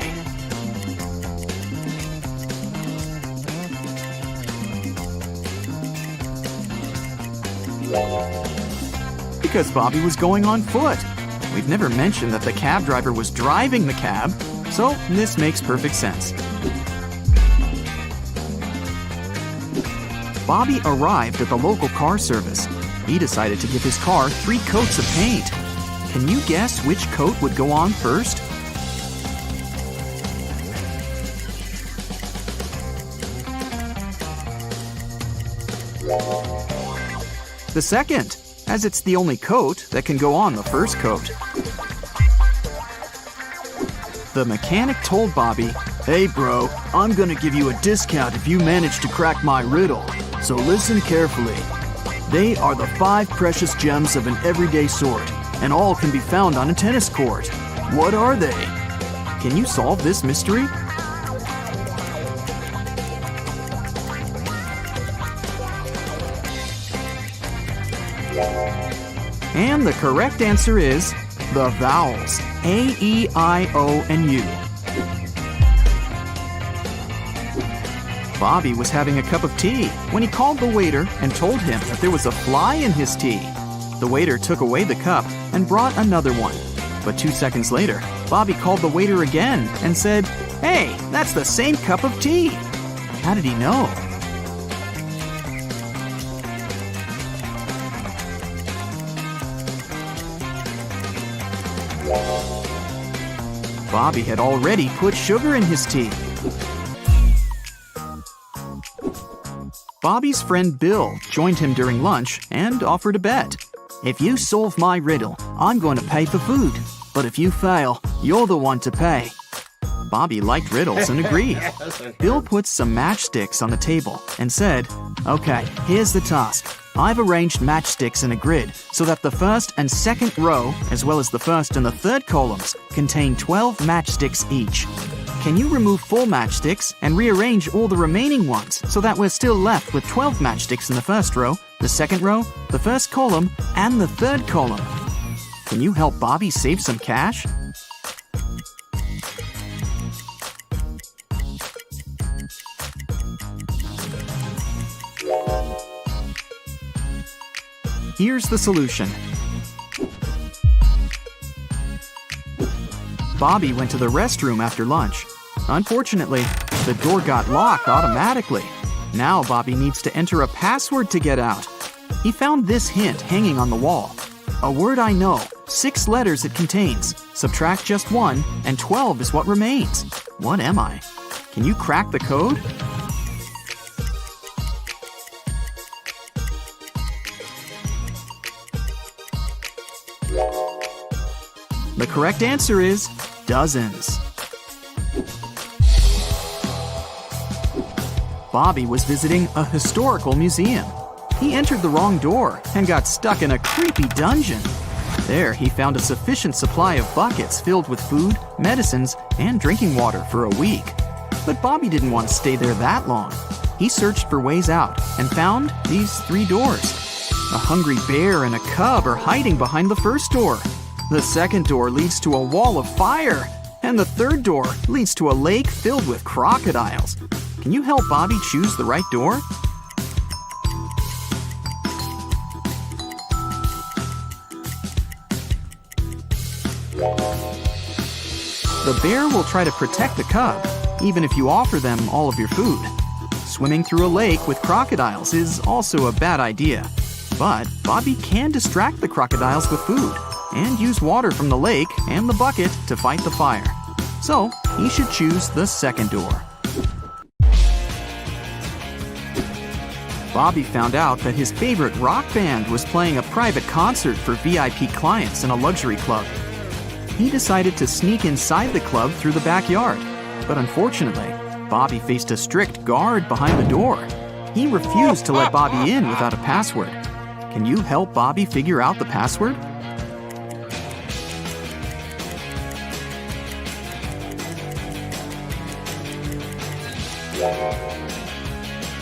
Because Bobby was going on foot. We've never mentioned that the cab driver was driving the cab, so this makes perfect sense. Bobby arrived at the local car service. He decided to give his car 3 coats of paint. Can you guess which coat would go on first? The second, as it's the only coat that can go on the first coat. The mechanic told Bobby, "Hey bro, I'm gonna give you a discount if you manage to crack my riddle, so listen carefully. They are the 5 precious gems of an everyday sort, and all can be found on a tennis court. What are they? Can you solve this mystery?" And the correct answer is the vowels A, E, I, O, and U. Bobby was having a cup of tea when he called the waiter and told him that there was a fly in his tea. The waiter took away the cup and brought another one. But 2 seconds later, Bobby called the waiter again and said, "Hey, that's the same cup of tea." How did he know? Bobby had already put sugar in his tea. Bobby's friend Bill joined him during lunch and offered a bet. "If you solve my riddle, I'm going to pay for food. But if you fail, you're the one to pay." Bobby liked riddles and agreed. Bill put some matchsticks on the table and said, "Okay, here's the task. I've arranged matchsticks in a grid so that the first and second row, as well as the first and the third columns, contain 12 matchsticks each. Can you remove 4 matchsticks and rearrange all the remaining ones so that we're still left with 12 matchsticks in the first row, the second row, the first column, and the third column? Can you help Bobby save some cash?" Here's the solution. Bobby went to the restroom after lunch. Unfortunately, the door got locked automatically. Now Bobby needs to enter a password to get out. He found this hint hanging on the wall. "A word I know, 6 letters it contains. Subtract just 1, and 12 is what remains. What am I?" Can you crack the code? The correct answer is dozens. Bobby was visiting a historical museum. He entered the wrong door and got stuck in a creepy dungeon. There, he found a sufficient supply of buckets filled with food, medicines, and drinking water for a week. But Bobby didn't want to stay there that long. He searched for ways out and found these 3 doors. A hungry bear and a cub are hiding behind the first door. The second door leads to a wall of fire, and the third door leads to a lake filled with crocodiles. Can you help Bobby choose the right door? The bear will try to protect the cub, even if you offer them all of your food. Swimming through a lake with crocodiles is also a bad idea. But Bobby can distract the crocodiles with food and use water from the lake and the bucket to fight the fire. So, he should choose the second door. Bobby found out that his favorite rock band was playing a private concert for VIP clients in a luxury club. He decided to sneak inside the club through the backyard. But unfortunately, Bobby faced a strict guard behind the door. He refused to let Bobby in without a password. Can you help Bobby figure out the password?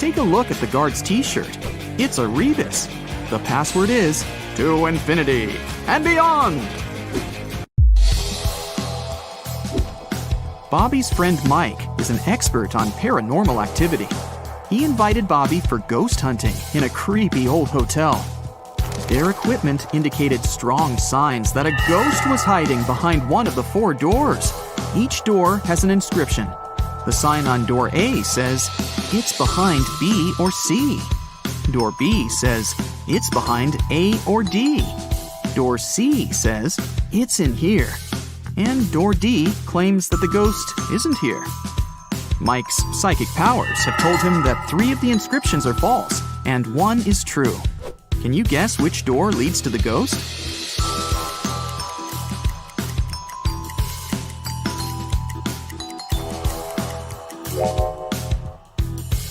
Take a look at the guard's t-shirt. It's a rebus. The password is to infinity and beyond. Bobby's friend Mike is an expert on paranormal activity. He invited Bobby for ghost hunting in a creepy old hotel. Their equipment indicated strong signs that a ghost was hiding behind one of the 4 doors. Each door has an inscription. The sign on door A says, "It's behind B or C." Door B says, "It's behind A or D." Door C says, "It's in here." And door D claims that the ghost isn't here. Mike's psychic powers have told him that 3 of the inscriptions are false and 1 is true. Can you guess which door leads to the ghost?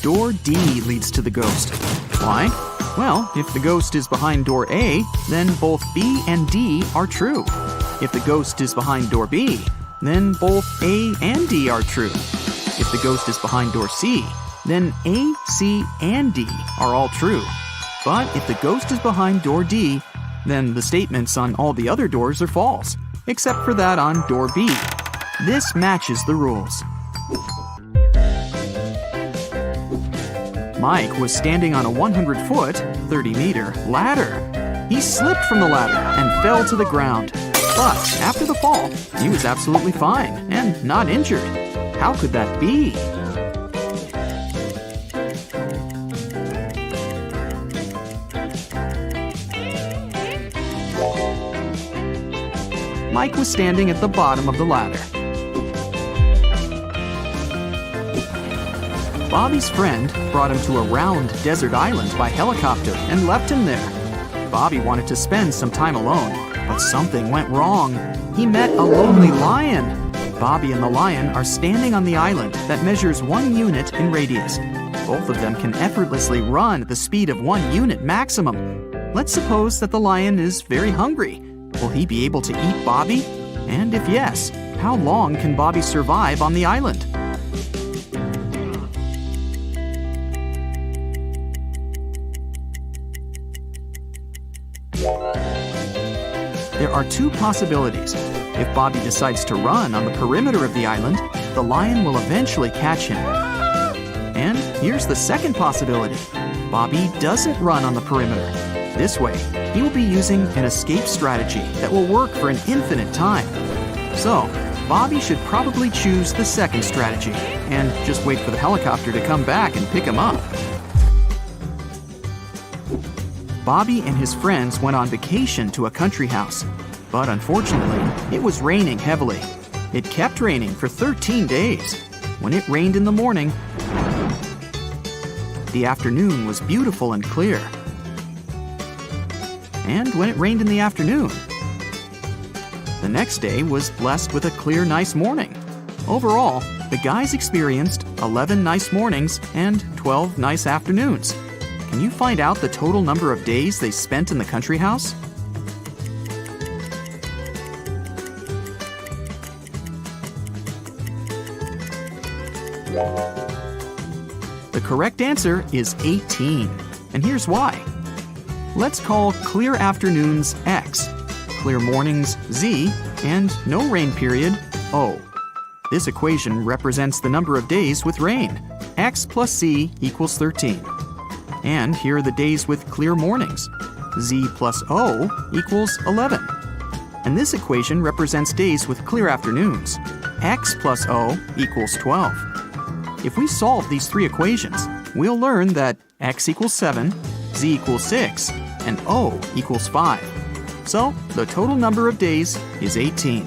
Door D leads to the ghost. Why? Well, if the ghost is behind door A, then both B and D are true. If the ghost is behind door B, then both A and D are true. If the ghost is behind door C, then A, C, and D are all true. But if the ghost is behind door D, then the statements on all the other doors are false, except for that on door B. This matches the rules. Mike was standing on a 100-foot, 30-meter ladder. He slipped from the ladder and fell to the ground. But after the fall, he was absolutely fine and not injured. How could that be? Mike was standing at the bottom of the ladder. Bobby's friend brought him to a round desert island by helicopter and left him there. Bobby wanted to spend some time alone, but something went wrong. He met a lonely lion. Bobby and the lion are standing on the island that measures 1 unit in radius. Both of them can effortlessly run at the speed of 1 unit maximum. Let's suppose that the lion is very hungry. Will he be able to eat Bobby? And if yes, how long can Bobby survive on the island? There are 2 possibilities. If Bobby decides to run on the perimeter of the island, the lion will eventually catch him. And here's the second possibility. Bobby doesn't run on the perimeter. This way, he will be using an escape strategy that will work for an infinite time. So, Bobby should probably choose the second strategy and just wait for the helicopter to come back and pick him up. Bobby and his friends went on vacation to a country house, but unfortunately, it was raining heavily. It kept raining for 13 days. When it rained in the morning, the afternoon was beautiful and clear. And when it rained in the afternoon, the next day was blessed with a clear, nice morning. Overall, the guys experienced 11 nice mornings and 12 nice afternoons. Can you find out the total number of days they spent in the country house? The correct answer is 18, and here's why. Let's call clear afternoons X, clear mornings Z, and no rain period O. This equation represents the number of days with rain. X plus Z equals 13. And here are the days with clear mornings. Z plus O equals 11. And this equation represents days with clear afternoons. X plus O equals 12. If we solve these 3 equations, we'll learn that X equals 7, Z equals 6, and O equals 5. So, the total number of days is 18.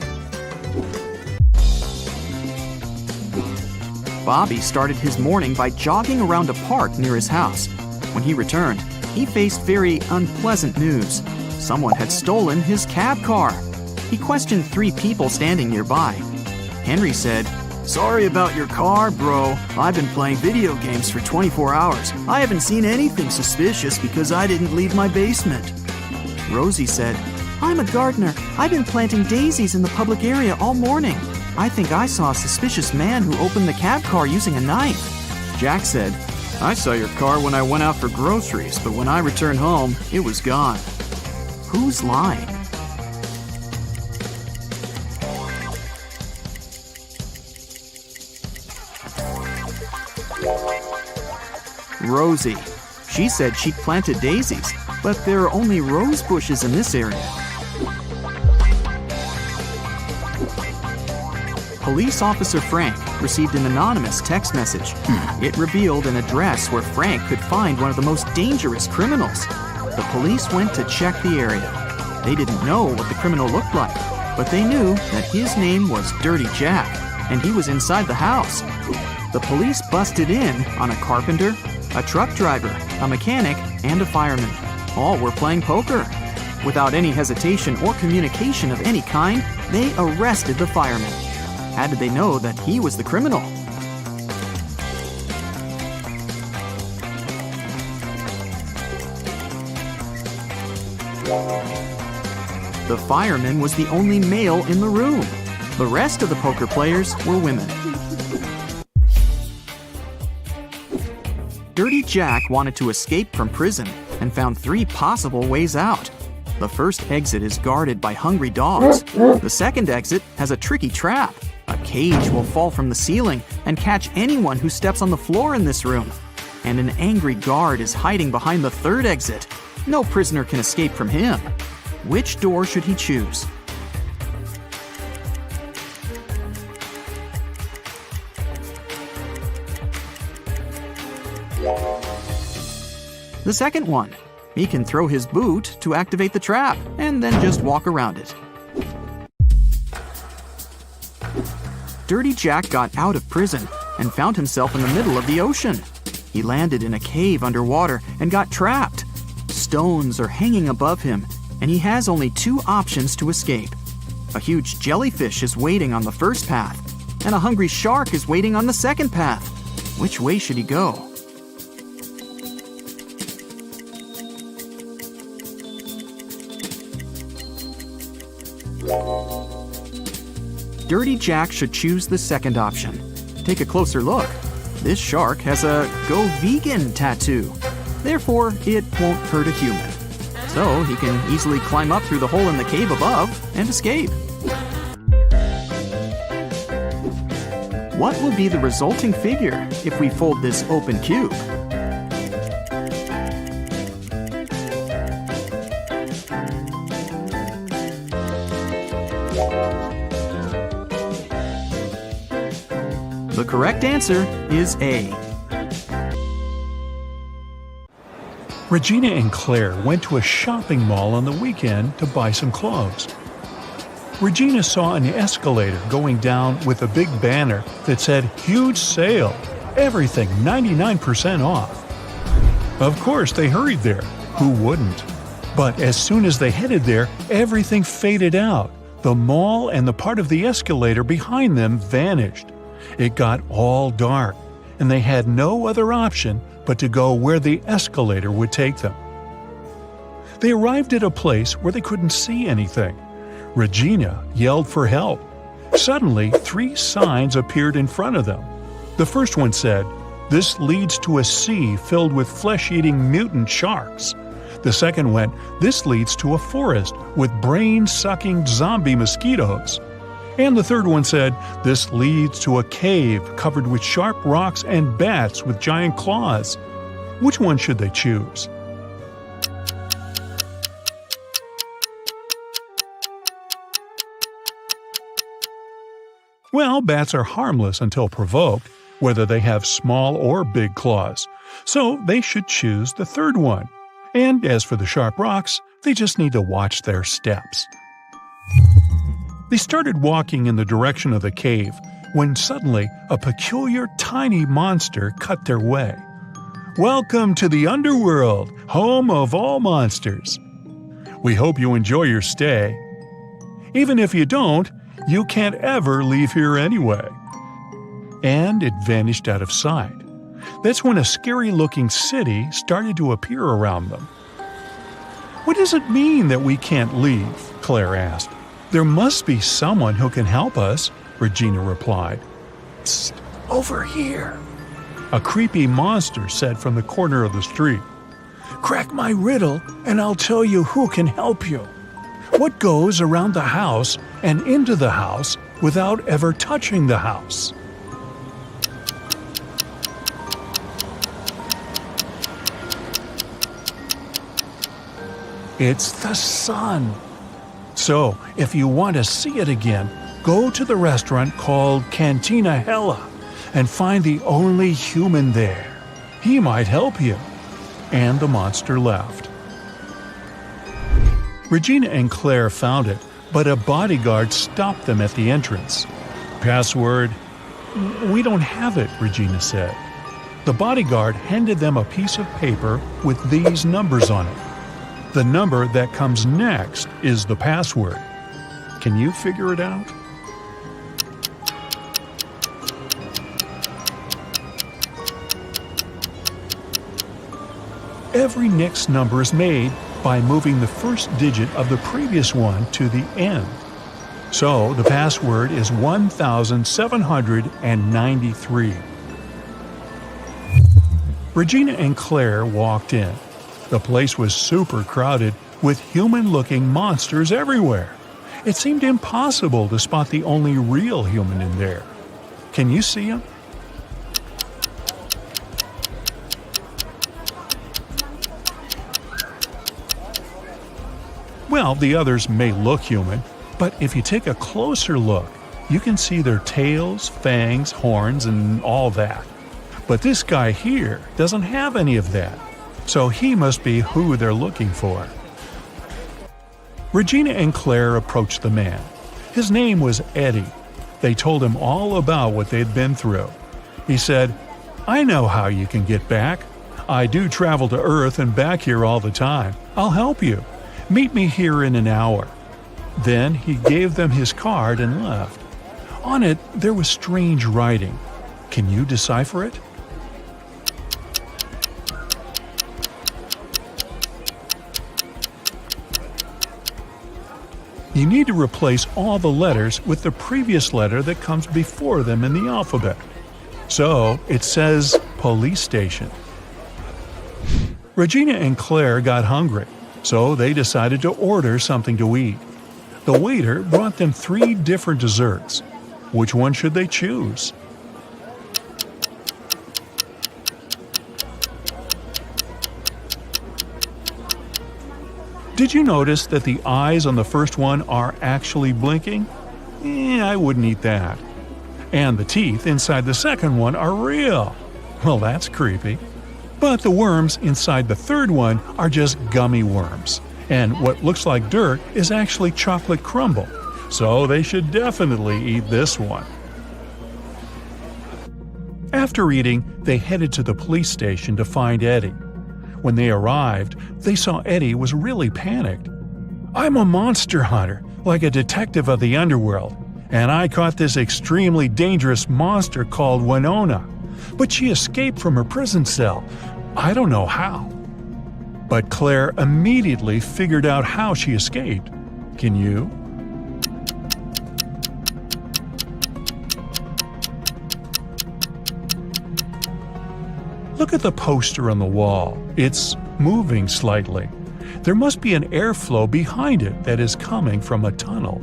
Bobby started his morning by jogging around a park near his house. When he returned, he faced very unpleasant news. Someone had stolen his cab car. He questioned 3 people standing nearby. Henry said, "Sorry about your car, bro. I've been playing video games for 24 hours. I haven't seen anything suspicious because I didn't leave my basement." Rosie said, "I'm a gardener. I've been planting daisies in the public area all morning. I think I saw a suspicious man who opened the cab car using a knife." Jack said, I saw your car when I went out for groceries, but when I returned home, it was gone. Who's lying? Rosie. She said she'd planted daisies, but there are only rose bushes in this area. Police Officer Frank received an anonymous text message. It revealed an address where Frank could find one of the most dangerous criminals. The police went to check the area. They didn't know what the criminal looked like, but they knew that his name was Dirty Jack, and he was inside the house. The police busted in on a carpenter, a truck driver, a mechanic, and a fireman. All were playing poker. Without any hesitation or communication of any kind, they arrested the fireman. How did they know that he was the criminal? The fireman was the only male in the room. The rest of the poker players were women. Dirty Jack wanted to escape from prison and found 3 possible ways out. The first exit is guarded by hungry dogs. The second exit has a tricky trap. A cage will fall from the ceiling and catch anyone who steps on the floor in this room. And an angry guard is hiding behind the third exit. No prisoner can escape from him. Which door should he choose? The second one. He can throw his boot to activate the trap and then just walk around it. Dirty Jack got out of prison and found himself in the middle of the ocean. He landed in a cave underwater and got trapped. Stones are hanging above him, and he has only 2 options to escape. A huge jellyfish is waiting on the first path, and a hungry shark is waiting on the second path. Which way should he go? Dirty Jack should choose the second option. Take a closer look. This shark has a Go Vegan tattoo. Therefore, it won't hurt a human. So he can easily climb up through the hole in the cave above and escape. What will be the resulting figure if we fold this open cube? The correct answer is A. Regina and Claire went to a shopping mall on the weekend to buy some clothes. Regina saw an escalator going down with a big banner that said, "Huge sale! Everything 99% off." Of course, they hurried there. Who wouldn't? But as soon as they headed there, everything faded out. The mall and the part of the escalator behind them vanished. It got all dark, and they had no other option but to go where the escalator would take them. They arrived at a place where they couldn't see anything. Regina yelled for help. Suddenly, 3 signs appeared in front of them. The first one said, "This leads to a sea filled with flesh-eating mutant sharks." The second went, "This leads to a forest with brain-sucking zombie mosquitoes." And the third one said, "This leads to a cave covered with sharp rocks and bats with giant claws." Which one should they choose? Well, bats are harmless until provoked, whether they have small or big claws. So they should choose the third one. And as for the sharp rocks, they just need to watch their steps. They started walking in the direction of the cave when suddenly a peculiar tiny monster cut their way. "Welcome to the underworld, home of all monsters. We hope you enjoy your stay. Even if you don't, you can't ever leave here anyway." And it vanished out of sight. That's when a scary-looking city started to appear around them. "What does it mean that we can't leave?" Claire asked. "There must be someone who can help us," Regina replied. "Psst, over here." A creepy monster said from the corner of the street, "Crack my riddle and I'll tell you who can help you. What goes around the house and into the house without ever touching the house?" It's the sun. So, if you want to see it again, go to the restaurant called Cantina Hella and find the only human there. He might help you. And the monster left. Regina and Claire found it, but a bodyguard stopped them at the entrance. "Password?" "We don't have it," Regina said. The bodyguard handed them a piece of paper with these numbers on it. The number that comes next is the password. Can you figure it out? Every next number is made by moving the first digit of the previous one to the end. So the password is 1793. Regina and Claire walked in. The place was super crowded with human-looking monsters everywhere. It seemed impossible to spot the only real human in there. Can you see him? Well, the others may look human, but if you take a closer look, you can see their tails, fangs, horns, and all that. But this guy here doesn't have any of that, so he must be who they're looking for. Regina and Claire approached the man. His name was Eddie. They told him all about what they'd been through. He said, "I know how you can get back. I do travel to Earth and back here all the time. I'll help you. Meet me here in an hour." Then he gave them his card and left. On it, there was strange writing. Can you decipher it? You need to replace all the letters with the previous letter that comes before them in the alphabet. So it says police station. Regina and Claire got hungry, so they decided to order something to eat. The waiter brought them 3 different desserts. Which one should they choose? Did you notice that the eyes on the first one are actually blinking? I wouldn't eat that. And the teeth inside the second one are real. Well, that's creepy. But the worms inside the third one are just gummy worms. And what looks like dirt is actually chocolate crumble. So they should definitely eat this one. After eating, they headed to the police station to find Eddie. When they arrived, they saw Eddie was really panicked. "I'm a monster hunter, like a detective of the underworld, and I caught this extremely dangerous monster called Winona. But she escaped from her prison cell. I don't know how." But Claire immediately figured out how she escaped. Can you? Look at the poster on the wall. It's moving slightly. There must be an airflow behind it that is coming from a tunnel.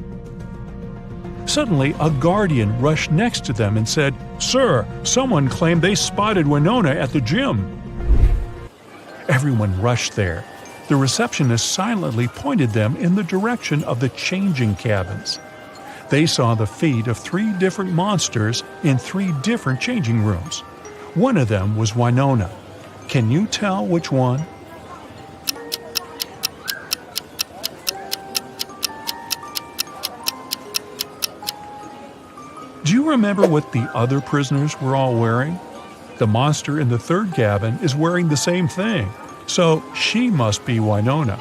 Suddenly, a guardian rushed next to them and said, "Sir, someone claimed they spotted Winona at the gym." Everyone rushed there. The receptionist silently pointed them in the direction of the changing cabins. They saw the feet of 3 different monsters in 3 different changing rooms. One of them was Winona. Can you tell which one? Do you remember what the other prisoners were all wearing? The monster in the third cabin is wearing the same thing, so she must be Winona.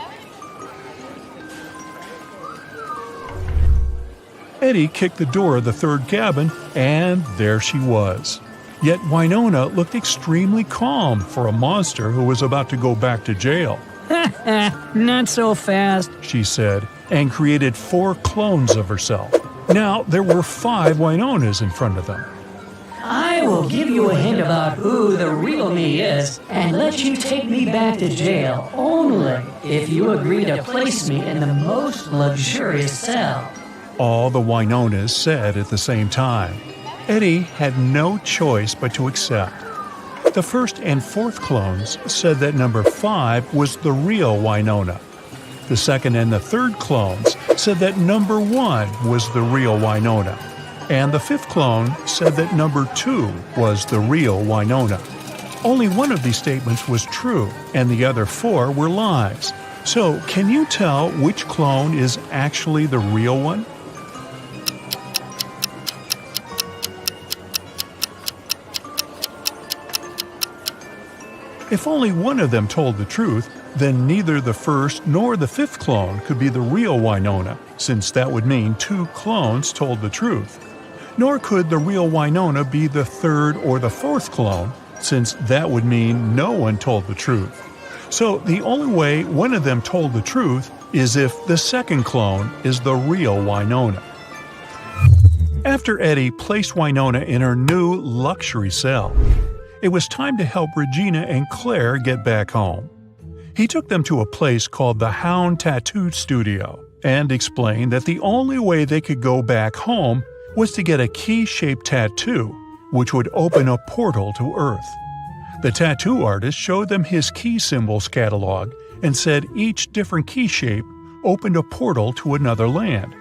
Eddie kicked the door of the third cabin, and there she was. Yet Winona looked extremely calm for a monster who was about to go back to jail. Not so fast, she said, and created 4 clones of herself. Now there were 5 Winonas in front of them. I I will give you a hint about who the real me is and let you take me back to jail only if you agree to place me in the most luxurious cell. All the Wynonas said at the same time. Eddie had no choice but to accept. The first and fourth clones said that number 5 was the real Wynonna. The second and the third clones said that number 1 was the real Wynonna. And the fifth clone said that number 2 was the real Wynonna. Only one of these statements was true, and the other 4 were lies. So, can you tell which clone is actually the real one? If only one of them told the truth, then neither the first nor the fifth clone could be the real Wynonna, since that would mean 2 clones told the truth. Nor could the real Wynonna be the third or the fourth clone, since that would mean no one told the truth. So the only way one of them told the truth is if the second clone is the real Wynonna. After Eddie placed Wynonna in her new luxury cell, it was time to help Regina and Claire get back home. He took them to a place called the Hound Tattoo Studio and explained that the only way they could go back home was to get a key-shaped tattoo, which would open a portal to Earth. The tattoo artist showed them his key symbols catalog and said each different key shape opened a portal to another land,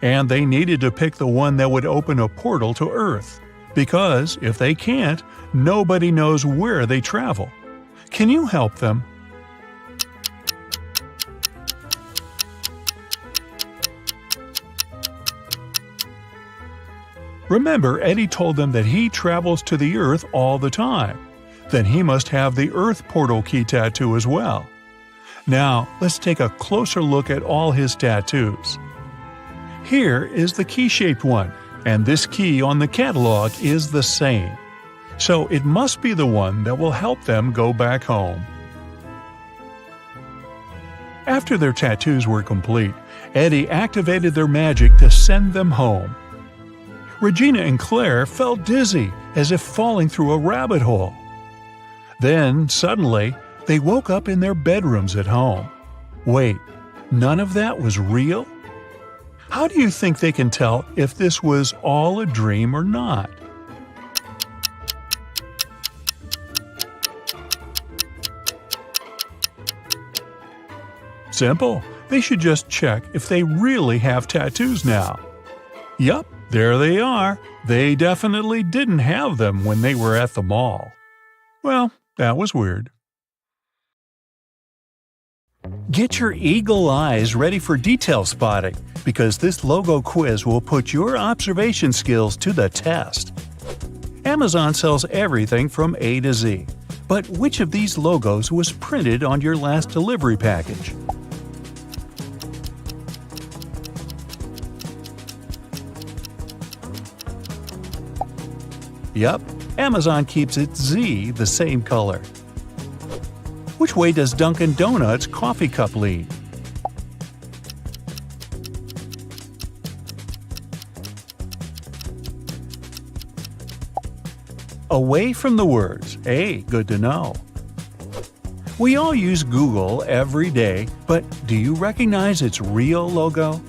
and they needed to pick the one that would open a portal to Earth, because if they can't, nobody knows where they travel. Can you help them? Remember, Eddie told them that he travels to the Earth all the time. Then he must have the Earth portal key tattoo as well. Now, let's take a closer look at all his tattoos. Here is the key-shaped one, and this key on the catalog is the same. So it must be the one that will help them go back home. After their tattoos were complete, Eddie activated their magic to send them home. Regina and Claire felt dizzy, as if falling through a rabbit hole. Then, suddenly, they woke up in their bedrooms at home. Wait, none of that was real? How do you think they can tell if this was all a dream or not? Simple. They should just check if they really have tattoos now. Yup, there they are. They definitely didn't have them when they were at the mall. Well, that was weird. Get your eagle eyes ready for detail spotting, because this logo quiz will put your observation skills to the test. Amazon sells everything from A to Z, but which of these logos was printed on your last delivery package? Yup, Amazon keeps its Z the same color. Which way does Dunkin' Donuts coffee cup lean? Away from the words. Hey, good to know. We all use Google every day, but do you recognize its real logo?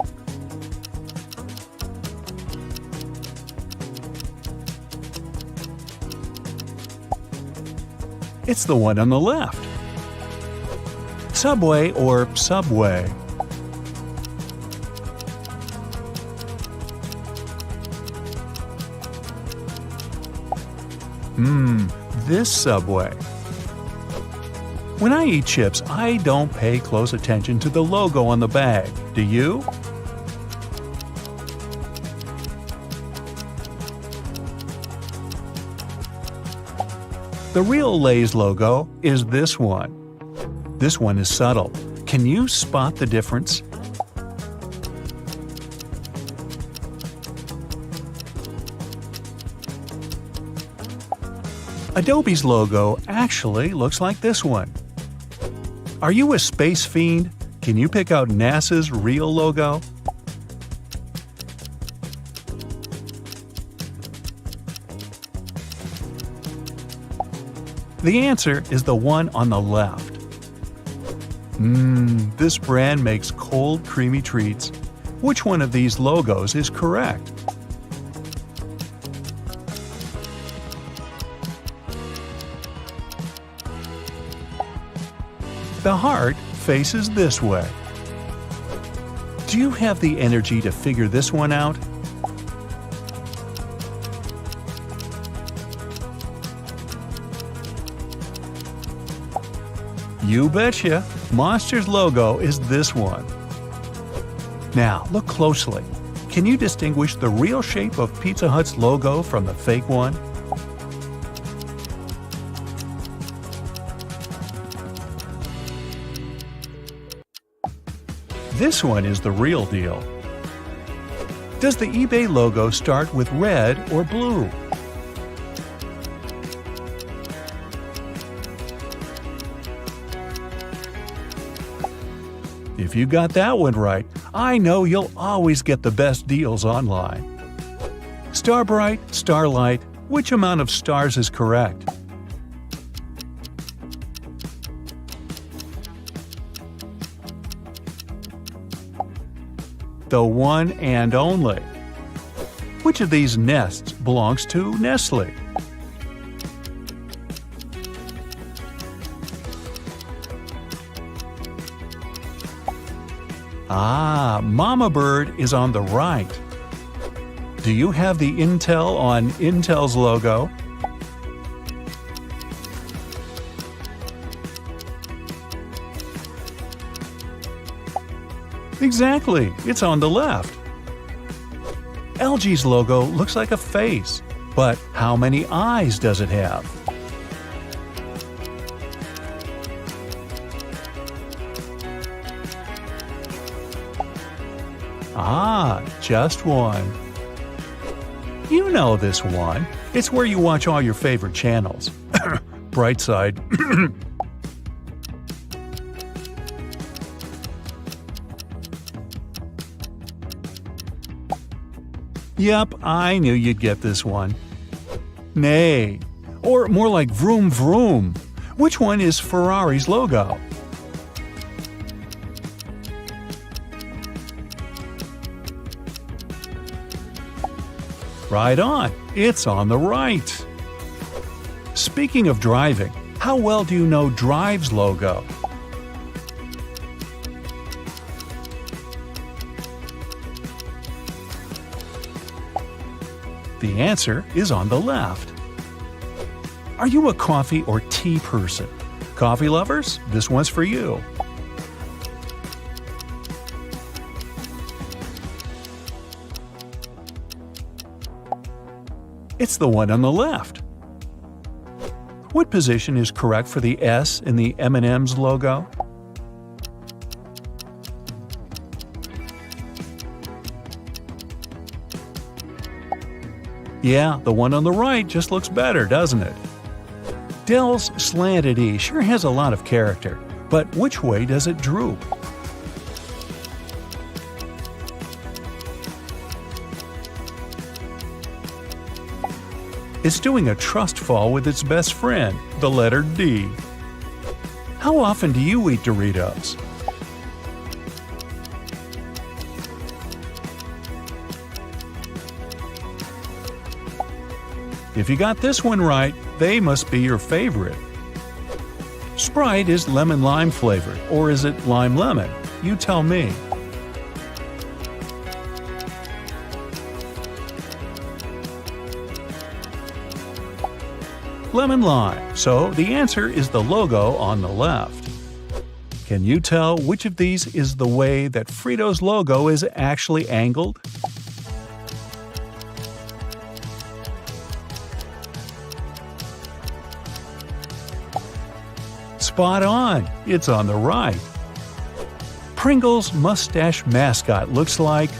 It's the one on the left. Subway or Subway? This Subway. When I eat chips, I don't pay close attention to the logo on the bag. Do you? The real Lay's logo is this one. This one is subtle. Can you spot the difference? Adobe's logo actually looks like this one. Are you a space fiend? Can you pick out NASA's real logo? The answer is the one on the left. This brand makes cold, creamy treats. Which one of these logos is correct? The heart faces this way. Do you have the energy to figure this one out? You betcha! Monster's logo is this one. Now, look closely. Can you distinguish the real shape of Pizza Hut's logo from the fake one? This one is the real deal. Does the eBay logo start with red or blue? If you got that one right, I know you'll always get the best deals online. Starbright, Starlight, which amount of stars is correct? The one and only. Which of these nests belongs to Nestle? Mama Bird is on the right. Do you have the Intel on Intel's logo? Exactly, it's on the left. LG's logo looks like a face, but how many eyes does it have? Just one. You know this one. It's where you watch all your favorite channels. Brightside. Yep, I knew you'd get this one. Nay. Or more like vroom vroom. Which one is Ferrari's logo? Right on. It's on the right. Speaking of driving, how well do you know Drive's logo? The answer is on the left. Are you a coffee or tea person? Coffee lovers, this one's for you. It's the one on the left. What position is correct for the S in the M&M's logo? Yeah, the one on the right just looks better, doesn't it? Dell's slanted E sure has a lot of character, but which way does it droop? It's doing a trust fall with its best friend, the letter D. How often do you eat Doritos? If you got this one right, they must be your favorite. Sprite is lemon-lime flavored, or is it lime-lemon? You tell me. Lemon lime, so the answer is the logo on the left. Can you tell which of these is the way that Frito's logo is actually angled? Spot on, it's on the right. Pringles' mustache mascot looks like,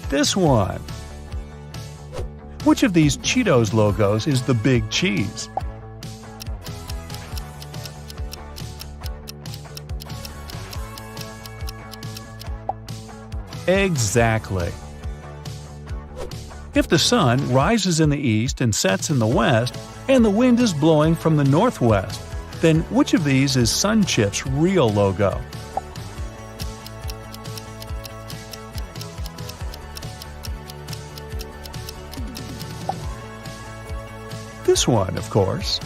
this one. Which of these Cheetos logos is the big cheese? Exactly. If the sun rises in the east and sets in the west, and the wind is blowing from the northwest, then which of these is SunChip's real logo? This one, of course.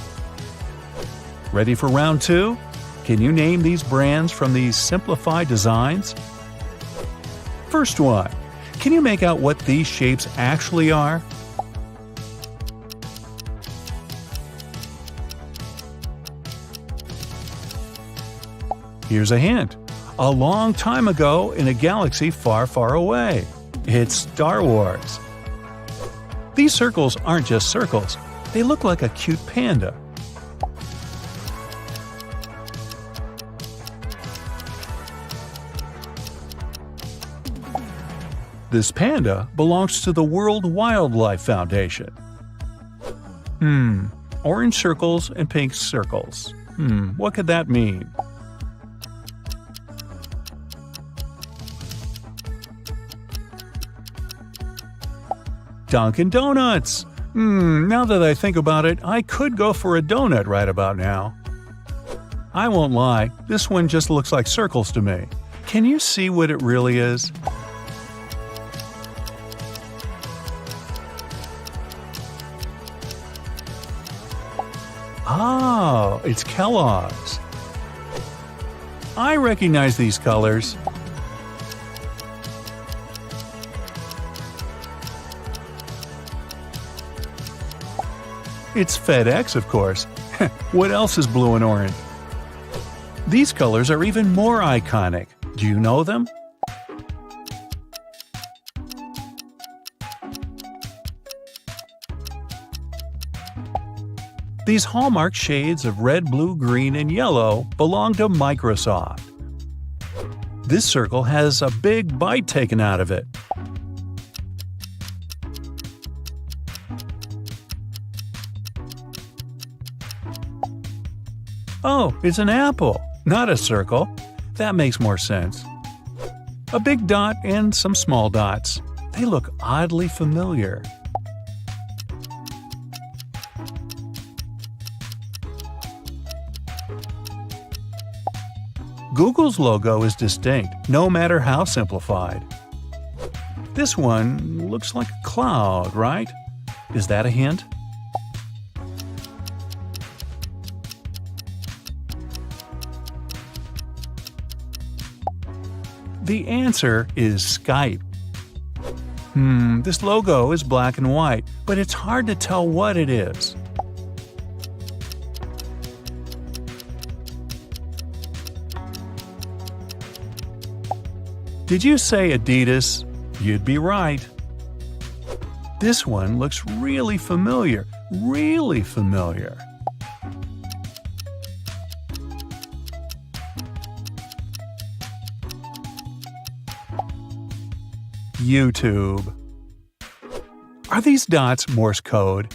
Ready for round 2? Can you name these brands from these simplified designs? First one. Can you make out what these shapes actually are? Here's a hint. A long time ago in a galaxy far, far away. It's Star Wars. These circles aren't just circles. They look like a cute panda. This panda belongs to the World Wildlife Foundation. Orange circles and pink circles. What could that mean? Dunkin' Donuts! Now that I think about it, I could go for a donut right about now. I won't lie, this one just looks like circles to me. Can you see what it really is? Oh, it's Kellogg's. I recognize these colors. It's FedEx, of course. What else is blue and orange? These colors are even more iconic. Do you know them? These hallmark shades of red, blue, green, and yellow belong to Microsoft. This circle has a big bite taken out of it. Oh, it's an apple, not a circle. That makes more sense. A big dot and some small dots. They look oddly familiar. Google's logo is distinct, no matter how simplified. This one looks like a cloud, right? Is that a hint? The answer is Skype. This logo is black and white, but it's hard to tell what it is. Did you say Adidas? You'd be right. This one looks really familiar, really familiar. YouTube. Are these dots Morse code?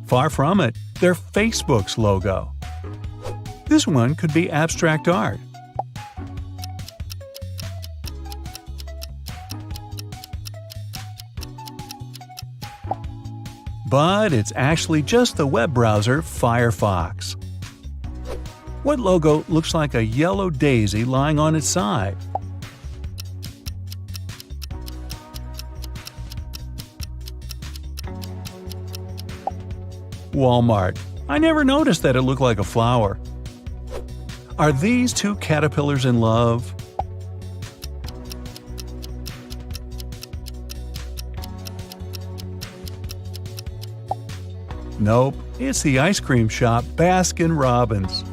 Far from it. They're Facebook's logo. This one could be abstract art. But it's actually just the web browser Firefox. What logo looks like a yellow daisy lying on its side? Walmart. I never noticed that it looked like a flower. Are these two caterpillars in love? Nope, it's the ice cream shop Baskin Robbins.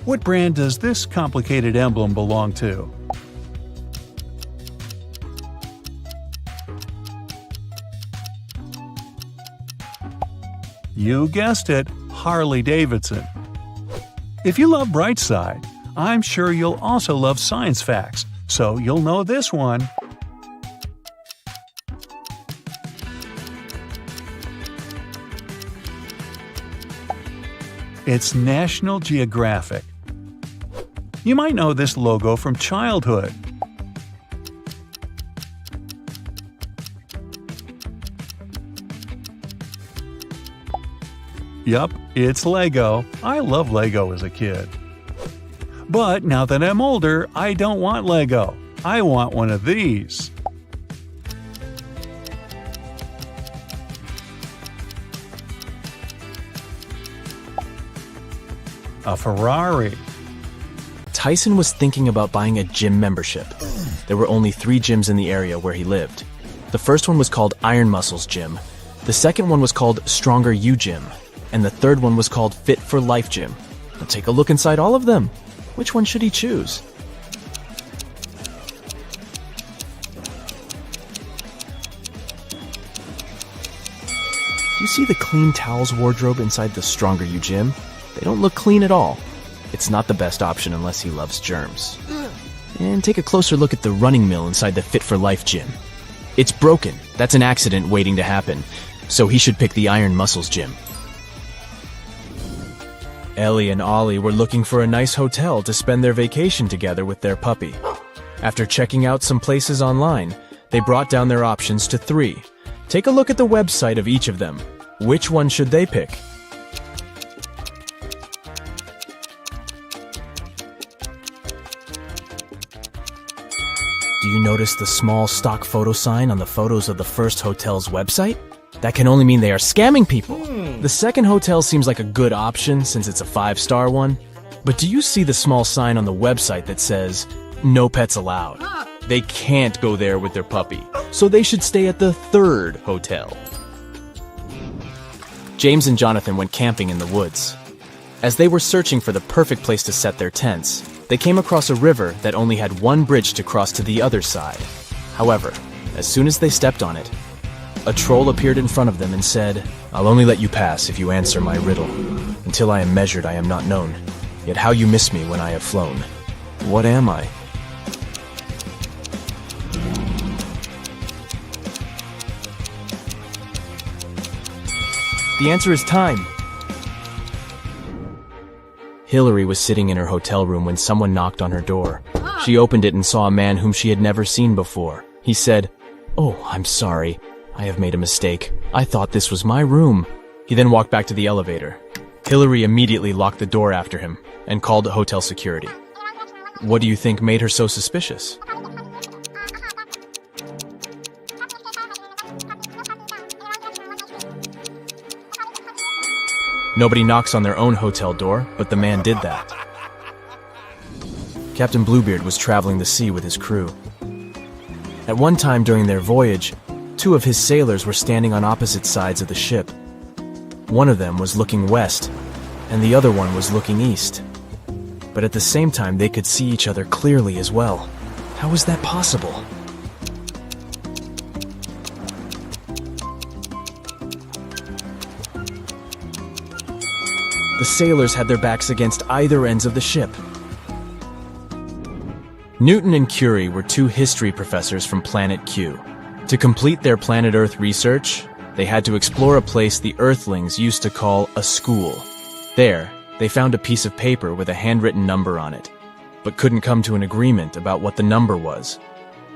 What brand does this complicated emblem belong to? You guessed it, Harley-Davidson. If you love Brightside, I'm sure you'll also love science facts, so you'll know this one. It's National Geographic. You might know this logo from childhood. Yup, it's Lego. I love Lego as a kid. But now that I'm older, I don't want Lego. I want one of these. A Ferrari. Tyson was thinking about buying a gym membership. There were only 3 gyms in the area where he lived. The first one was called Iron Muscles Gym. The second one was called Stronger You Gym. And the third one was called Fit for Life Gym. Now take a look inside all of them. Which one should he choose? Do you see the clean towels wardrobe inside the Stronger You Gym? They don't look clean at all. It's not the best option unless he loves germs. And take a closer look at the running mill inside the Fit for Life Gym. It's broken. That's an accident waiting to happen. So he should pick the Iron Muscles Gym. Ellie and Ollie were looking for a nice hotel to spend their vacation together with their puppy. After checking out some places online, they brought down their options to 3. Take a look at the website of each of them. Which one should they pick? Do you notice the small stock photo sign on the photos of the first hotel's website? That can only mean they are scamming people. The second hotel seems like a good option since it's a 5-star one. But do you see the small sign on the website that says, "No pets allowed"? They can't go there with their puppy, so they should stay at the 3rd hotel. James and Jonathan went camping in the woods. As they were searching for the perfect place to set their tents, they came across a river that only had one bridge to cross to the other side. However, as soon as they stepped on it, a troll appeared in front of them and said, "I'll only let you pass if you answer my riddle. Until I am measured, I am not known. Yet how you miss me when I have flown. What am I?" The answer is time. Hillary was sitting in her hotel room when someone knocked on her door. She opened it and saw a man whom she had never seen before. He said, "Oh, I'm sorry. I have made a mistake. I thought this was my room." He then walked back to the elevator. Hillary immediately locked the door after him and called hotel security. What do you think made her so suspicious? Nobody knocks on their own hotel door, but the man did that. Captain Bluebeard was traveling the sea with his crew. At one time during their voyage, 2 of his sailors were standing on opposite sides of the ship. One of them was looking west, and the other one was looking east. But at the same time, they could see each other clearly as well. How was that possible? The sailors had their backs against either ends of the ship. Newton and Curie were 2 history professors from Planet Q. To complete their planet Earth research, they had to explore a place the Earthlings used to call a school. There, they found a piece of paper with a handwritten number on it, but couldn't come to an agreement about what the number was.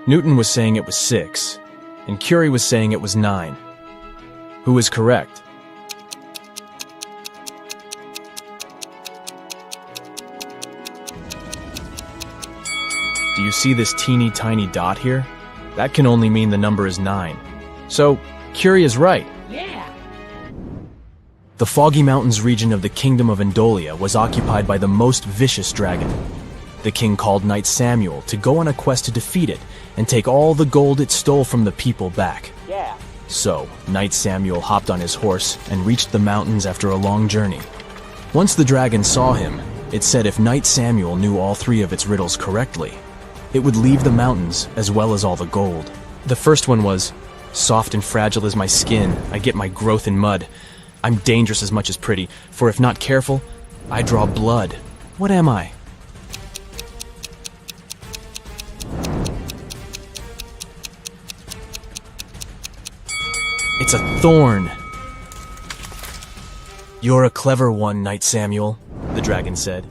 Newton was saying it was 6, and Curie was saying it was 9. Who is correct? Do you see this teeny tiny dot here? That can only mean the number is 9. So, Curie is right. Yeah. The Foggy Mountains region of the Kingdom of Endolia was occupied by the most vicious dragon. The king called Knight Samuel to go on a quest to defeat it and take all the gold it stole from the people back. Yeah. So, Knight Samuel hopped on his horse and reached the mountains after a long journey. Once the dragon saw him, it said if Knight Samuel knew all 3 of its riddles correctly, it would leave the mountains as well as all the gold. The first one was, "Soft and fragile is my skin, I get my growth in mud. I'm dangerous as much as pretty, for if not careful, I draw blood. What am I?" It's a thorn. You're a clever one, Knight Samuel, the dragon said.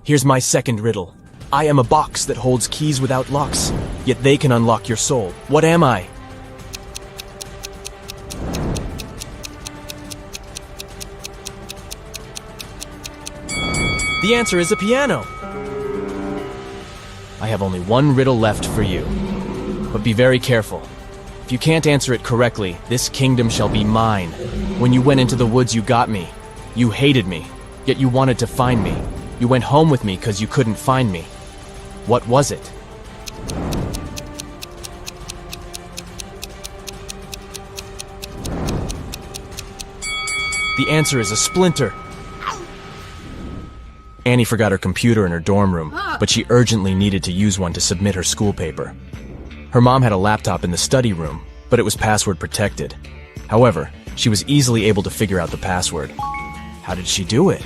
Here's my second riddle. I am a box that holds keys without locks, yet they can unlock your soul. What am I? The answer is a piano. I have only one riddle left for you, but be very careful. If you can't answer it correctly, this kingdom shall be mine. When you went into the woods, you got me. You hated me, yet you wanted to find me. You went home with me because you couldn't find me. What was it? The answer is a splinter. Annie forgot her computer in her dorm room, but she urgently needed to use one to submit her school paper. Her mom had a laptop in the study room, but it was password protected. However, she was easily able to figure out the password. How did she do it?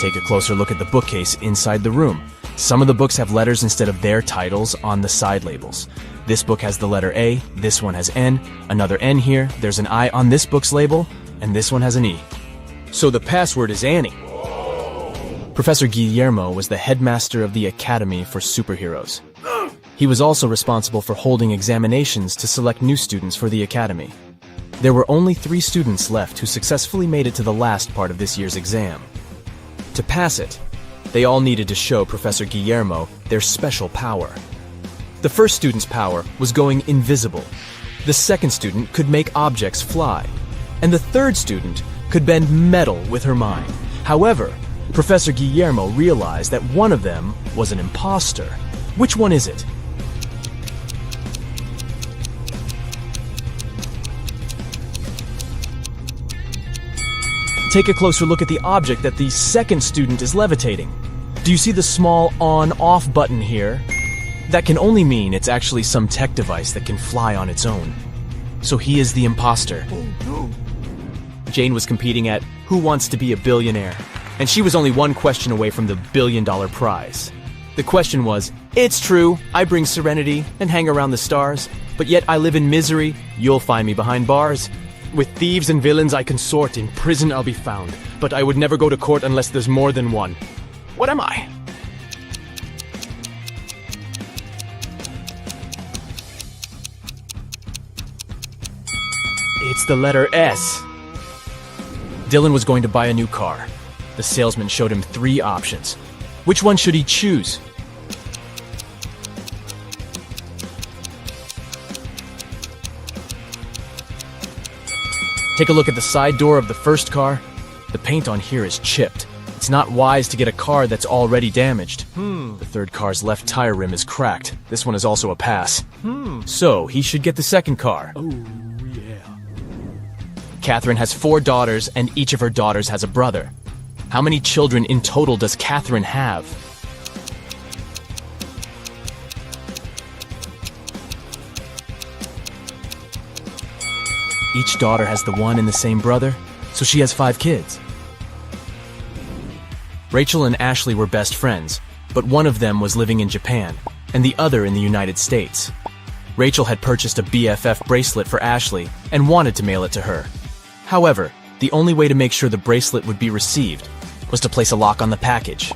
Take a closer look at the bookcase inside the room. Some of the books have letters instead of their titles on the side labels. This book has the letter A, this one has N, another N here, there's an I on this book's label, and this one has an E. So the password is Annie. Professor Guillermo was the headmaster of the Academy for Superheroes. He was also responsible for holding examinations to select new students for the Academy. There were only 3 students left who successfully made it to the last part of this year's exam. To pass it, they all needed to show Professor Guillermo their special power. The first student's power was going invisible. The second student could make objects fly. And the third student could bend metal with her mind. However, Professor Guillermo realized that one of them was an imposter. Which one is it? Take a closer look at the object that the second student is levitating. Do you see the small on-off button here? That can only mean it's actually some tech device that can fly on its own. So he is the imposter. Jane was competing at Who Wants to Be a Billionaire? And she was only one question away from the $1 billion prize. The question was, it's true, I bring serenity and hang around the stars, but yet I live in misery, you'll find me behind bars. With thieves and villains I consort, in prison I'll be found, but I would never go to court unless there's more than one. What am I? It's the letter S. Dylan was going to buy a new car. The salesman showed him 3 options. Which one should he choose? Take a look at the side door of the first car. The paint on here is chipped. It's not wise to get a car that's already damaged. The third car's left tire rim is cracked. This one is also a pass. So he should get the second car. Oh, yeah. Catherine has 4 daughters, and each of her daughters has a brother. How many children in total does Catherine have? Each daughter has the one and the same brother, so she has 5 kids. Rachel and Ashley were best friends, but one of them was living in Japan, and the other in the United States. Rachel had purchased a BFF bracelet for Ashley and wanted to mail it to her. However, the only way to make sure the bracelet would be received was to place a lock on the package.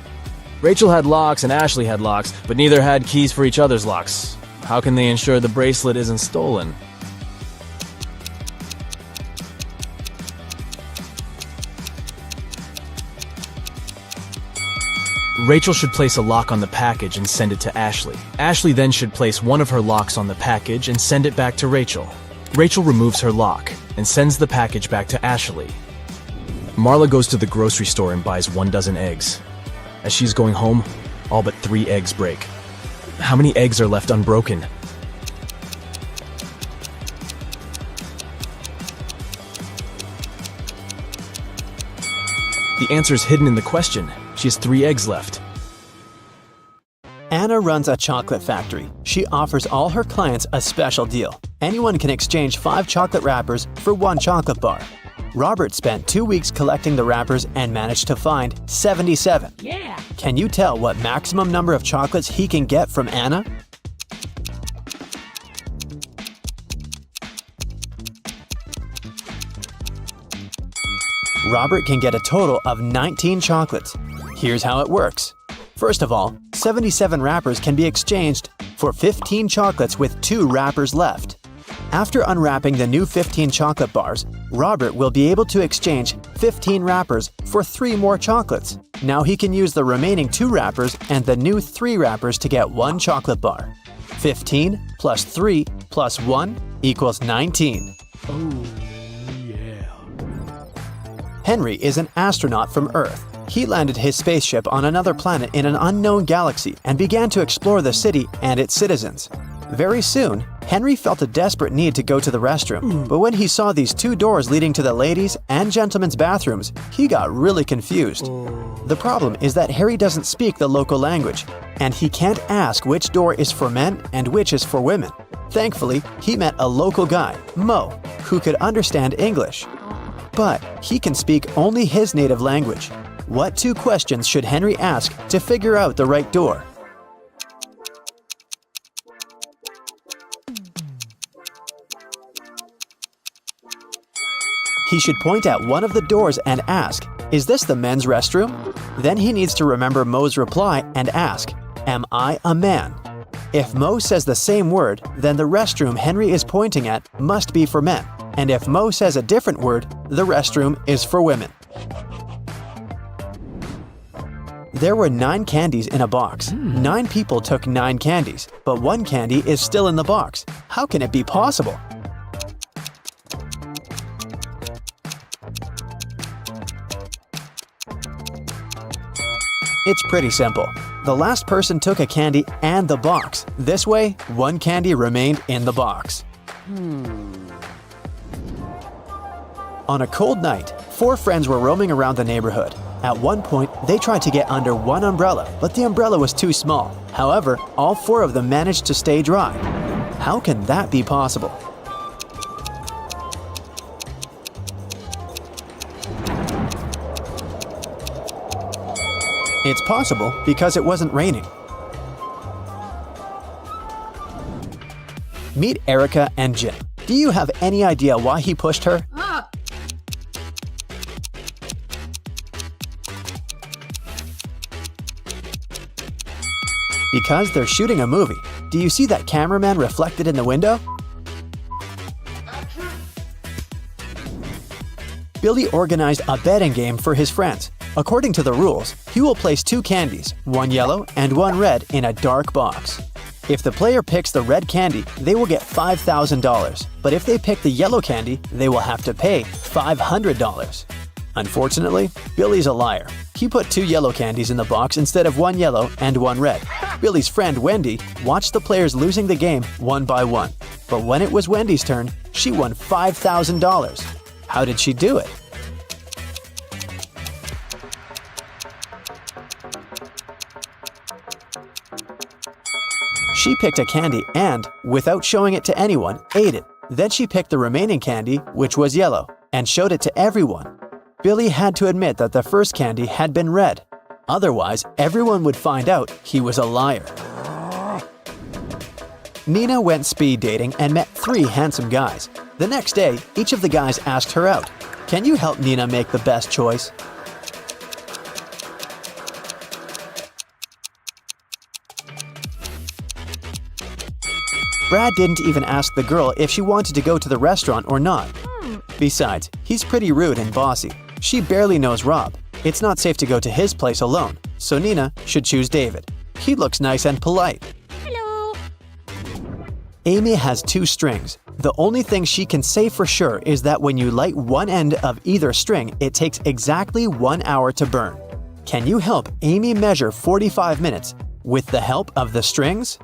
Rachel had locks and Ashley had locks, but neither had keys for each other's locks. How can they ensure the bracelet isn't stolen? Rachel should place a lock on the package and send it to Ashley. Ashley then should place one of her locks on the package and send it back to Rachel. Rachel removes her lock and sends the package back to Ashley. Marla goes to the grocery store and buys 1 dozen eggs. As she's going home, all but 3 eggs break. How many eggs are left unbroken? The answer is hidden in the question. She has 3 eggs left. Anna runs a chocolate factory. She offers all her clients a special deal. Anyone can exchange 5 chocolate wrappers for 1 chocolate bar. Robert spent 2 weeks collecting the wrappers and managed to find 77. Yeah. Can you tell what maximum number of chocolates he can get from Anna? Robert can get a total of 19 chocolates. Here's how it works. First of all, 77 wrappers can be exchanged for 15 chocolates with 2 wrappers left. After unwrapping the new 15 chocolate bars, Robert will be able to exchange 15 wrappers for 3 more chocolates. Now he can use the remaining 2 wrappers and the new 3 wrappers to get 1 chocolate bar. 15 plus 3 plus 1 equals 19. Henry is an astronaut from Earth. He landed his spaceship on another planet in an unknown galaxy and began to explore the city and its citizens. Very soon, Henry felt a desperate need to go to the restroom, but when he saw these 2 doors leading to the ladies' and gentlemen's bathrooms, he got really confused. The problem is that Harry doesn't speak the local language, and he can't ask which door is for men and which is for women. Thankfully, he met a local guy, Mo, who could understand English. But he can speak only his native language. What 2 questions should Henry ask to figure out the right door? He should point at one of the doors and ask, "Is this the men's restroom?" Then he needs to remember Mo's reply and ask, "Am I a man?" If Mo says the same word, then the restroom Henry is pointing at must be for men. And if Mo says a different word, the restroom is for women. There were 9 candies in a box. 9 people took 9 candies, but 1 candy is still in the box. How can it be possible? It's pretty simple. The last person took a candy and the box. This way, 1 candy remained in the box. On a cold night, 4 friends were roaming around the neighborhood. At one point, they tried to get under one umbrella, but the umbrella was too small. However, all 4 of them managed to stay dry. How can that be possible? It's possible because it wasn't raining. Meet Erica and Jim. Do you have any idea why he pushed her? Because they're shooting a movie. Do you see that cameraman reflected in the window? Billy organized a betting game for his friends. According to the rules, he will place 2 candies, 1 yellow and 1 red, in a dark box. If the player picks the red candy, they will get $5,000. But if they pick the yellow candy, they will have to pay $500. Unfortunately, Billy's a liar. He put 2 yellow candies in the box instead of 1 yellow and 1 red. Billy's friend Wendy watched the players losing the game one by one. But when it was Wendy's turn, she won $5,000. How did she do it? She picked a candy and, without showing it to anyone, ate it. Then she picked the remaining candy, which was yellow, and showed it to everyone. Billy had to admit that the first candy had been red. Otherwise, everyone would find out he was a liar. Nina went speed dating and met 3 handsome guys. The next day, each of the guys asked her out. Can you help Nina make the best choice? Brad didn't even ask the girl if she wanted to go to the restaurant or not. Besides, he's pretty rude and bossy. She barely knows Rob. It's not safe to go to his place alone, so Nina should choose David. He looks nice and polite. Hello. Amy has 2 strings. The only thing she can say for sure is that when you light one end of either string, it takes exactly 1 hour to burn. Can you help Amy measure 45 minutes with the help of the strings?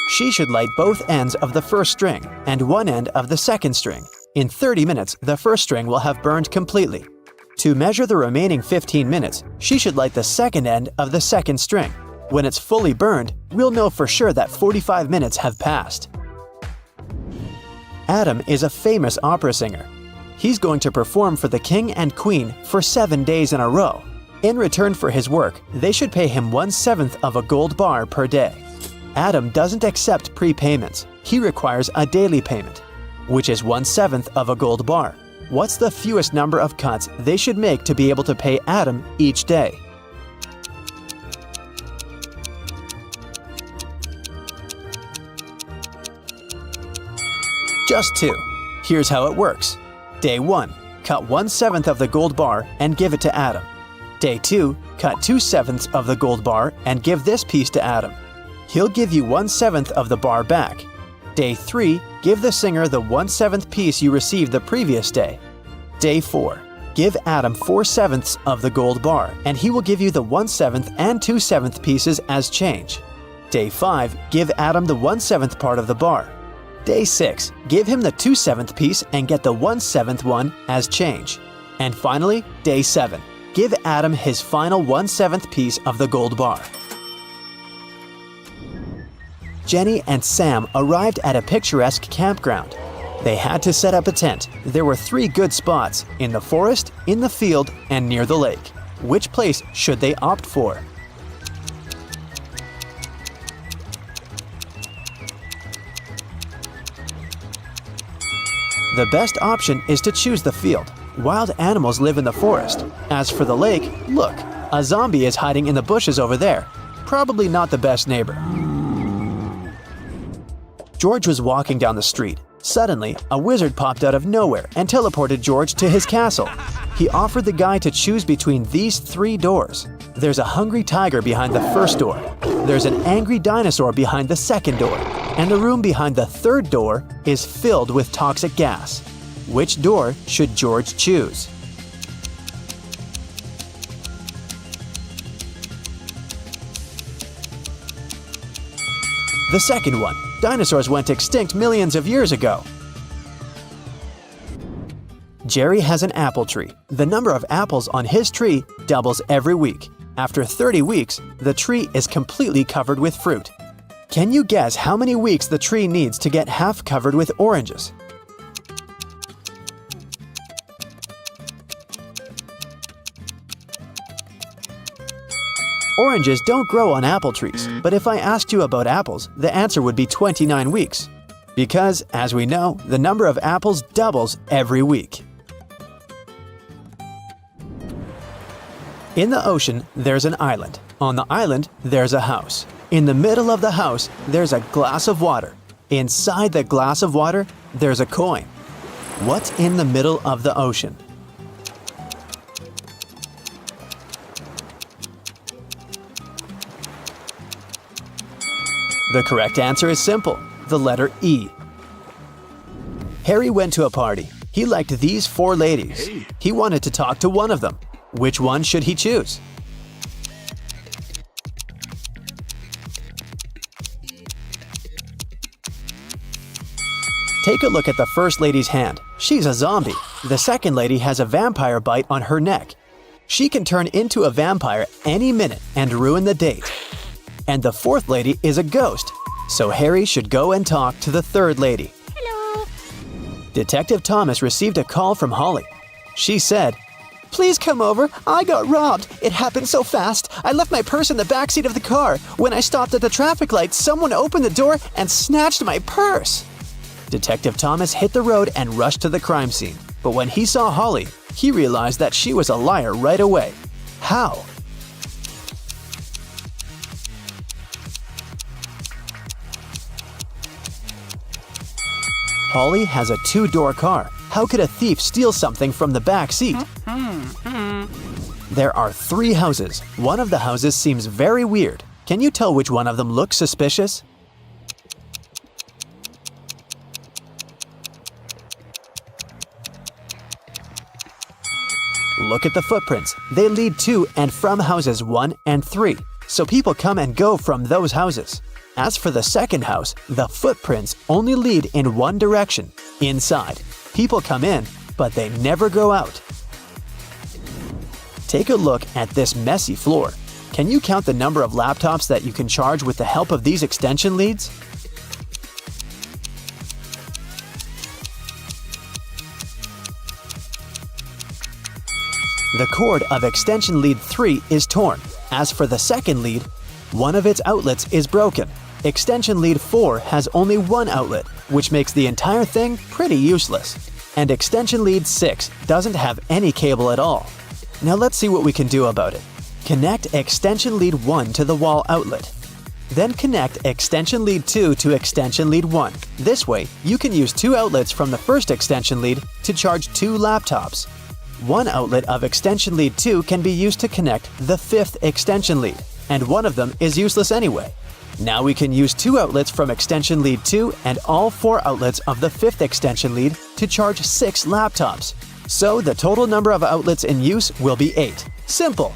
She should light both ends of the first string and one end of the second string. In 30 minutes, the first string will have burned completely. To measure the remaining 15 minutes, she should light the second end of the second string. When it's fully burned, we'll know for sure that 45 minutes have passed. Adam is a famous opera singer. He's going to perform for the king and queen for 7 days in a row. In return for his work, they should pay him 1/7 of a gold bar per day. Adam doesn't accept prepayments. He requires a daily payment, which is 1/7 of a gold bar. What's the fewest number of cuts they should make to be able to pay Adam each day? Just 2. Here's how it works. Day 1. Cut 1/7 of the gold bar and give it to Adam. Day 2. Cut 2/7 of the gold bar and give this piece to Adam. He'll give you 1/7 of the bar back. Day 3. Give the singer the 1/7 piece you received the previous day. Day 4. Give Adam 4/7 of the gold bar and he will give you the 1/7 and 2/7 pieces as change. Day 5. Give Adam the 1/7 part of the bar. Day 6. Give him the 2/7 piece and get the 1/7 one as change. And finally, Day 7. Give Adam his final 1/7 piece of the gold bar. Jenny and Sam arrived at a picturesque campground. They had to set up a tent. There were 3 good spots: in the forest, in the field, and near the lake. Which place should they opt for? The best option is to choose the field. Wild animals live in the forest. As for the lake, look, a zombie is hiding in the bushes over there. Probably not the best neighbor. George was walking down the street. Suddenly, a wizard popped out of nowhere and teleported George to his castle. He offered the guy to choose between these 3 doors. There's a hungry tiger behind the first door. There's an angry dinosaur behind the second door. And the room behind the third door is filled with toxic gas. Which door should George choose? The second one. Dinosaurs went extinct millions of years ago. Jerry has an apple tree. The number of apples on his tree doubles every week. After 30 weeks, the tree is completely covered with fruit. Can you guess how many weeks the tree needs to get half covered with oranges? Oranges don't grow on apple trees, but if I asked you about apples, the answer would be 29 weeks. Because, as we know, the number of apples doubles every week. In the ocean, there's an island. On the island, there's a house. In the middle of the house, there's a glass of water. Inside the glass of water, there's a coin. What's in the middle of the ocean? The correct answer is simple, the letter E. Harry went to a party. He liked these 4 ladies. He wanted to talk to one of them. Which one should he choose? Take a look at the first lady's hand. She's a zombie. The second lady has a vampire bite on her neck. She can turn into a vampire any minute and ruin the date. And the fourth lady is a ghost. So Harry should go and talk to the third lady. Hello. Detective Thomas received a call from Holly. She said, "Please come over. I got robbed. It happened so fast. I left my purse in the backseat of the car. When I stopped at the traffic light, someone opened the door and snatched my purse." Detective Thomas hit the road and rushed to the crime scene. But when he saw Holly, he realized that she was a liar right away. How? Holly has a 2-door car. How could a thief steal something from the back seat? There are 3 houses. One of the houses seems very weird. Can you tell which one of them looks suspicious? Look at the footprints. They lead to and from houses 1 and 3, so people come and go from those houses. As for the second house, the footprints only lead in one direction, inside. People come in, but they never go out. Take a look at this messy floor. Can you count the number of laptops that you can charge with the help of these extension leads? The cord of extension lead 3 is torn. As for the second lead, one of its outlets is broken. Extension lead 4 has only one outlet, which makes the entire thing pretty useless. And extension lead 6 doesn't have any cable at all. Now let's see what we can do about it. Connect extension lead 1 to the wall outlet. Then connect extension lead 2 to extension lead 1. This way, you can use 2 outlets from the first extension lead to charge 2 laptops. One outlet of extension lead 2 can be used to connect the 5th extension lead, and one of them is useless anyway. Now we can use 2 outlets from extension lead 2 and all 4 outlets of the 5th extension lead to charge 6 laptops. So the total number of outlets in use will be 8. Simple!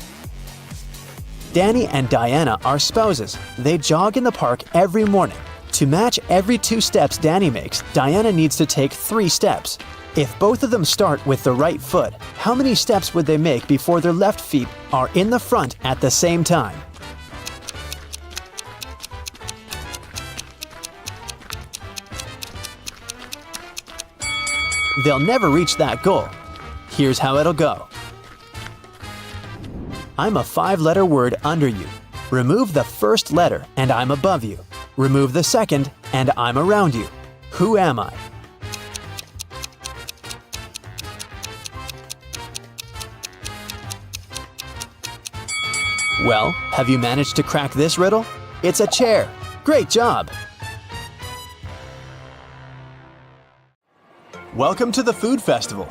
Danny and Diana are spouses. They jog in the park every morning. To match every 2 steps Danny makes, Diana needs to take 3 steps. If both of them start with the right foot, how many steps would they make before their left feet are in the front at the same time? They'll never reach that goal. Here's how it'll go. I'm a 5-letter word under you. Remove the first letter and I'm above you. Remove the second and I'm around you. Who am I? Well, have you managed to crack this riddle? It's a chair. Great job! Welcome to the food festival.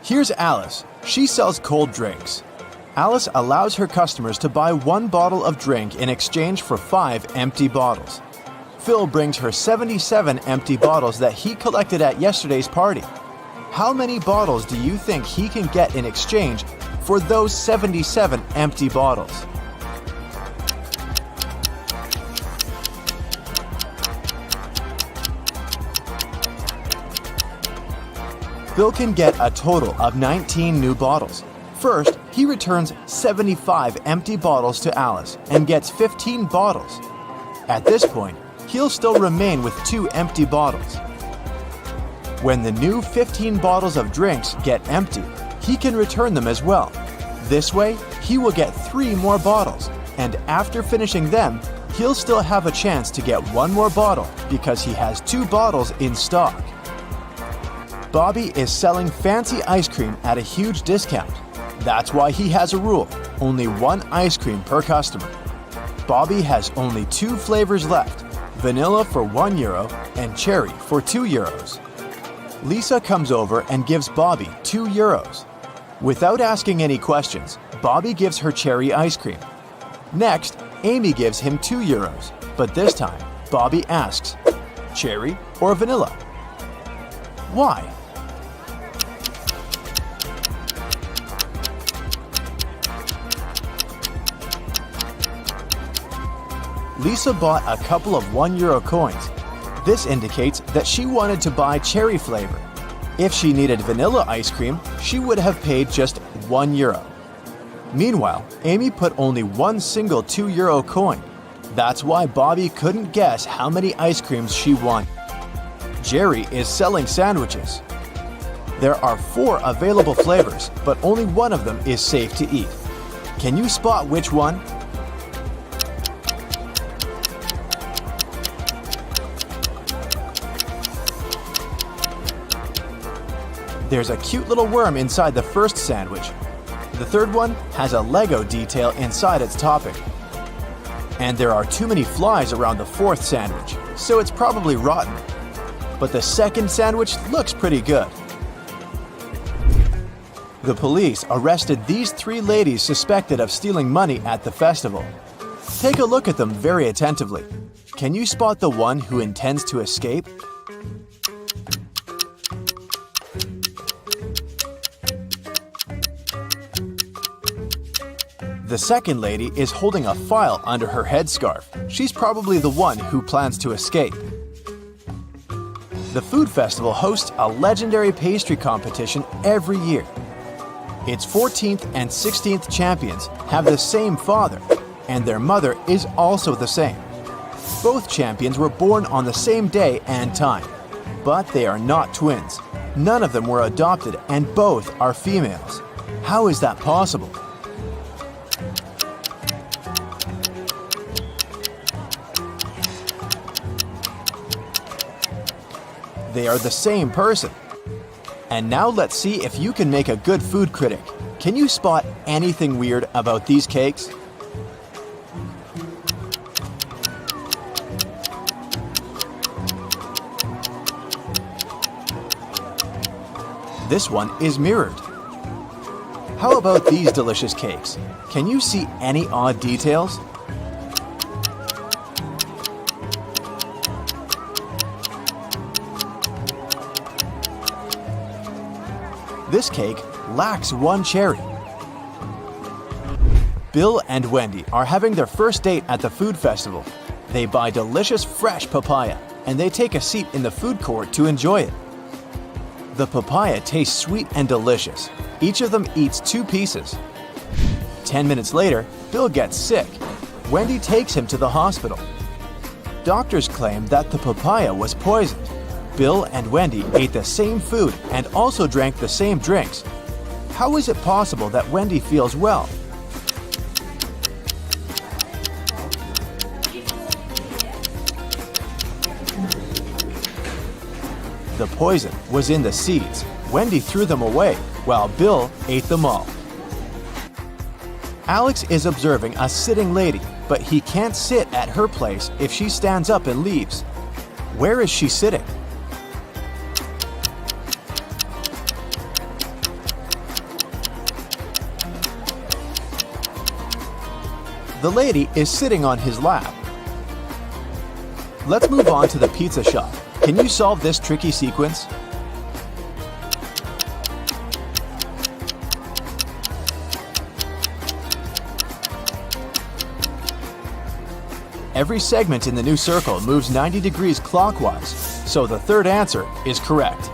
Here's Alice. She sells cold drinks. Alice allows her customers to buy 1 bottle of drink in exchange for 5 empty bottles. Phil brings her 77 empty bottles that he collected at yesterday's party. How many bottles do you think he can get in exchange for those 77 empty bottles? Bill can get a total of 19 new bottles. First, he returns 75 empty bottles to Alice and gets 15 bottles. At this point, he'll still remain with 2 empty bottles. When the new 15 bottles of drinks get empty, he can return them as well. This way, he will get 3 more bottles, and after finishing them, he'll still have a chance to get 1 more bottle because he has 2 bottles in stock. Bobby is selling fancy ice cream at a huge discount. That's why he has a rule: only 1 ice cream per customer. Bobby has only 2 flavors left: vanilla for €1 and cherry for €2. Lisa comes over and gives Bobby €2. Without asking any questions, Bobby gives her cherry ice cream. Next, Amy gives him €2, but this time, Bobby asks, cherry or vanilla? Why? Lisa bought a couple of €1 coins. This indicates that she wanted to buy cherry flavor. If she needed vanilla ice cream, she would have paid just €1. Meanwhile, Amy put only 1 single €2 coin. That's why Bobby couldn't guess how many ice creams she wanted. Jerry is selling sandwiches. There are 4 available flavors, but only one of them is safe to eat. Can you spot which one? There's a cute little worm inside the first sandwich. The third one has a Lego detail inside its topping. And there are too many flies around the 4th sandwich, so it's probably rotten. But the second sandwich looks pretty good. The police arrested these 3 ladies suspected of stealing money at the festival. Take a look at them very attentively. Can you spot the one who intends to escape? The second lady is holding a file under her headscarf. She's probably the one who plans to escape. The food festival hosts a legendary pastry competition every year. Its 14th and 16th champions have the same father, and their mother is also the same. Both champions were born on the same day and time, but they are not twins. None of them were adopted, and both are females. How is that possible? They are the same person. And now let's see if you can make a good food critic. Can you spot anything weird about these cakes? This one is mirrored. How about these delicious cakes? Can you see any odd details? This cake lacks one cherry. Bill and Wendy are having their first date at the food festival. They buy delicious fresh papaya and they take a seat in the food court to enjoy it. The papaya tastes sweet and delicious. Each of them eats 2 pieces. 10 minutes later, Bill gets sick. Wendy takes him to the hospital. Doctors claim that the papaya was poisoned. Bill and Wendy ate the same food and also drank the same drinks. How is it possible that Wendy feels well? The poison was in the seeds. Wendy threw them away, while Bill ate them all. Alex is observing a sitting lady, but he can't sit at her place if she stands up and leaves. Where is she sitting? The lady is sitting on his lap. Let's move on to the pizza shop. Can you solve this tricky sequence? Every segment in the new circle moves 90 degrees clockwise, so the third answer is correct.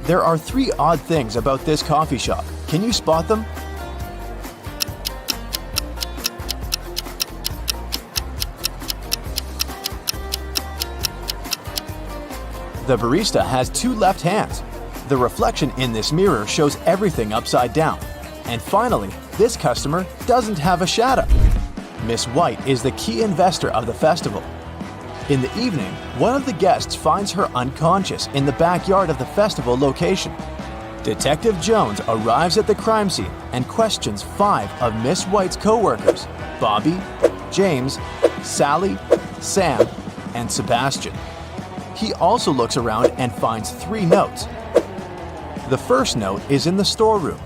There are 3 odd things about this coffee shop. Can you spot them? The barista has 2 left hands. The reflection in this mirror shows everything upside down. And finally, this customer doesn't have a shadow. Miss White is the key investor of the festival. In the evening, one of the guests finds her unconscious in the backyard of the festival location. Detective Jones arrives at the crime scene and questions 5 of Miss White's co-workers: Bobby, James, Sally, Sam, and Sebastian. He also looks around and finds 3 notes. The first note is in the storeroom.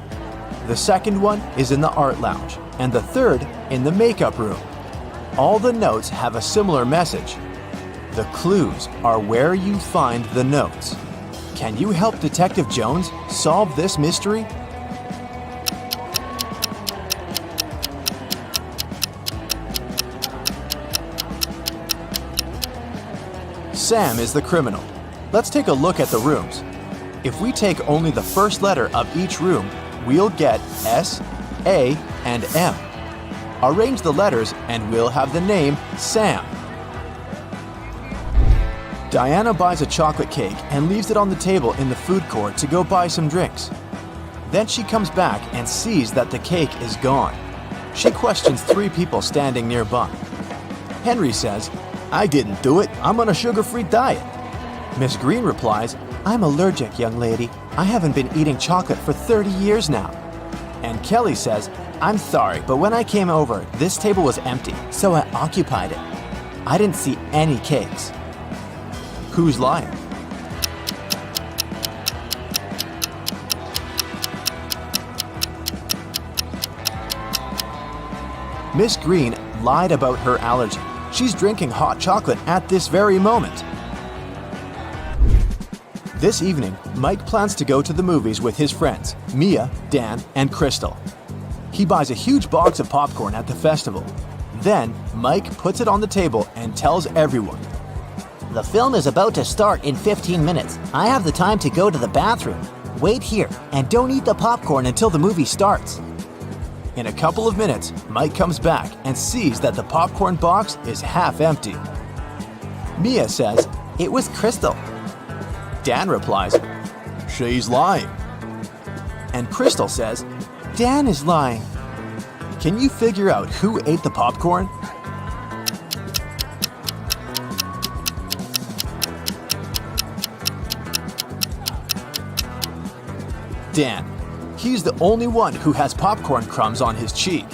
The second one is in the art lounge, and the third in the makeup room. All the notes have a similar message. The clues are where you find the notes. Can you help Detective Jones solve this mystery? Sam is the criminal. Let's take a look at the rooms. If we take only the first letter of each room, we'll get S, A, and M. Arrange the letters and we'll have the name Sam. Diana buys a chocolate cake and leaves it on the table in the food court to go buy some drinks. Then she comes back and sees that the cake is gone. She questions 3 people standing nearby. Henry says, "I didn't do it. I'm on a sugar-free diet." Miss Green replies, "I'm allergic, young lady. I haven't been eating chocolate for 30 years now." And Kelly says, "I'm sorry, but when I came over, this table was empty, so I occupied it. I didn't see any cakes." Who's lying? Miss Green lied about her allergy. She's drinking hot chocolate at this very moment. This evening, Mike plans to go to the movies with his friends, Mia, Dan, and Crystal. He buys a huge box of popcorn at the festival. Then, Mike puts it on the table and tells everyone, The film is about to start in 15 minutes. I have the time to go to the bathroom. Wait here and don't eat the popcorn until the movie starts. In a couple of minutes, Mike comes back and sees that the popcorn box is half empty. Mia says, "It was Crystal." Dan replies, "She's lying." And Crystal says, "Dan is lying." Can you figure out who ate the popcorn? Dan. He's the only one who has popcorn crumbs on his cheek.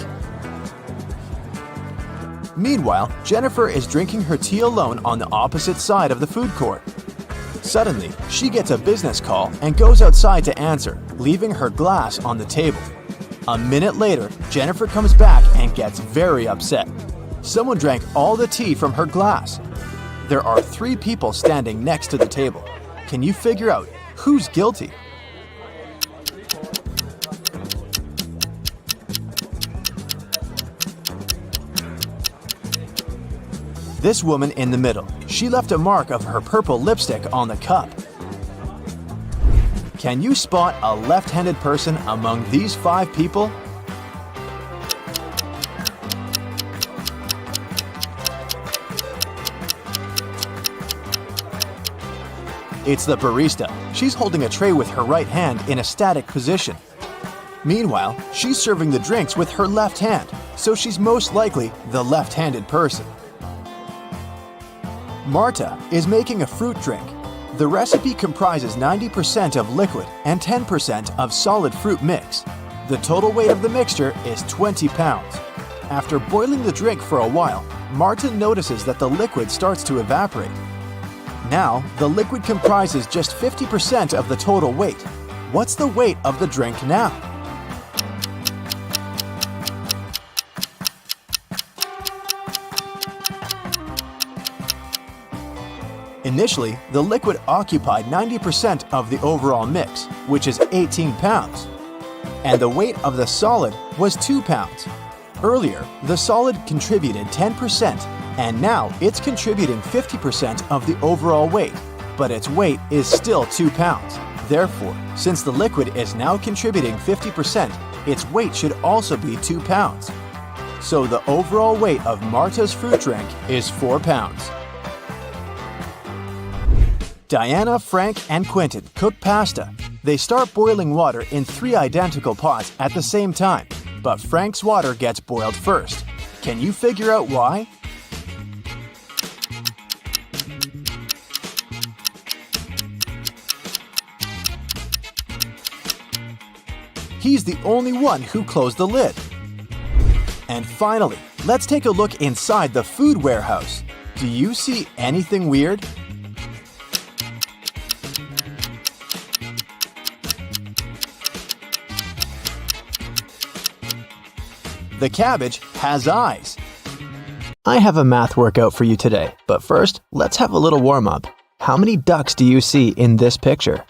Meanwhile, Jennifer is drinking her tea alone on the opposite side of the food court. Suddenly, she gets a business call and goes outside to answer, leaving her glass on the table. A minute later, Jennifer comes back and gets very upset. Someone drank all the tea from her glass. There are 3 people standing next to the table. Can you figure out who's guilty? This woman in the middle. She left a mark of her purple lipstick on the cup. Can you spot a left-handed person among these 5 people? It's the barista. She's holding a tray with her right hand in a static position. Meanwhile, she's serving the drinks with her left hand, so she's most likely the left-handed person. Marta is making a fruit drink. The recipe comprises 90% of liquid and 10% of solid fruit mix. The total weight of the mixture is 20 pounds. After boiling the drink for a while, Marta notices that the liquid starts to evaporate. Now, the liquid comprises just 50% of the total weight. What's the weight of the drink now? Initially, the liquid occupied 90% of the overall mix, which is 18 pounds. And the weight of the solid was 2 pounds. Earlier, the solid contributed 10%, and now it's contributing 50% of the overall weight, but its weight is still 2 pounds. Therefore, since the liquid is now contributing 50%, its weight should also be 2 pounds. So the overall weight of Marta's fruit drink is 4 pounds. Diana, Frank, and Quentin cook pasta. They start boiling water in 3 identical pots at the same time, but Frank's water gets boiled first. Can you figure out why? He's the only one who closed the lid. And finally, let's take a look inside the food warehouse. Do you see anything weird? The cabbage has eyes. I have a math workout for you today, but first, let's have a little warm-up. How many ducks do you see in this picture?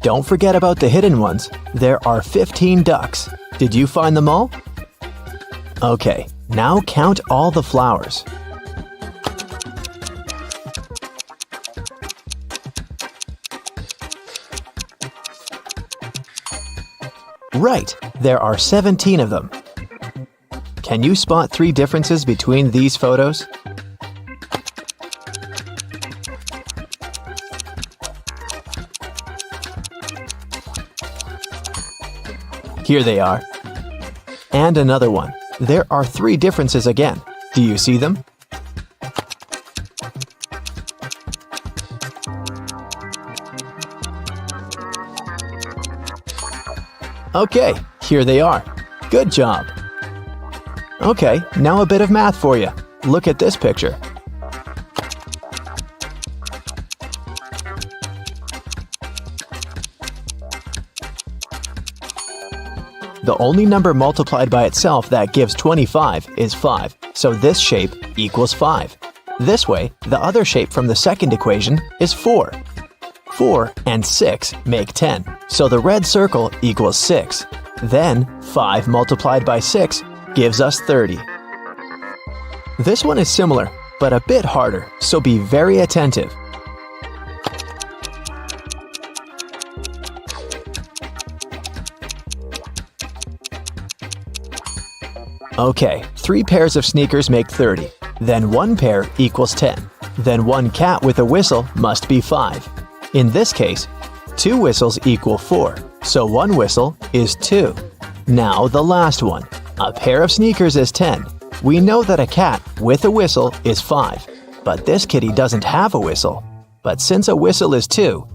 Don't forget about the hidden ones. There are 15 ducks. Did you find them all? Okay, now count all the flowers. Right, there are 17 of them. Can you spot 3 differences between these photos? Here they are. And another one. There are 3 differences again. Do you see them? Okay, here they are. Good job. Okay, now a bit of math for you. Look at this picture. The only number multiplied by itself that gives 25 is 5, so this shape equals 5. This way, the other shape from the second equation is 4. 4 and 6 make 10, so the red circle equals 6. Then, 5 multiplied by 6 gives us 30. This one is similar, but a bit harder, so be very attentive. Okay, 3 pairs of sneakers make 30. Then 1 pair equals 10. Then 1 cat with a whistle must be 5. In this case, 2 whistles equal 4, so 1 whistle is 2. Now the last one. A pair of sneakers is 10. We know that a cat with a whistle is 5, but this kitty doesn't have a whistle. But since a whistle is 2,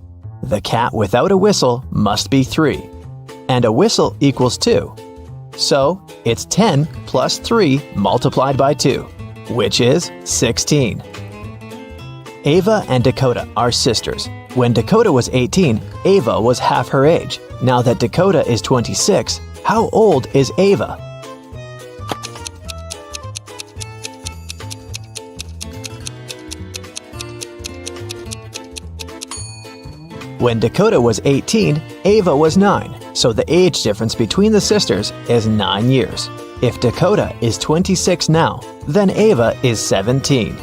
the cat without a whistle must be 3. And a whistle equals 2. So, it's 10 plus 3 multiplied by 2, which is 16. Ava and Dakota are sisters. When Dakota was 18, Ava was half her age. Now that Dakota is 26, how old is Ava? When Dakota was 18, Ava was 9, so the age difference between the sisters is 9 years. If Dakota is 26 now, then Ava is 17.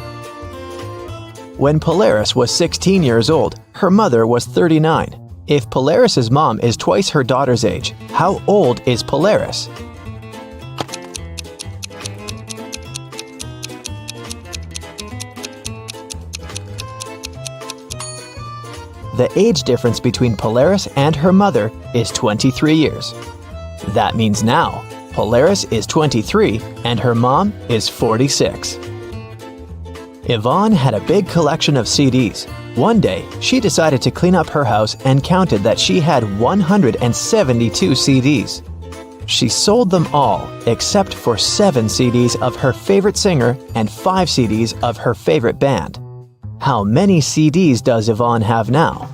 When Polaris was 16 years old, her mother was 39. If Polaris's mom is twice her daughter's age, how old is Polaris? The age difference between Polaris and her mother is 23 years. That means now, Polaris is 23 and her mom is 46. Yvonne had a big collection of CDs. One day, she decided to clean up her house and counted that she had 172 CDs. She sold them all except for 7 CDs of her favorite singer and 5 CDs of her favorite band. How many CDs does Yvonne have now?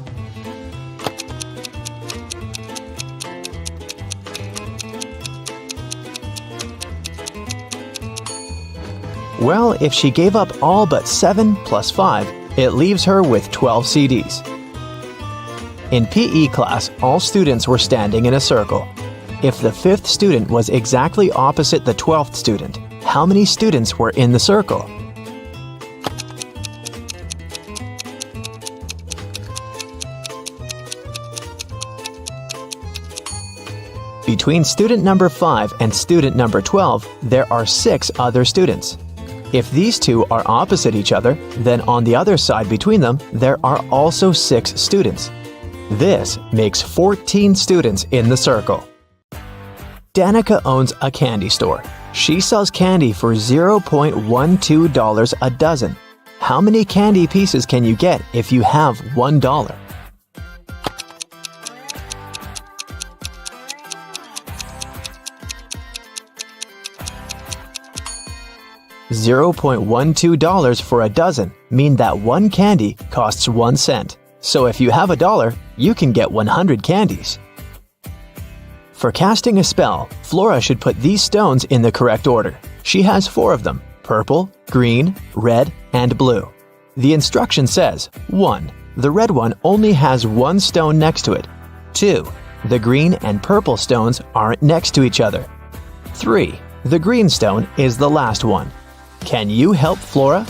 Well, if she gave up all but 7 plus 5, it leaves her with 12 CDs. In PE class, all students were standing in a circle. If the 5th student was exactly opposite the 12th student, how many students were in the circle? Between student number 5 and student number 12, there are 6 other students. If these two are opposite each other, then on the other side between them, there are also 6 students. This makes 14 students in the circle. Danica owns a candy store. She sells candy for $0.12 a dozen. How many candy pieces can you get if you have $1? $0.12 for a dozen mean that one candy costs 1 cent. So if you have $1, you can get 100 candies. For casting a spell, Flora should put these stones in the correct order. She has 4 of them: purple, green, red, and blue. The instruction says, 1. The red one only has 1 stone next to it. 2. The green and purple stones aren't next to each other. 3. The green stone is the last one. Can you help Flora?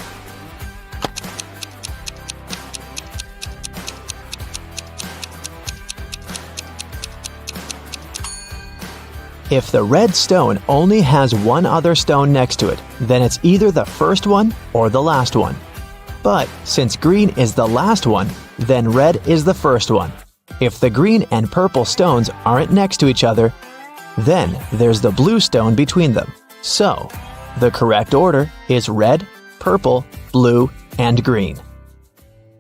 If the red stone only has 1 other stone next to it, then it's either the first one or the last one. But since green is the last one, then red is the first one. If the green and purple stones aren't next to each other, then there's the blue stone between them. So, the correct order is red, purple, blue, and green.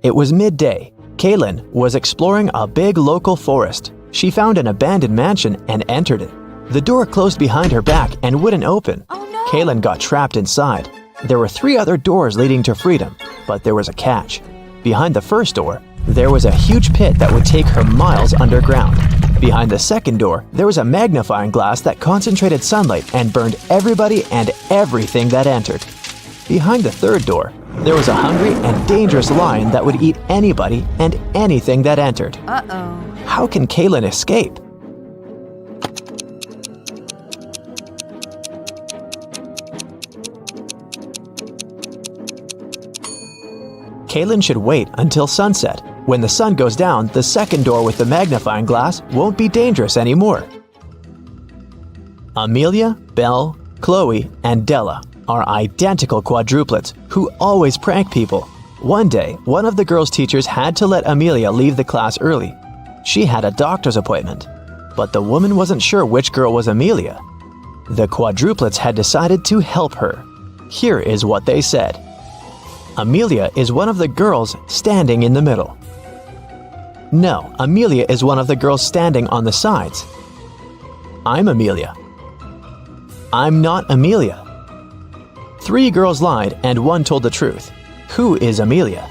It was midday. Kaylin was exploring a big local forest. She found an abandoned mansion and entered it. The door closed behind her back and wouldn't open. Oh no! Kaylin got trapped inside. There were 3 other doors leading to freedom, but there was a catch. Behind the first door, there was a huge pit that would take her miles underground. Behind the second door, there was a magnifying glass that concentrated sunlight and burned everybody and everything that entered. Behind the third door, there was a hungry and dangerous lion that would eat anybody and anything that entered. Uh-oh. How can Kaylin escape? Kaylin should wait until sunset. When the sun goes down, the second door with the magnifying glass won't be dangerous anymore. Amelia, Belle, Chloe, and Della are identical quadruplets who always prank people. One day, one of the girls' teachers had to let Amelia leave the class early. She had a doctor's appointment, but the woman wasn't sure which girl was Amelia. The quadruplets had decided to help her. Here is what they said. Amelia is one of the girls standing in the middle. No, Amelia is one of the girls standing on the sides. I'm Amelia. I'm not Amelia. 3 girls lied and 1 told the truth. Who is Amelia?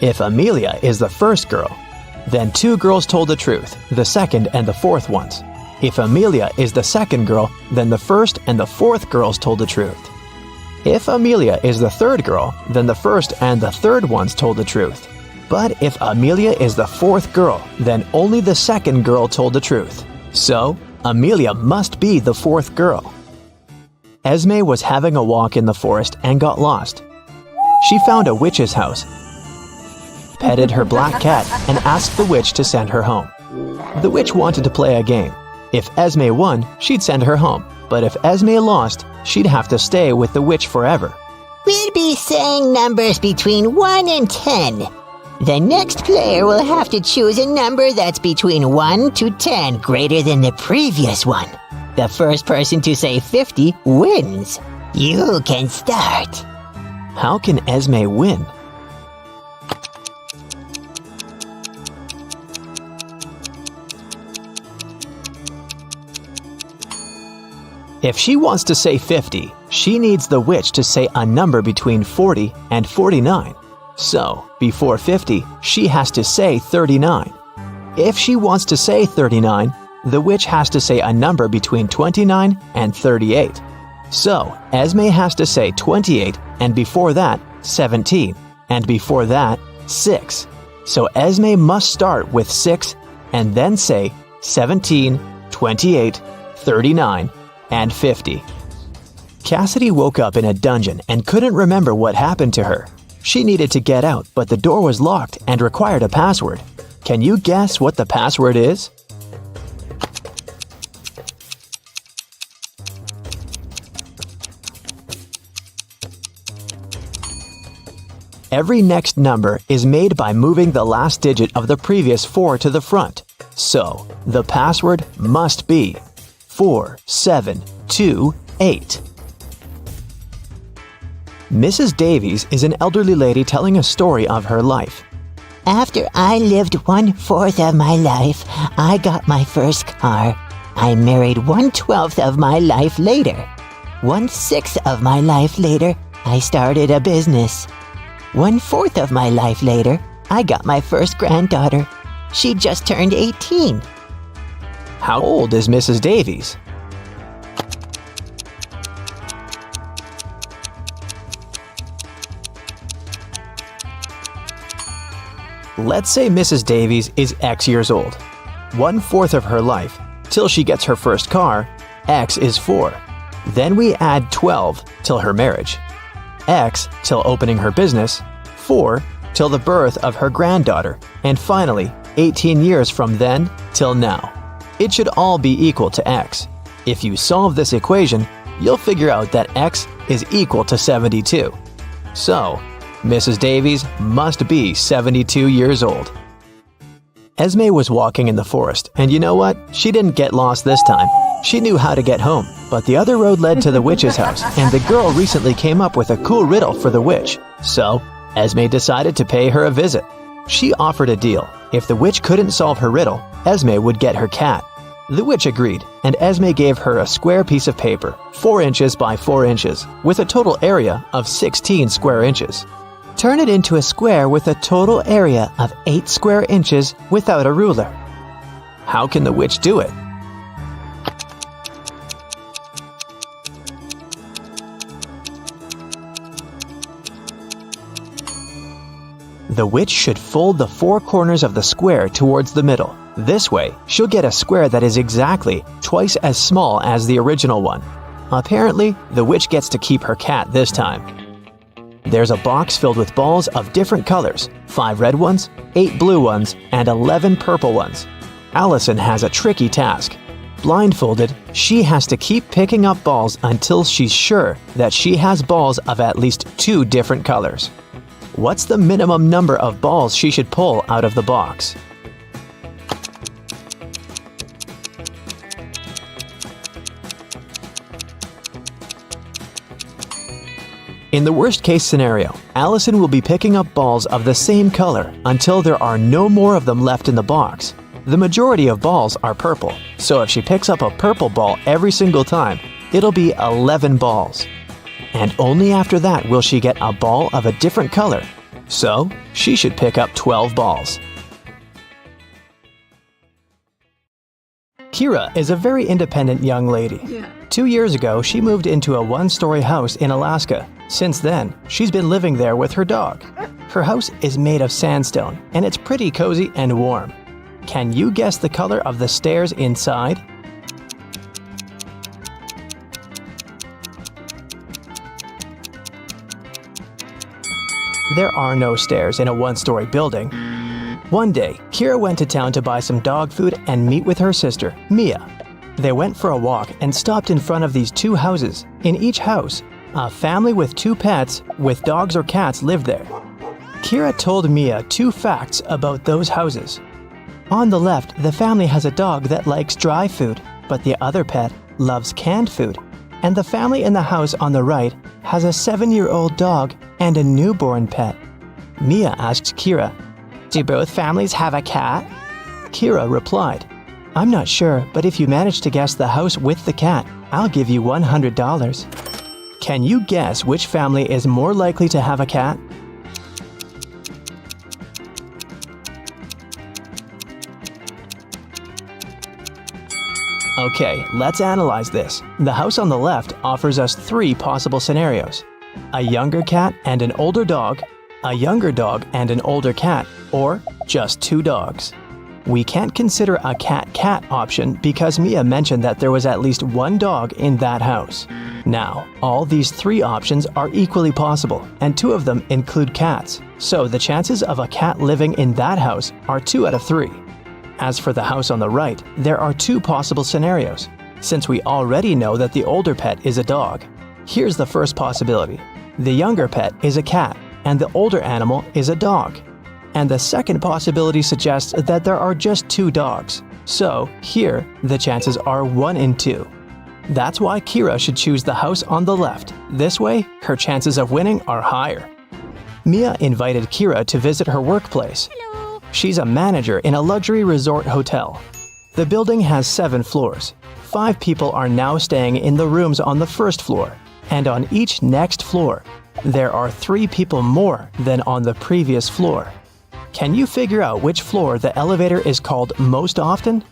If Amelia is the first girl, then 2 girls told the truth, the second and the fourth ones. If Amelia is the second girl, then the first and the fourth girls told the truth. If Amelia is the third girl, then the first and the third ones told the truth. But if Amelia is the fourth girl, then only the second girl told the truth. So, Amelia must be the fourth girl. Esme was having a walk in the forest and got lost. She found a witch's house, petted her black cat, and asked the witch to send her home. The witch wanted to play a game. If Esme won, she'd send her home. But if Esme lost, she'd have to stay with the witch forever. We'll be saying numbers between 1 and 10. The next player will have to choose a number that's between 1 to 10, greater than the previous one. The first person to say 50 wins. You can start. How can Esme win? If she wants to say 50, she needs the witch to say a number between 40 and 49. So, before 50, she has to say 39. If she wants to say 39, the witch has to say a number between 29 and 38. So, Esme has to say 28, and before that, 17, and before that, 6. So Esme must start with 6 and then say 17, 28, 39, and 50. Cassidy woke up in a dungeon and couldn't remember what happened to her. She needed to get out, but the door was locked and required a password. Can you guess what the password is? Every next number is made by moving the last digit of the previous 4 to the front. So, the password must be 4728. Mrs. Davies is an elderly lady telling a story of her life. After I lived 1/4 of my life, I got my first car. I married 1/12 of my life later. 1/6 of my life later, I started a business. 1/4 of my life later, I got my first granddaughter. She just turned 18. How old is Mrs. Davies? Let's say Mrs. Davies is X years old. 1/4 of her life, till she gets her first car, X is 4. Then we add 12 till her marriage. X till opening her business, 4 till the birth of her granddaughter, and finally 18 years from then till now. It should all be equal to X. If you solve this equation, you'll figure out that X is equal to 72. So, Mrs. Davies must be 72 years old. Esme was walking in the forest, and you know what? She didn't get lost this time. She knew how to get home, but the other road led to the witch's house, and the girl recently came up with a cool riddle for the witch. So, Esme decided to pay her a visit. She offered a deal. If the witch couldn't solve her riddle, Esme would get her cat. The witch agreed, and Esme gave her a square piece of paper, 4 inches by 4 inches, with a total area of 16 square inches. Turn it into a square with a total area of 8 square inches without a ruler. How can the witch do it? The witch should fold the 4 corners of the square towards the middle. This way, she'll get a square that is exactly twice as small as the original one. Apparently, the witch gets to keep her cat this time. There's a box filled with balls of different colors, 5 red ones, 8 blue ones, and 11 purple ones. Allison has a tricky task. Blindfolded, she has to keep picking up balls until she's sure that she has balls of at least 2 different colors. What's the minimum number of balls she should pull out of the box? In the worst-case scenario, Allison will be picking up balls of the same color until there are no more of them left in the box. The majority of balls are purple, so if she picks up a purple ball every single time, it'll be 11 balls. And only after that will she get a ball of a different color, so she should pick up 12 balls. Kira is a very independent young lady. 2 years ago, she moved into a one-story house in Alaska. Since then, she's been living there with her dog. Her house is made of sandstone, and it's pretty cozy and warm. Can you guess the color of the stairs inside? There are no stairs in a one-story building. One day, Kira went to town to buy some dog food and meet with her sister, Mia. They went for a walk and stopped in front of these 2 houses. In each house, a family with 2 pets with dogs or cats lived there. Kira told Mia 2 facts about those houses. On the left, the family has a dog that likes dry food, but the other pet loves canned food. And the family in the house on the right has a 7-year-old dog and a newborn pet. Mia asked Kira, "Do both families have a cat?" Kira replied, "I'm not sure, but if you manage to guess the house with the cat, I'll give you $100. Can you guess which family is more likely to have a cat? Okay, let's analyze this. The house on the left offers us 3 possible scenarios. A younger cat and an older dog, a younger dog and an older cat, or just 2 dogs. We can't consider a cat-cat option because Mia mentioned that there was at least 1 dog in that house. Now, all these 3 options are equally possible, and 2 of them include cats, so the chances of a cat living in that house are 2 out of 3. As for the house on the right, there are 2 possible scenarios. Since we already know that the older pet is a dog, here's the first possibility. The younger pet is a cat, and the older animal is a dog. And the second possibility suggests that there are just 2 dogs. So, here, the chances are 1 in 2. That's why Kira should choose the house on the left. This way, her chances of winning are higher. Mia invited Kira to visit her workplace. She's a manager in a luxury resort hotel. The building has 7 floors. 5 people are now staying in the rooms on the first floor, and on each next floor, there are 3 people more than on the previous floor. Can you figure out which floor the elevator is called most often?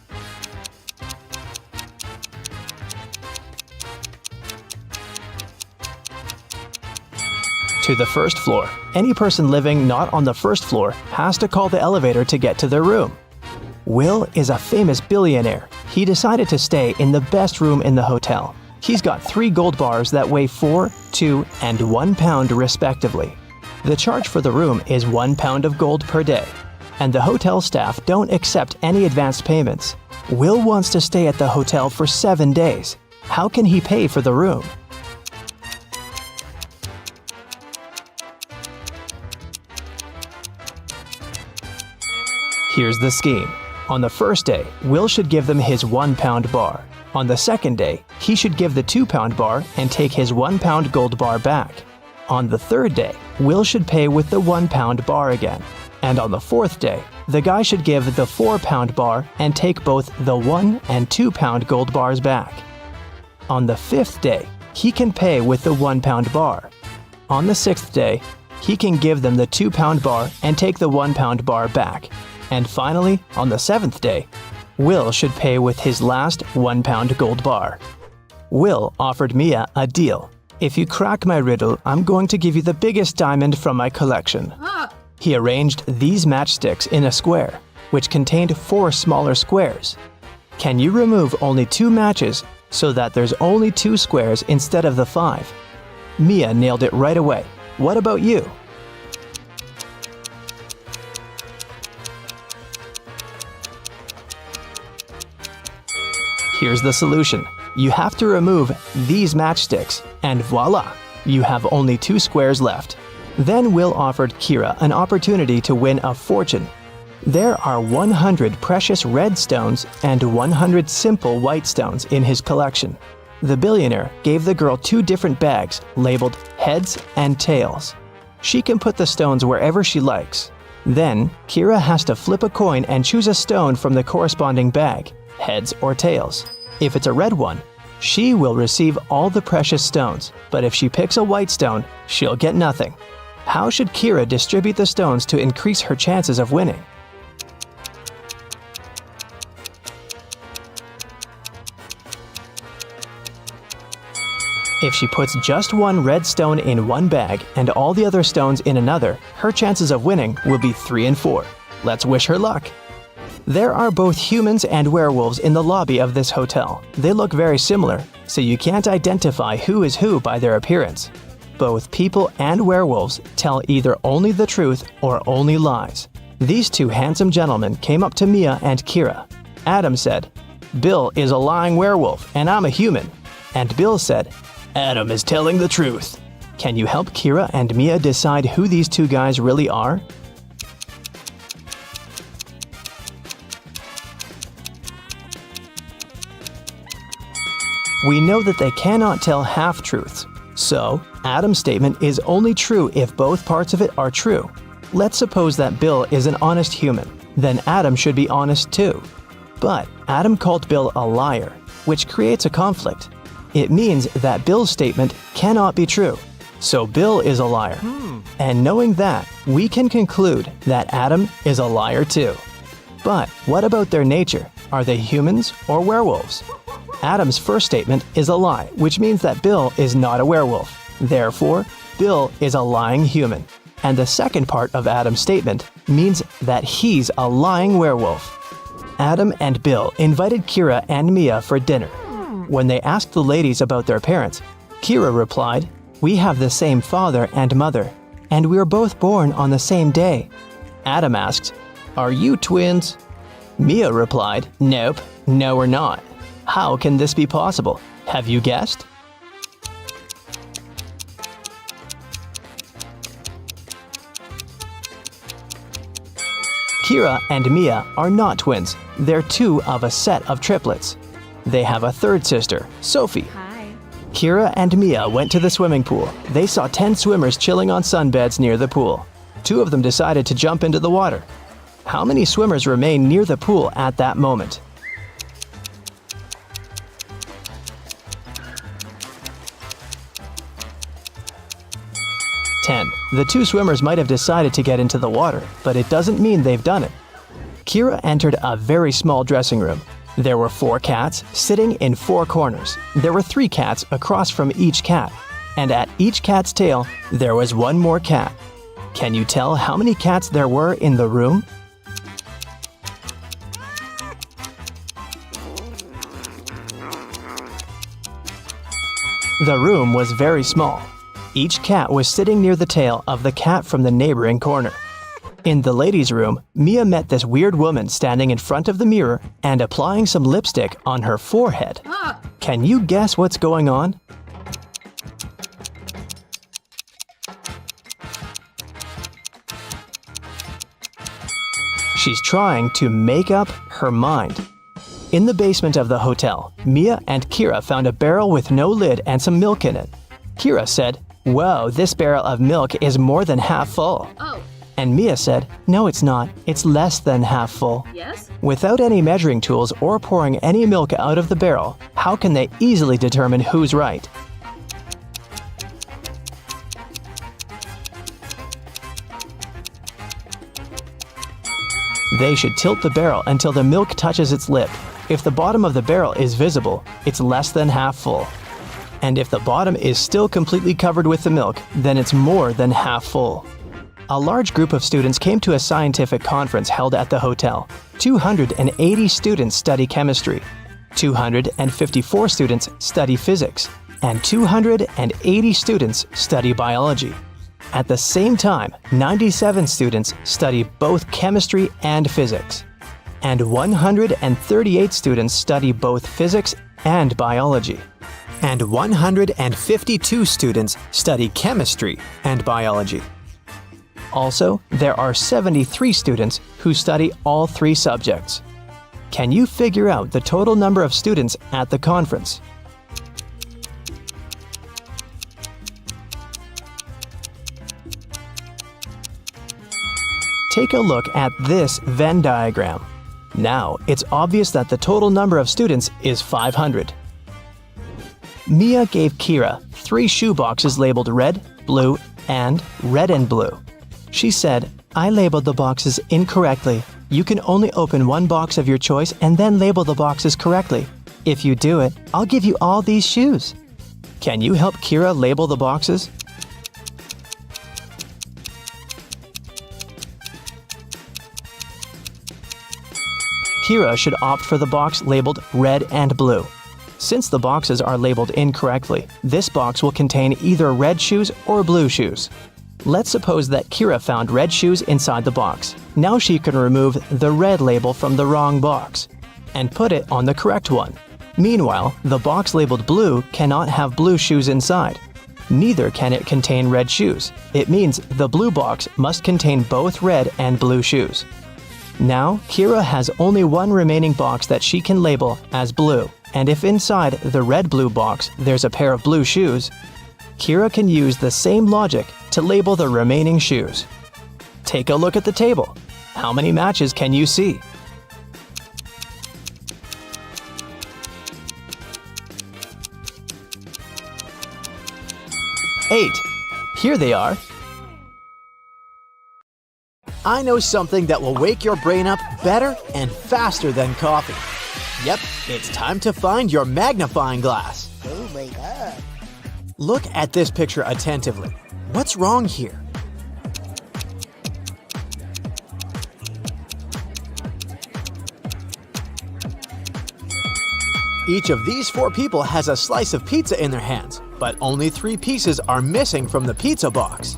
To the first floor. Any person living not on the first floor has to call the elevator to get to their room. Will is a famous billionaire. He decided to stay in the best room in the hotel. He's got 3 gold bars that weigh 4, 2, and 1 pound respectively. The charge for the room is 1 pound of gold per day, and the hotel staff don't accept any advanced payments. Will wants to stay at the hotel for 7 days. How can he pay for the room? Here's the scheme. On the first day, Will should give them his 1 pound bar. On the second day, he should give the 2 pound bar and take his 1 pound gold bar back. On the third day, Will should pay with the 1 pound bar again. And on the fourth day, the guy should give the 4 pound bar and take both the 1 and 2 pound gold bars back. On the 5th day, he can pay with the 1 pound bar. On the 6th day, he can give them the 2 pound bar and take the 1 pound bar back. And finally, on the 7th day, Will should pay with his last 1 pound gold bar. Will offered Mia a deal. "If you crack my riddle, I'm going to give you the biggest diamond from my collection." He arranged these matchsticks in a square, which contained 4 smaller squares. Can you remove only 2 matches so that there's only 2 squares instead of the 5? Mia nailed it right away. What about you? Here's the solution. You have to remove these matchsticks, and voila! You have only 2 squares left. Then Will offered Kira an opportunity to win a fortune. There are 100 precious red stones and 100 simple white stones in his collection. The billionaire gave the girl 2 different bags labeled heads and tails. She can put the stones wherever she likes. Then, Kira has to flip a coin and choose a stone from the corresponding bag, heads or tails. If it's a red one, she will receive all the precious stones, but if she picks a white stone, she'll get nothing. How should Kira distribute the stones to increase her chances of winning? If she puts just one red stone in one bag and all the other stones in another, her chances of winning will be 3 and 4. Let's wish her luck. There are both humans and werewolves in the lobby of this hotel. They look very similar, so you can't identify who is who by their appearance. Both people and werewolves tell either only the truth or only lies. These 2 handsome gentlemen came up to Mia and Kira. Adam said, "Bill is a lying werewolf and I'm a human." And Bill said, "Adam is telling the truth." Can you help Kira and Mia decide who these 2 guys really are? We know that they cannot tell half-truths. So, Adam's statement is only true if both parts of it are true. Let's suppose that Bill is an honest human. Then Adam should be honest too. But Adam called Bill a liar, which creates a conflict. It means that Bill's statement cannot be true. So Bill is a liar. And knowing that, we can conclude that Adam is a liar too. But what about their nature? Are they humans or werewolves? Adam's first statement is a lie, which means that Bill is not a werewolf. Therefore, Bill is a lying human. And the second part of Adam's statement means that he's a lying werewolf. Adam and Bill invited Kira and Mia for dinner. When they asked the ladies about their parents, Kira replied, "We have the same father and mother, and we were both born on the same day." Adam asked, "Are you twins?" Mia replied, "Nope, no we're not." How can this be possible? Have you guessed? Kira and Mia are not twins. They're 2 of a set of triplets. They have a third sister, Sophie. Hi. Kira and Mia went to the swimming pool. They saw 10 swimmers chilling on sunbeds near the pool. 2 of them decided to jump into the water. How many swimmers remained near the pool at that moment? The 2 swimmers might have decided to get into the water, but it doesn't mean they've done it. Kira entered a very small dressing room. There were 4 cats sitting in 4 corners. There were 3 cats across from each cat, and at each cat's tail, there was 1 more cat. Can you tell how many cats there were in the room? The room was very small. Each cat was sitting near the tail of the cat from the neighboring corner. In the ladies' room, Mia met this weird woman standing in front of the mirror and applying some lipstick on her forehead. Can you guess what's going on? She's trying to make up her mind. In the basement of the hotel, Mia and Kira found a barrel with no lid and some milk in it. Kira said, "Whoa, this barrel of milk is more than half full." Oh. And Mia said, "No, it's not. It's less than half full." Yes? Without any measuring tools or pouring any milk out of the barrel, how can they easily determine who's right? They should tilt the barrel until the milk touches its lip. If the bottom of the barrel is visible, it's less than half full. And if the bottom is still completely covered with the milk, then it's more than half full. A large group of students came to a scientific conference held at the hotel. 280 students study chemistry, 254 students study physics, and 280 students study biology. At the same time, 97 students study both chemistry and physics, and 138 students study both physics and biology. And 152 students study chemistry and biology. Also, there are 73 students who study all 3 subjects. Can you figure out the total number of students at the conference? Take a look at this Venn diagram. Now, it's obvious that the total number of students is 500. Mia gave Kira 3 shoe boxes labeled red, blue, and red and blue. She said, "I labeled the boxes incorrectly. You can only open one box of your choice and then label the boxes correctly. If you do it, I'll give you all these shoes." Can you help Kira label the boxes? Kira should opt for the box labeled red and blue. Since the boxes are labeled incorrectly, this box will contain either red shoes or blue shoes. Let's suppose that Kira found red shoes inside the box. Now she can remove the red label from the wrong box and put it on the correct one. Meanwhile, the box labeled blue cannot have blue shoes inside. Neither can it contain red shoes. It means the blue box must contain both red and blue shoes. Now, Kira has only one remaining box that she can label as blue, and if inside the red-blue box there's a pair of blue shoes, Kira can use the same logic to label the remaining shoes. Take a look at the table. How many matches can you see? Eight. Here they are. I know something that will wake your brain up better and faster than coffee. Yep, it's time to find your magnifying glass. Oh my god. Look at this picture attentively. What's wrong here? Each of these 4 people has a slice of pizza in their hands, but only 3 pieces are missing from the pizza box.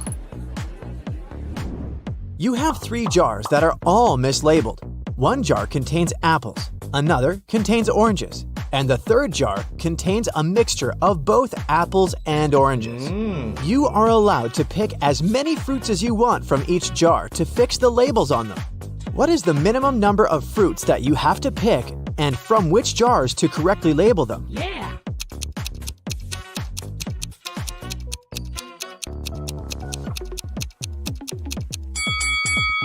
You have 3 jars that are all mislabeled. One jar contains apples, another contains oranges, and the third jar contains a mixture of both apples and oranges. You are allowed to pick as many fruits as you want from each jar to fix the labels on them. What is the minimum number of fruits that you have to pick and from which jars to correctly label them? Yeah.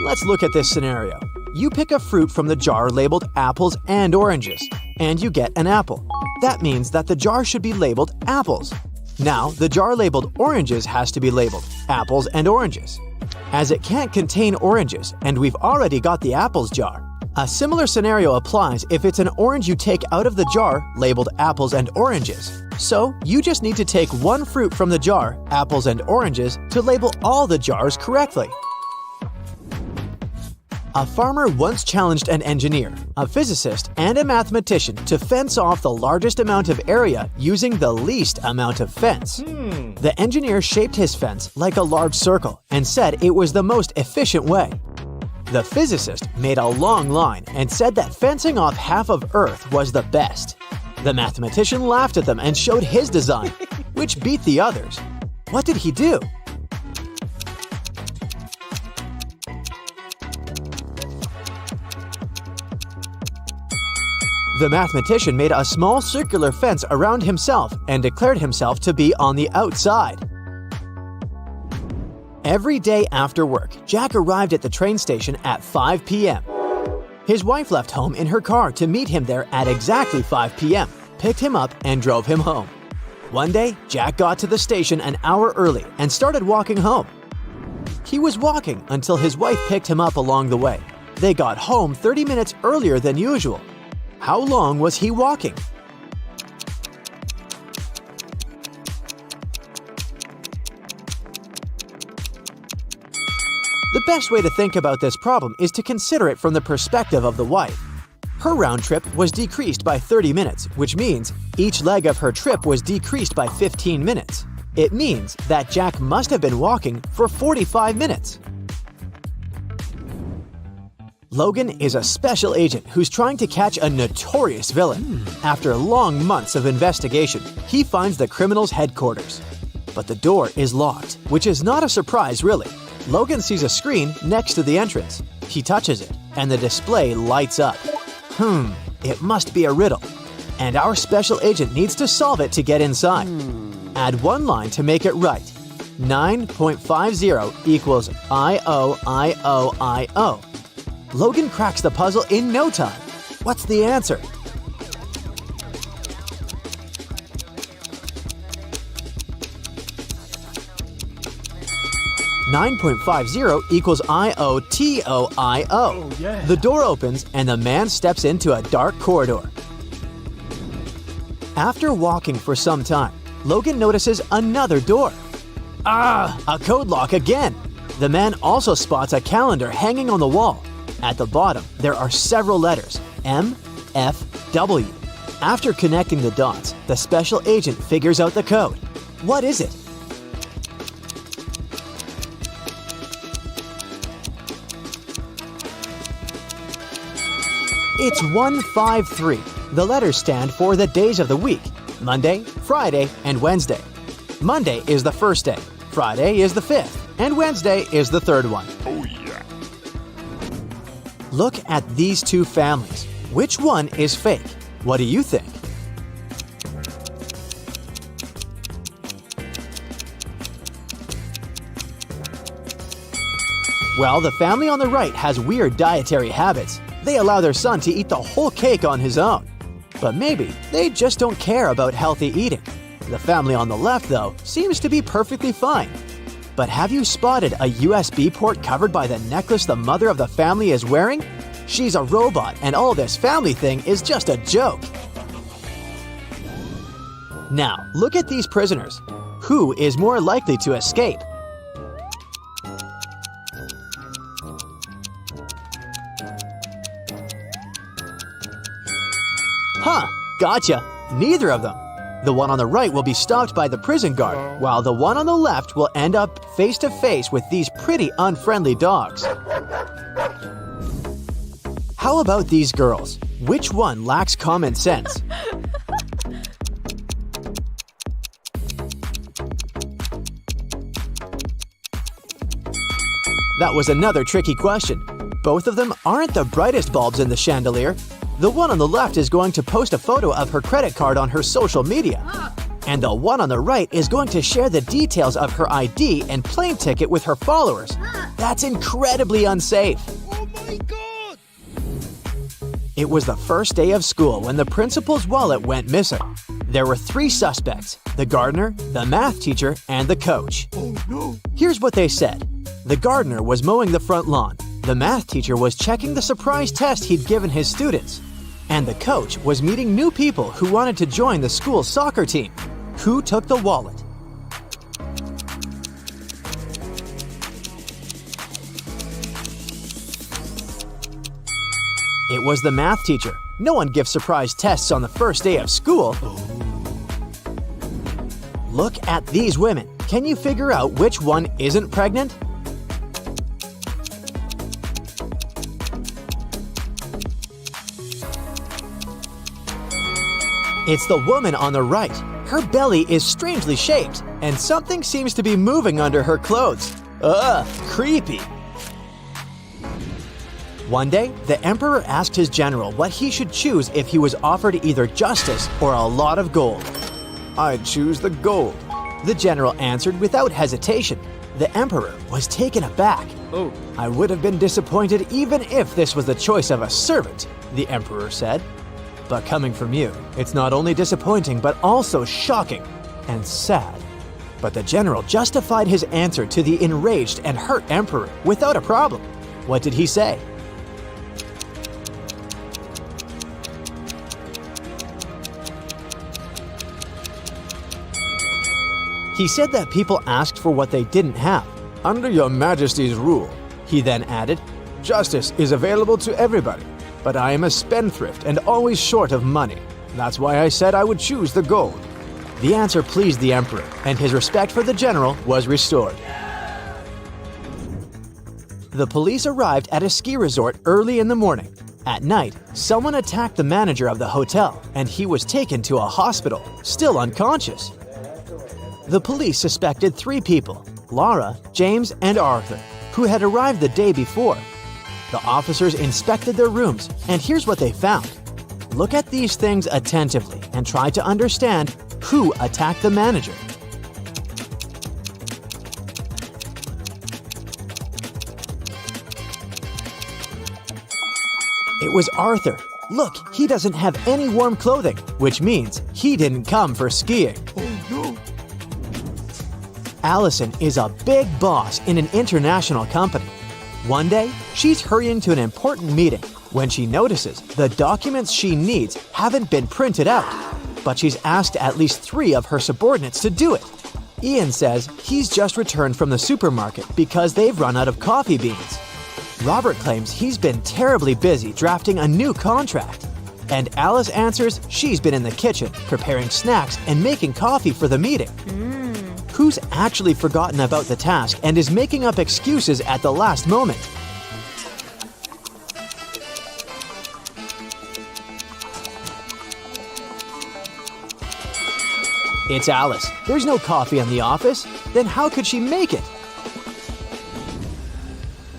Let's look at this scenario. You pick a fruit from the jar labeled apples and oranges, and you get an apple. That means that the jar should be labeled apples. Now, the jar labeled oranges has to be labeled apples and oranges. As it can't contain oranges, and we've already got the apples jar, a similar scenario applies if it's an orange you take out of the jar labeled apples and oranges. So, you just need to take one fruit from the jar, apples and oranges, to label all the jars correctly. A farmer once challenged an engineer, a physicist, and a mathematician to fence off the largest amount of area using the least amount of fence. The engineer shaped his fence like a large circle and said it was the most efficient way. The physicist made a long line and said that fencing off half of Earth was the best. The mathematician laughed at them and showed his design, which beat the others. What did he do? The mathematician made a small circular fence around himself and declared himself to be on the outside. Every day after work, Jack arrived at the train station at 5 p.m. His wife left home in her car to meet him there at exactly 5 p.m., picked him up, and drove him home. One day, Jack got to the station an hour early and started walking home. He was walking until his wife picked him up along the way. They got home 30 minutes earlier than usual. How long was he walking? The best way to think about this problem is to consider it from the perspective of the wife. Her round trip was decreased by 30 minutes, which means each leg of her trip was decreased by 15 minutes. It means that Jack must have been walking for 45 minutes. Logan is a special agent who's trying to catch a notorious villain. After long months of investigation, he finds the criminal's headquarters. But the door is locked, which is not a surprise really. Logan sees a screen next to the entrance. He touches it, and the display lights up. It must be a riddle. And our special agent needs to solve it to get inside. Add one line to make it right. 9.50 equals I-O-I-O-I-O. Logan cracks the puzzle in no time. What's the answer? $9.50 equals I-O-T-O-I-O. The door opens and the man steps into a dark corridor. After walking for some time, Logan notices another door. A code lock again! The man also spots a calendar hanging on the wall. At the bottom, there are several letters, M, F, W. After connecting the dots, the special agent figures out the code. What is it? It's 153. The letters stand for the days of the week: Monday, Friday, and Wednesday. Monday is the first day, Friday is the fifth, and Wednesday is the third one. Oh yeah. Look at these two families. Which one is fake? What do you think? Well, the family on the right has weird dietary habits. They allow their son to eat the whole cake on his own. But maybe they just don't care about healthy eating. The family on the left, though, seems to be perfectly fine. But have you spotted a USB port covered by the necklace the mother of the family is wearing? She's a robot, and all this family thing is just a joke. Now, look at these prisoners. Who is more likely to escape? Gotcha! Neither of them. The one on the right will be stopped by the prison guard, while the one on the left will end up face to face with these pretty unfriendly dogs. How about these girls? Which one lacks common sense? That was another tricky question. Both of them aren't the brightest bulbs in the chandelier. The one on the left is going to post a photo of her credit card on her social media. And the one on the right is going to share the details of her ID and plane ticket with her followers. That's incredibly unsafe. Oh my God! It was the first day of school when the principal's wallet went missing. There were 3 suspects: the gardener, the math teacher, and the coach. Oh no! Here's what they said. The gardener was mowing the front lawn. The math teacher was checking the surprise test he'd given his students. And the coach was meeting new people who wanted to join the school's soccer team. Who took the wallet? It was the math teacher. No one gives surprise tests on the first day of school. Look at these women. Can you figure out which one isn't pregnant? It's the woman on the right. Her belly is strangely shaped, and something seems to be moving under her clothes. Ugh, creepy. One day, the emperor asked his general what he should choose if he was offered either justice or a lot of gold. "I'd choose the gold," the general answered without hesitation. The emperor was taken aback. Oh. "I would have been disappointed even if this was the choice of a servant," the emperor said. "But coming from you, it's not only disappointing but also shocking and sad." But the general justified his answer to the enraged and hurt emperor without a problem. What did he say? He said that people asked for what they didn't have. "Under your majesty's rule," he then added, "justice is available to everybody. But I am a spendthrift and always short of money. That's why I said I would choose the gold." The answer pleased the emperor, and his respect for the general was restored. The police arrived at a ski resort early in the morning. At night, someone attacked the manager of the hotel, and he was taken to a hospital, still unconscious. The police suspected 3 people: Laura, James, and Arthur. who had arrived the day before. The officers inspected their rooms, and here's what they found. Look at these things attentively and try to understand who attacked the manager. It was Arthur. Look, he doesn't have any warm clothing, which means he didn't come for skiing. Oh no! Allison is a big boss in an international company. One day, she's hurrying to an important meeting when she notices the documents she needs haven't been printed out, but she's asked at least 3 of her subordinates to do it. Ian says he's just returned from the supermarket because they've run out of coffee beans. Robert claims he's been terribly busy drafting a new contract. And Alice answers she's been in the kitchen preparing snacks and making coffee for the meeting. Who's actually forgotten about the task and is making up excuses at the last moment? It's Alice. There's no coffee in the office. Then how could she make it?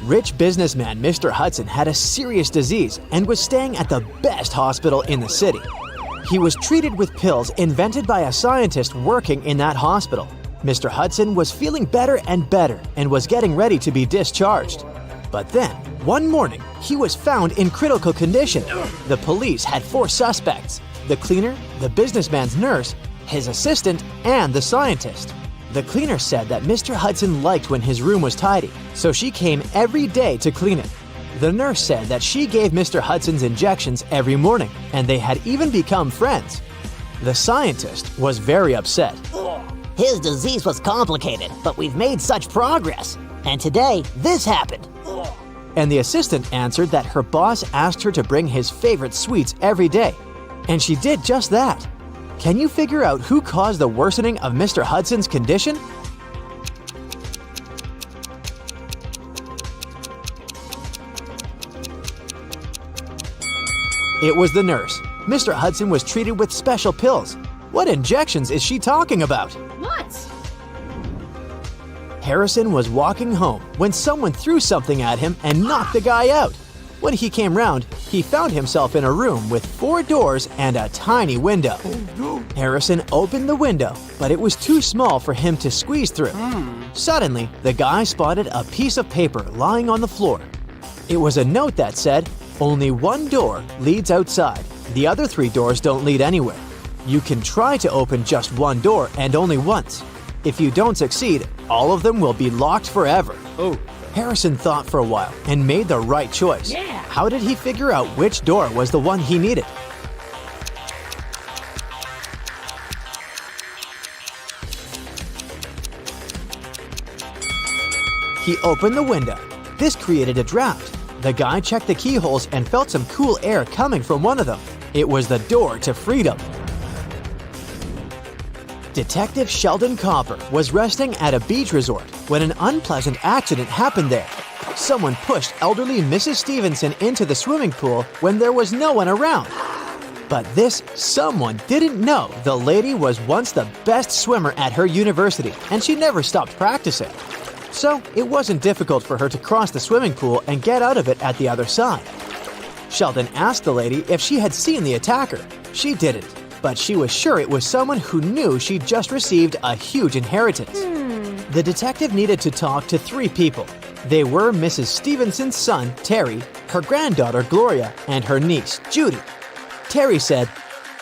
Rich businessman Mr. Hudson had a serious disease and was staying at the best hospital in the city. He was treated with pills invented by a scientist working in that hospital. Mr. Hudson was feeling better and better and was getting ready to be discharged. But then, one morning, he was found in critical condition. The police had 4 suspects: the cleaner, the businessman's nurse, his assistant, and the scientist. The cleaner said that Mr. Hudson liked when his room was tidy, so she came every day to clean it. The nurse said that she gave Mr. Hudson's injections every morning, and they had even become friends. The scientist was very upset. His disease was complicated, but we've made such progress. And today, this happened. And the assistant answered that her boss asked her to bring his favorite sweets every day. And she did just that. Can you figure out who caused the worsening of Mr. Hudson's condition? It was the nurse. Mr. Hudson was treated with special pills. What injections is she talking about? What? Harrison was walking home when someone threw something at him and knocked the guy out. When he came round, he found himself in a room with 4 doors and a tiny window. Harrison opened the window, but it was too small for him to squeeze through. Suddenly, the guy spotted a piece of paper lying on the floor. It was a note that said, "Only one door leads outside. The other 3 doors don't lead anywhere. You can try to open just one door and only once. If you don't succeed, all of them will be locked forever." Harrison thought for a while and made the right choice. How did he figure out which door was the one he needed? He opened the window. This created a draft. The guy checked the keyholes and felt some cool air coming from one of them. It was the door to freedom. Detective Sheldon Copper was resting at a beach resort when an unpleasant accident happened there. Someone pushed elderly Mrs. Stevenson into the swimming pool when there was no one around. But this someone didn't know the lady was once the best swimmer at her university and she never stopped practicing. So it wasn't difficult for her to cross the swimming pool and get out of it at the other side. Sheldon asked the lady if she had seen the attacker. She didn't, but she was sure it was someone who knew she'd just received a huge inheritance. The detective needed to talk to 3 people. They were Mrs. Stevenson's son, Terry, her granddaughter, Gloria, and her niece, Judy. Terry said,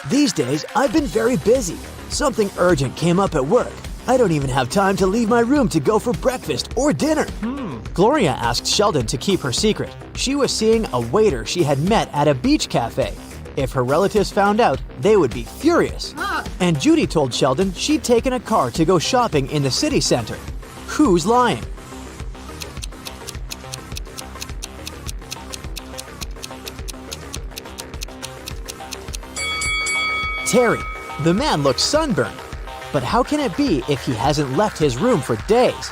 "These days, I've been very busy. Something urgent came up at work. I don't even have time to leave my room to go for breakfast or dinner." Gloria asked Sheldon to keep her secret. She was seeing a waiter she had met at a beach cafe. If her relatives found out, they would be furious. And Judy told Sheldon she'd taken a car to go shopping in the city center. Who's lying? Terry. The man looks sunburned. But how can it be if he hasn't left his room for days?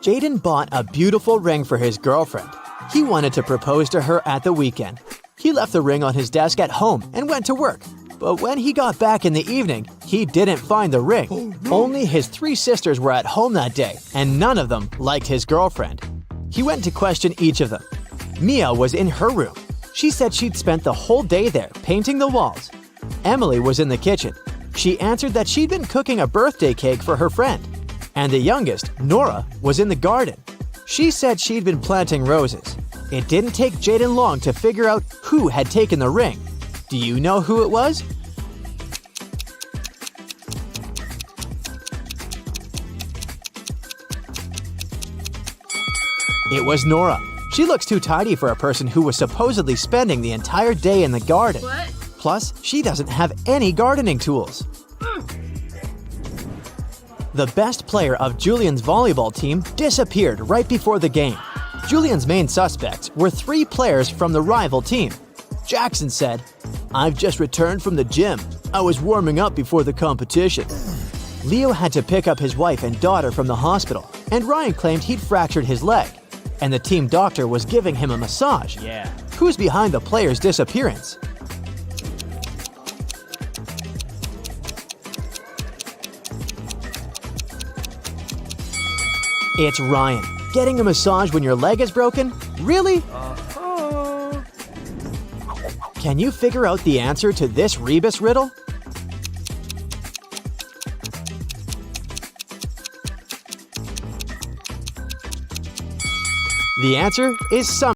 Jaden bought a beautiful ring for his girlfriend. He wanted to propose to her at the weekend. He left the ring on his desk at home and went to work. But when he got back in the evening, he didn't find the ring. Only his 3 sisters were at home that day, and none of them liked his girlfriend. He went to question each of them. Mia was in her room. She said she'd spent the whole day there painting the walls. Emily was in the kitchen. She answered that she'd been cooking a birthday cake for her friend. And the youngest, Nora, was in the garden. She said she'd been planting roses. It didn't take Jaden long to figure out who had taken the ring. Do you know who it was? It was Nora. She looks too tidy for a person who was supposedly spending the entire day in the garden. What? Plus, she doesn't have any gardening tools. The best player of Julian's volleyball team disappeared right before the game. Julian's main suspects were 3 players from the rival team. Jackson said, "I've just returned from the gym. I was warming up before the competition." Leo had to pick up his wife and daughter from the hospital, and Ryan claimed he'd fractured his leg, and the team doctor was giving him a massage. Yeah. Who's behind the player's disappearance? It's Ryan. Getting a massage when your leg is broken? Really? Can you figure out the answer to this rebus riddle? The answer is some.